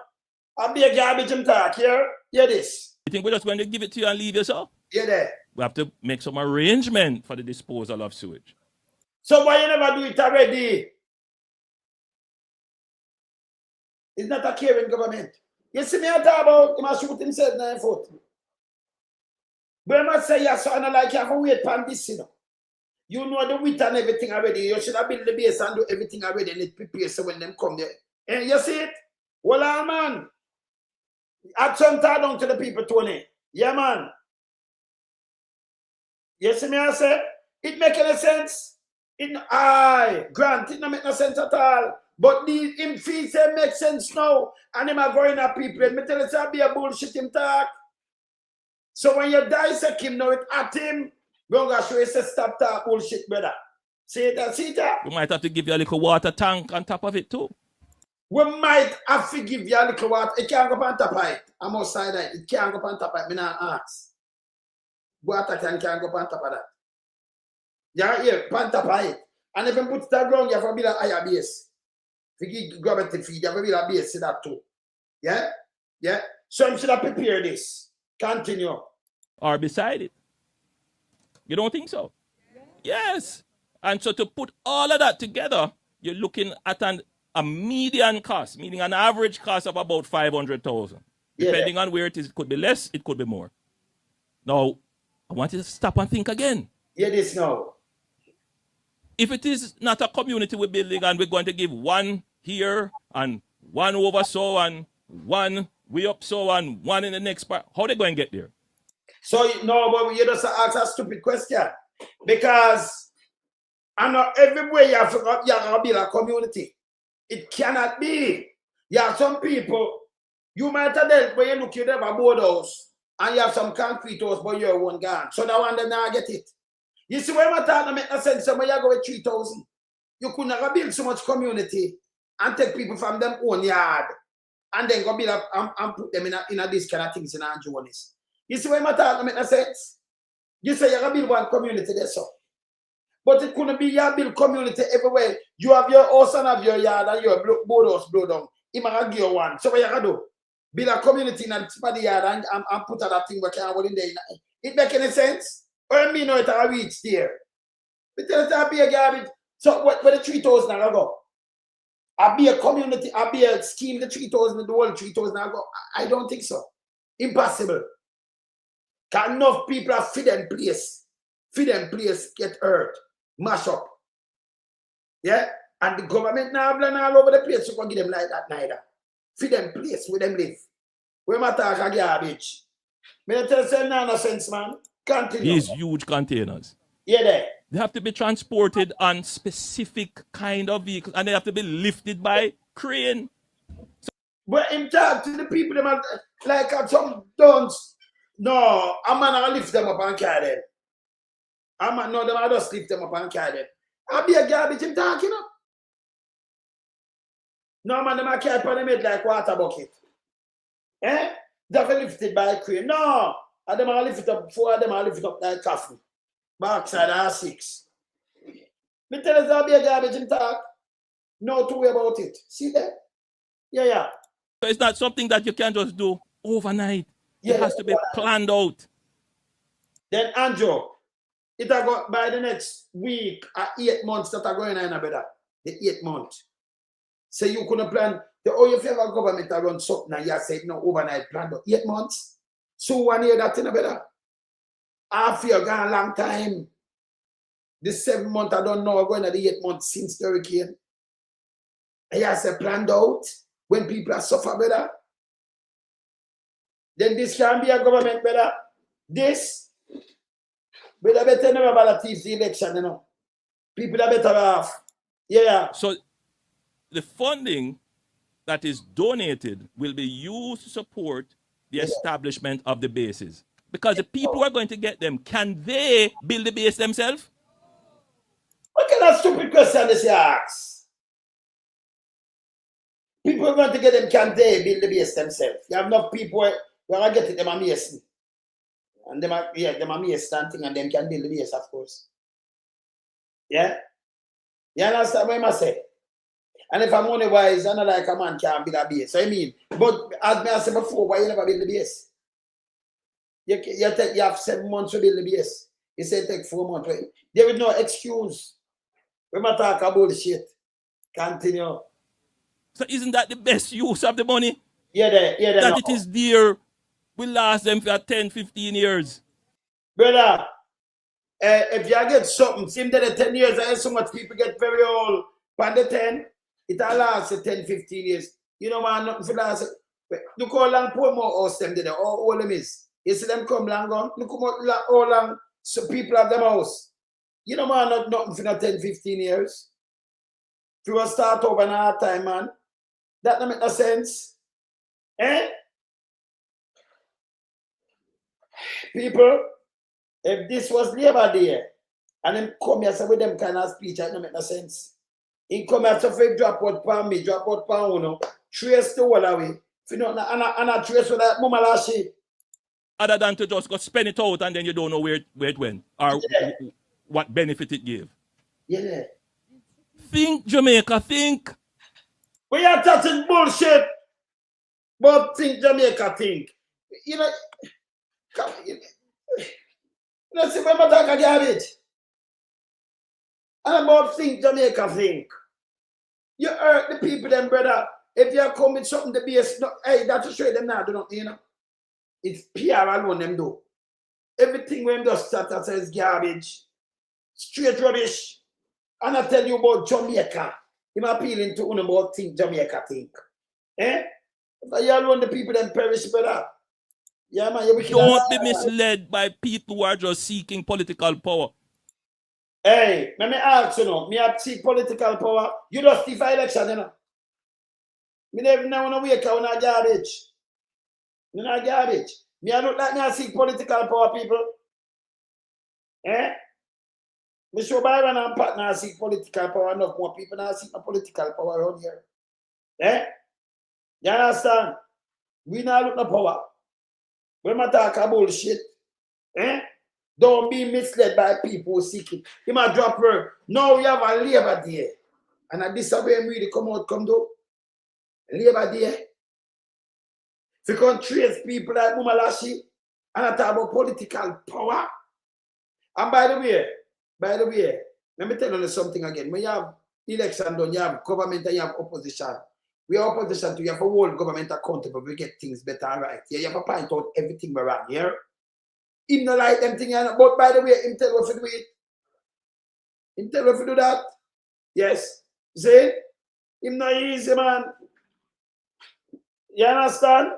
I'll be a garbage and talk here. Hear this. You think we're just going to give it to you and leave yourself? Yeah, there. We have to make some arrangement for the disposal of sewage. So why you never do it already? It's not a caring government. You see me I talk about, he must shoot himself 9 foot. But I must say, yes, I like you have to wait for this, you know. You know the width and everything already. You should have built the base and do everything already and it prepares so when them come there. And you see it? Well, man. Add some time down to the people, Tony. Yeah, man. You see me I say? It make any sense? Grant, it don't make no sense at all. But the him fees say make sense now. And him are going at people. And me tell you, it's be a bullshit him talk. So when you dissect him now, it at him, we're going to show you say stop talk bullshit, brother. See that? See that? We might have to give you a little water tank on top of it too. We might have to give you a little water. It can't go on top of it. I'm outside that. It can't go on top of it. Me not ask. Water can't go on top of that. Yeah, on top of it. And if you put it on the ground, you have to build a higher base. If you grab it to feed, you have to build a base to that too. Yeah? Yeah? So you should have prepared this. Continue. Or beside it. You don't think so? Yes. And so to put all of that together, you're looking at a median cost, meaning an average cost of about 500,000. Depending on where it is, it could be less, it could be more. Now, I want you to stop and think again. Hear this now. If it is not a community we're building and we're going to give one here and one over so and one way up so and one in the next part, how are they going to get there? So, no, but you just ask a stupid question. Because And not everywhere you have to build a community. It cannot be. You have some people, you might have dealt when you look, you have a board house, and you have some concrete house, but you're one gone. So that one, they not get it. You see, when I'm talking, make no sense. Somewhere you go with 3,000. You could not build so much community and take people from them own yard and then go build up and put them in a this kind of things in Hlness. You see, when I'm talking, make no sense. You say you're going to build one community there, so. But it couldn't be your build community everywhere. You have your house and have your yard and your board house blow down. He might give you one. So what you going to do? Build a community in the tip of the yard and put that thing where can hold in there. It make any sense? Or me know it will reach there. But tell us that be a garbage. So where the 3,000 I go? I'll be a community, I'll be a scheme, the 3,000, the whole 3,000 I go. I don't think so. Impossible. Because enough people are feed and place. Feed and place get hurt. Mash up. Yeah? And the government now all over the place, you can give them like that neither. Feed them place where them live. Where my talk a garbage. Me tell you no sense, man. Continue. These huge containers. Yeah, there. They have to be transported on specific kind of vehicles, and they have to be lifted by crane. But in talk to the people, them like some dons. No, I'm gonna lift them up and carry them. No, them I just lift them up and carry them. I'll be a garbage in talk, you know. No, man, them I carry upon them head like water bucket. Eh? They're lifted by a crane. No, and them I lift it up, 4 of them I lift it up like coffee. Backside are 6. Me tell us I'll be a garbage in talk. No to worry about it. See that? Yeah. So it's not something that you can just do overnight. Yeah, it has to be planned out. Then Andrew, it I got by the next week 8 months that are going on better. The 8 months. So you couldn't plan if you have a government that run something and you said no overnight plan, but 8 months. So 1 year that's in a better. Half year gone a long time. The 7 month I don't know going to the 8 months since the hurricane. And you say planned out when people are suffer better. Then this can be a government better. This better never about the election, you know. People are better off. Yeah. So the funding that is donated will be used to support the establishment of the bases. Because the people who are going to get them, can they build the base themselves? What kind of stupid question this you ask? People are going to get them, can they build the base themselves? You have enough people who are get it, them are mason. And them are mason thing, and them can build the base, of course. Yeah? You understand what I say? And if I'm money wise, I'm not like a man can't build a base. So I mean, but as I said before, why you never build the base? You have 7 months to build the base. You say it take 4 months. There is no excuse. We might talk about bullshit. Continue. So isn't that the best use of the money? Yeah, that no. It is there. Will last them for 10, 15 years. Brother, if you get something, seem that the 10 years, so much people get very old. By the 10, it'll last 10, 15 years. You know, man, nothing for last. Look how long poor more house them did, how old them is. You see them come long gone. Look how long so people have them house. You know, man, nothing for 10, 15 years. If you start over in a hard time, man, that don't make no sense. Eh? People, if this was Labor Day, and them come here say with them kind of speech, that don't make no sense. He come here to drop out pan me, drop out pan uno, trace the whole away. If you don't, and I trace with that Muma Lashy. Other than to just go spend it out and then you don't know where it went or what benefit it gave. Yeah. Think, Jamaica, think. We are talking bullshit, but think Jamaica, think. You know, let's see when I talk a garbage. And about think Jamaica, think. You hurt the people, them brother. If you come with something to be hey, that's to show them now, do not, you know. It's PR alone them do. Everything when them just start that says garbage. Straight rubbish. And I tell you about Jamaica. I'm appealing to about think Jamaica think. Eh? If you alone the people then perish better. Yeah, man, don't be misled by people who are just seeking political power. Hey, let me ask you now. Me have seek political power. You just defy election, you know. Me never know when I wake up when I garbage. You know garbage. Me I look like me I seek political power, people. Eh? Me show Byron and Pat now seek political power. Enough more people now seek political power around here. Eh? You understand? We now look no power. When I talk about bullshit, eh? Don't be misled by people who seek it. You might drop word. Now we have a Labor Day. And at this way we really come out, come do. Labor Day. If you can trace people like Muma Lashy and I talk about political power. And by the way, let me tell you something again. When you have election done, you have government and you have opposition. We are opposition to you have a whole government accountable. We get things better and right. Yeah, you have to point out everything we're wrong here. Him not like them thing, but by the way, him tell us to do it. Him tell us to do that. Yes. See? Him not easy, man. You understand?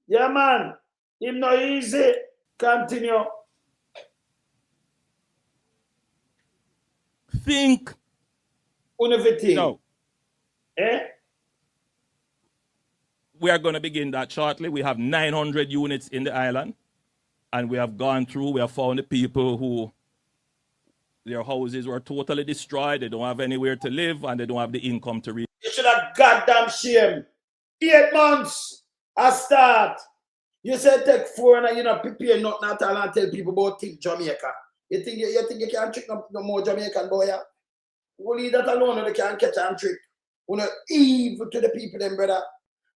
Yeah, man. Him not easy. Continue. Think. Everything. No. Eh? We are going to begin that shortly. We have 900 units in the island. And we have gone through, we have found the people who their houses were totally destroyed. They don't have anywhere to live and they don't have the income to read. You should have goddamn shame. 8 months I start. You said take 4 and you not prepare nothing at all and tell people about think Jamaica. You think you can trick no more Jamaican boy? Yeah? Only that alone they can catch and trick. You know, evil to the people, them brother.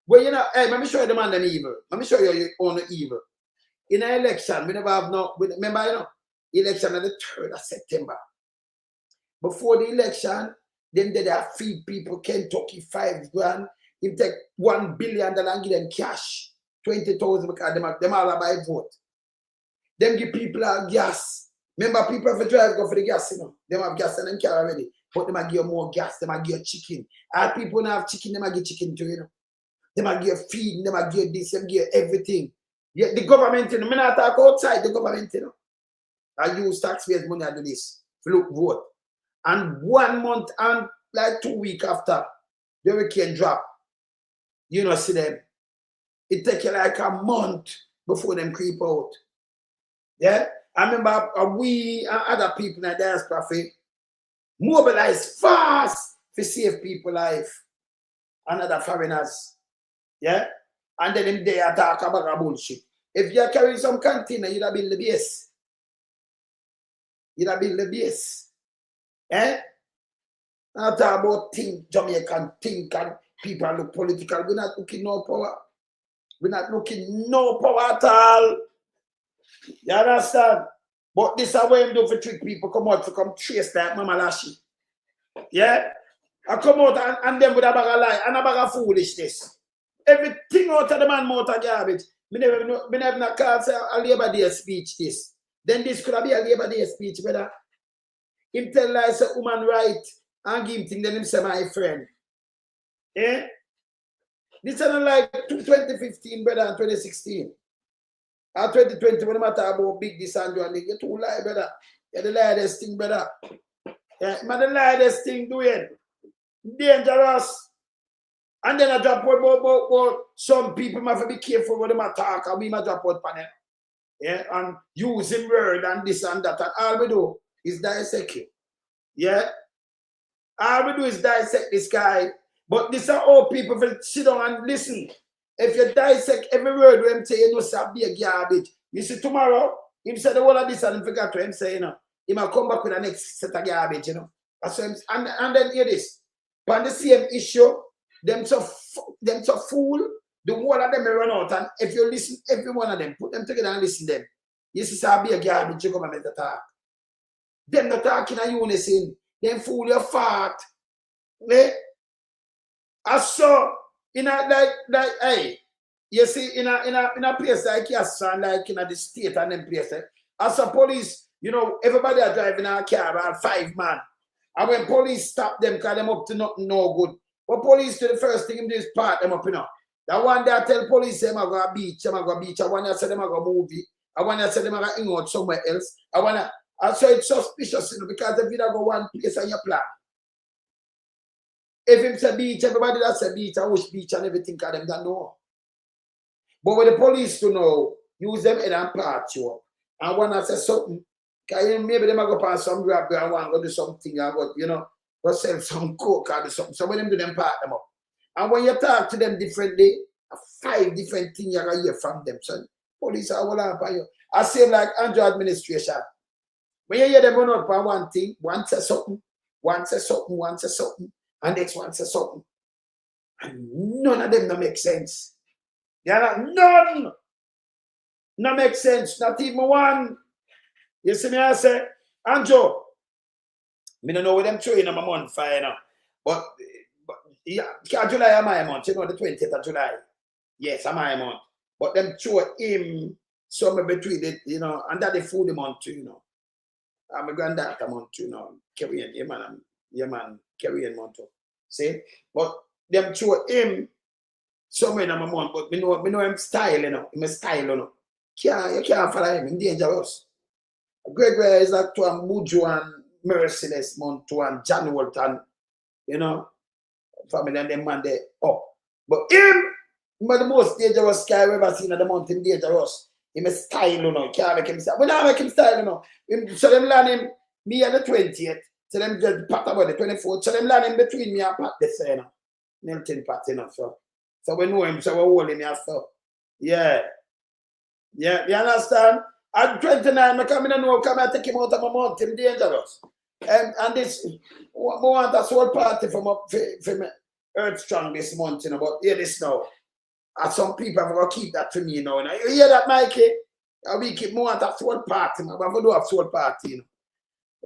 Well, you know, hey, let me show you the man them evil. Let me show you your own evil. In an election, we never have no, remember, you know, election on the 3rd of September. Before the election, them they feed people Kentucky 5 grand. Him take $1 billion and give them cash. 20,000 because them all buy vote. Them give people gas. Remember, people have to drive go for the gas, you know. Them have gas and them car already. But them give you more gas, them give you chicken. All people now have chicken, them give chicken too, you know. Them give you feed, them give this, them give everything. Yeah, the government, you know, me not talk outside the government, you know. I use taxpayers' money to do this. Look, vote. And 1 month and like 2 weeks after, the hurricane drop. You know, see them. It take you like a month before them creep out. Yeah? I remember we and other people in the diaspora mobilize fast to save people's life and other foreigners. Yeah? And then they talk about bullshit. If you carry some container, you'd have built the base. You'd have built the base. Eh? I talk about think Jamaican, think and people look political. We're not looking no power. We're not looking no power at all. You understand? But this is what I'm doing for trick people come out to come trace like Muma Lashy. Yeah? I come out and them with a bag of lie and a bag of foolishness. Everything out of the man mouth of garbage. Me never not call say a Labor Day speech this. Then this could be a Labor Day speech, brother. Him tell like say woman right and give him thing, then him say my friend. Eh? This is not like 2015, brother, and 2016. And 2020, when I talk about big this and you too lie, brother. You're the lightest thing, brother. Yeah, man, the lightest thing doing. Dangerous. And then I drop out some people have to be careful when they talk and we might drop out panel. Yeah, and using word and this and that. And all we do is dissect it. Yeah? All we do is dissect this guy. But this are all people will sit down and listen. If you dissect every word when him say, you know, say be a garbage. You see tomorrow, him say the whole of this and him forgot to him say, you know, he might come back with the next set of garbage, you know. That's what and then hear this. On the same issue, them so fool, the whole of them may run out. And if you listen, every one of them, put them together and listen to them. You see, say be a garbage, you come and talk. Them not talking in unison. Them fool your fart. Eh? I saw in a like hey, you see in a place like Yassan, like in the state and them places. As a police, you know, everybody are driving a car around 5 man. And when police stop them, because them up to nothing no good. But police do the first thing do is part them up, you know. That one day I tell police them I go a beach, them I go beach. I want to say them I go movie. I want to say them I go hang out somewhere else. I want to And so it's suspicious, you know, because if you don't go one place on your plan. If it's a beach, everybody that's a beach, I wish beach and everything, because them don't know. But when the police to know, use them in and part you up. And one that says something, because maybe they might go past some grab and want to do something, and go, you know, go sell some coke or do something. So when them do them, part them up. And when you talk to them differently, 5 different things you're going to hear from them. So police are all up on you. I say like Andrew administration. When you hear them run out on one thing, one says something, one says something, one says something, and next one says something. And none of them don't make sense. None! No make sense. Not even one. You see me, I say, Andrew, I don't know what them throwing on my month for, you know. But yeah, July am my month, you know, the 20th of July. Yes, am my month. But them throw him somewhere between it, you know, and that the food month too, you know. I'm a granddaughter month too, you know. Carrying, yeah man, carrying month too. See? But them throw him somewhere in my month, but me know him style, you know. Him style, you know. You can't follow him, he's dangerous. Gregory is like to a Mujo and Merciless month to and John Walton, you know. Family and them man they up. But him the most dangerous guy I've ever seen in the mountain dangerous. Him a style, you know. Can't make him style. We not make him style, you know. So them land him, me on the 20th. So them just pat about the 24th. So them land him between me and Pat this, you know. Milton Pat, you know. So we know him, so we hold him here, so. Yeah. Yeah, you understand? At 29, I come in and I take him out of my mountain dangerous. And this, I want a soul party from Earth Strong this month, you know, but hear this now. And some people are going to keep that to me, you know. You hear that, Mikey? We keep more at a soul party, man. We're going to do a soul party, you know.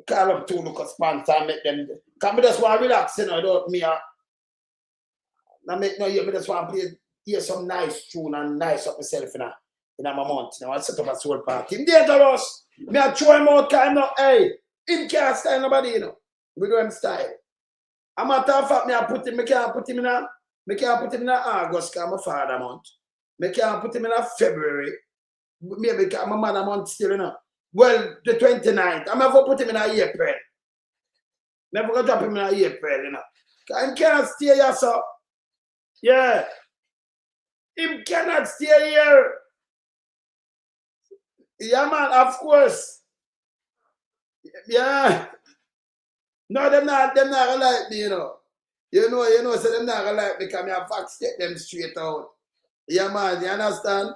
Call up 2 local sponsors and make them. Because I just want to relax, you know, without me. I just want to hear some nice tune and nice up myself, you know. In my month, you know, I set up a soul party. Him dangerous. Me I throw him out, kind of, hey, him can't style nobody, you know. We do him style. A matter of fact, me can't put him in August, because I'm a father month. Me can't put him in February. Maybe because I'm a mother month still, you know. Well, the 29th. I'm never put him in April. Never gonna drop him in April, you know. Because him can't stay here, so. Yeah. Him cannot stay here. Yeah, man, of course. Yeah. No, them not gonna like me, you know. You know, so them not gonna like me because I have facts take them straight out. Yeah, man, you understand?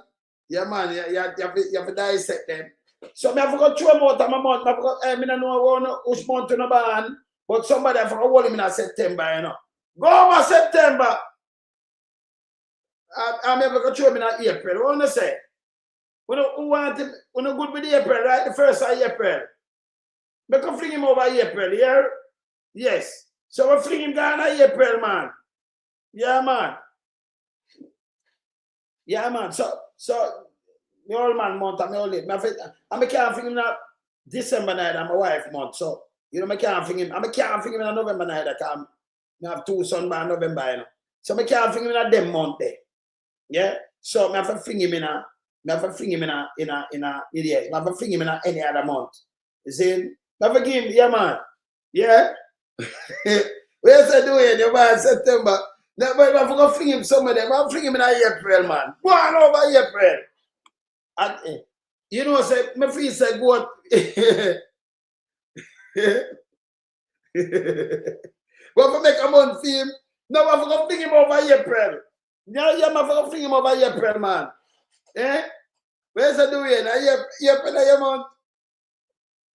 Yeah, man, you have to dissect them. So I have to go throw them out of my month. I don't know which month to no ban, but somebody have to hold him in September, you know. Go over September. I'm never going to throw him in April. What want to say? We want him, we not good with April, right? The first of April. We can fling him over April, yeah? Yes. So we fling him down in April, man. Yeah, man. Yeah, man. So my old man month and my old lady. I can't fling him in December night and my wife month. So, you know, I can't fling him. I can't fling him in November night. I have 2 sons by November, you know. So I can't fling him in them month there. Yeah? So I have to fling him in I have to fling him in any other month. You see? I have to give him, yeah, man. Yeah? Where's I doing? You man, September. But I have to fling him some of them. I have to fling him in April, man. Go on over April. And, you know, say, my feel say go. We have to make a month for him. No, I have to fling him over April. Yeah, I have to fling him over April, man. Eh? Where's I doing? April, a month.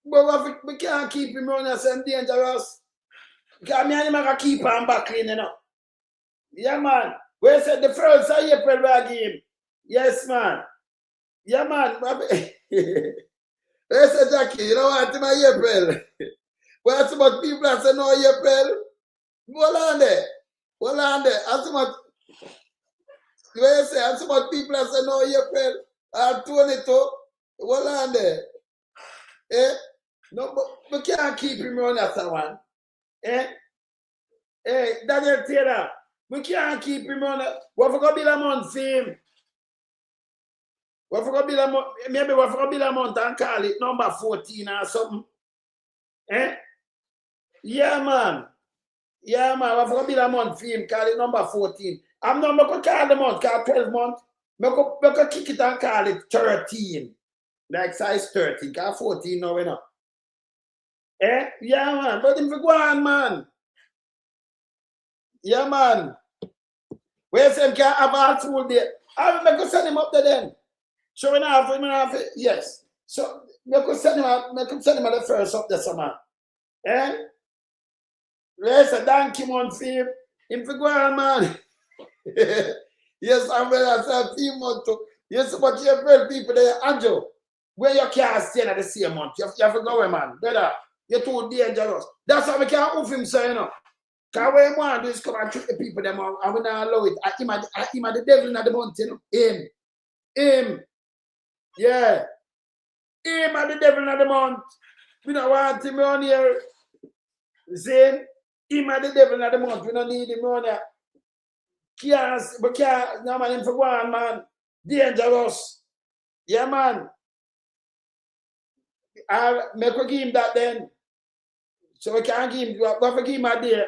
But we can't keep him running the same dangerous. Because me and him can keep him back clean, you know. Yeah, man. Where's the first of April we give him? Yes, man. Yeah, man. Where's the Jackie? You don't want him in April. Where's about people that say no April? Hold on there. Hold on there. As much. Where you say, as much people that say no April. I'll turn it up. Hold on there. Eh? No, but we can't keep him on that one. Eh? Eh, Daniel Taylor, we can't keep him on that. What if we go build a month for him? What for build a month? Maybe what for build a month and call it number 14 or something? Eh? Yeah, man. Yeah, man. What for build a month for him? Call it number 14. I'm not going to call the month, call 12 months. I'm going to kick it and call it 13. Like size 13. Call 14 now, you know. Eh? Yeah, man. But him for go on, man. Yeah, man. Where some can have all school there. I'm going to send him up there then. So when I have yes. So I could send him out the first up there summer. Eh? Yes, a donkey month for him. Him for go on, man. Yes, I'm ready to say a few months too. Yes, but you have people there, Andrew. Where you can't stay at the same month. You have to go away, man. Brother, you're too dangerous. That's why we can't move him, so you know. Because what you want to do is come and trick the people them out, and we not allow it. I him the devil in the month, you know. Him. Yeah. Him and the devil in the month. We don't want him on here. See? Him and the devil in the month. We don't need him on here. Can't, no man, him for one, man. Dangerous. Yeah, man. I make we give him that then. So we can't give him, we have to give him a day.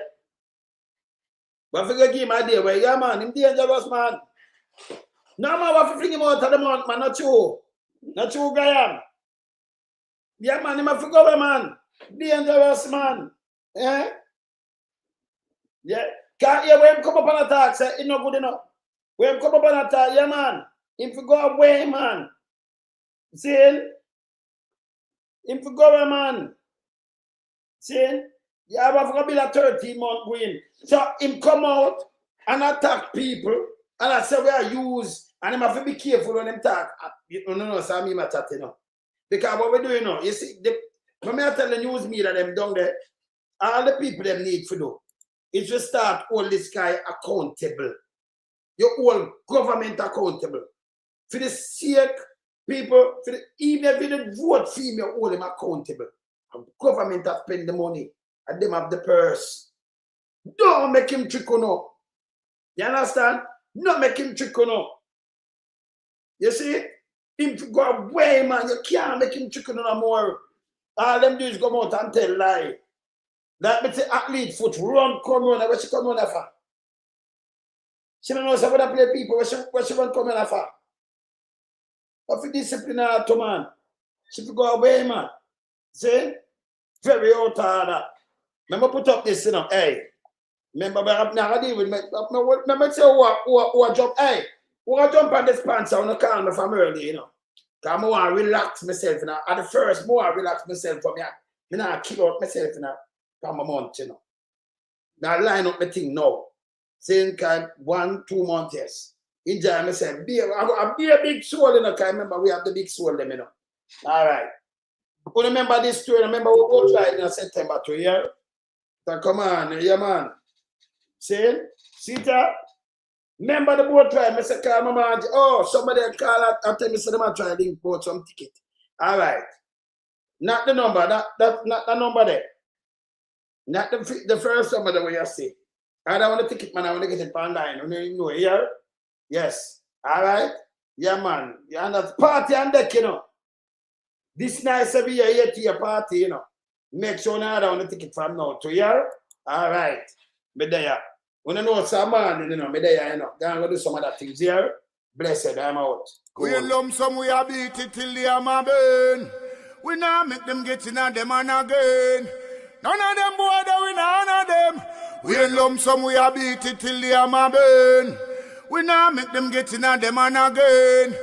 We have to give him a day. Well, yeah, man, him dangerous, man. No, man, we have to fling him out of the month, man. Not true. Not true, Graham. Yeah, man, him have to go away, man. Dangerous, man. Eh? Yeah. Can't hear when him come up on attack, say, it's not good enough. When him come up on attack, yeah, man. Him for go away, man. See? Him for go away, man. See? Yeah, I have to build a 13-month win. So him come out and attack people, and I say we are used, and him have to be careful when him talk. No, so I'm chatting, you know. Because what we're doing now, you see, when I tell the news media them down there, all the people them need to do is to start hold this guy accountable. You hold government accountable. For the sake people, even if you vote for him, you hold him accountable. And government has spent the money and them have the purse. Don't make him trick on up. You understand? Not make him trick on up. You see? Him to go away, man. You can't make him trick on no more. All them do is come out and tell lie. That means the athlete foot run, come on, where she come on for? She don't know some other play people, where she run come on for? What for discipline to man? She to go away, man. See? Very out of that. Remember put up this, you know, hey. Remember, I'm not dealing with me. Remember say who jump, hey, who jump on this pants, I want to call me from early, you know. Because I want to relax myself, you know. At the first, I relax myself from here. I not kill out myself, you know. Come a month, you know. Now line up the thing now. Same kind, 1-2 months, yes. Enjoy myself. I'll be a big soul, you know, because remember we have the big soul, them, you know. All right. You remember this story? Remember we both tried in September 2 years? So come on, yeah, man. See that? Remember the boat ride? I said, call my man. Oh, somebody call and tell me, so them try to import some ticket. All right. Not the number, not the number there. Not the first number that you see. I don't want the ticket, man. I want to get it online. You know, here? Yes. All right? Yeah, man. Yeah, and that's party on deck, you know. This nice every year, 8-year party, you know. Make sure now I don't want the ticket from now to here. All right. Me there. When you know some man, you know, me there, you know. Go do some other things here. Blessed, I'm out. We lump some, we a beat it till the hammer burn. We not make them get in on them and again. None of them boy that we none of them. We lump some, we a beat it till the hammer burn. We not make them get in on them and again.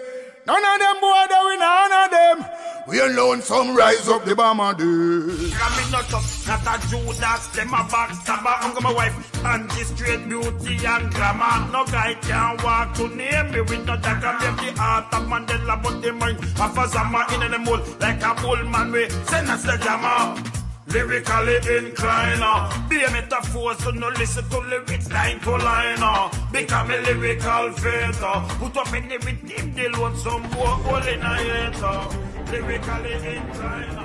None of them boy that we none of them. We alone some rise up the bomber dude. I'm not a Judas, them a backstabber. I'm my wife and this straight beauty and glamour. No guy can walk to name me with no dagger. Maybe the heart of Mandela, but the mind of a Zama in the mold like a bull man. We send us the jammer. Lyrically inclined, be a metaphor, so no listen to lyrics line to line. Become a lyrical theater. Put up in the rhythm, they want some more hole in a hater. Lyrically inclined.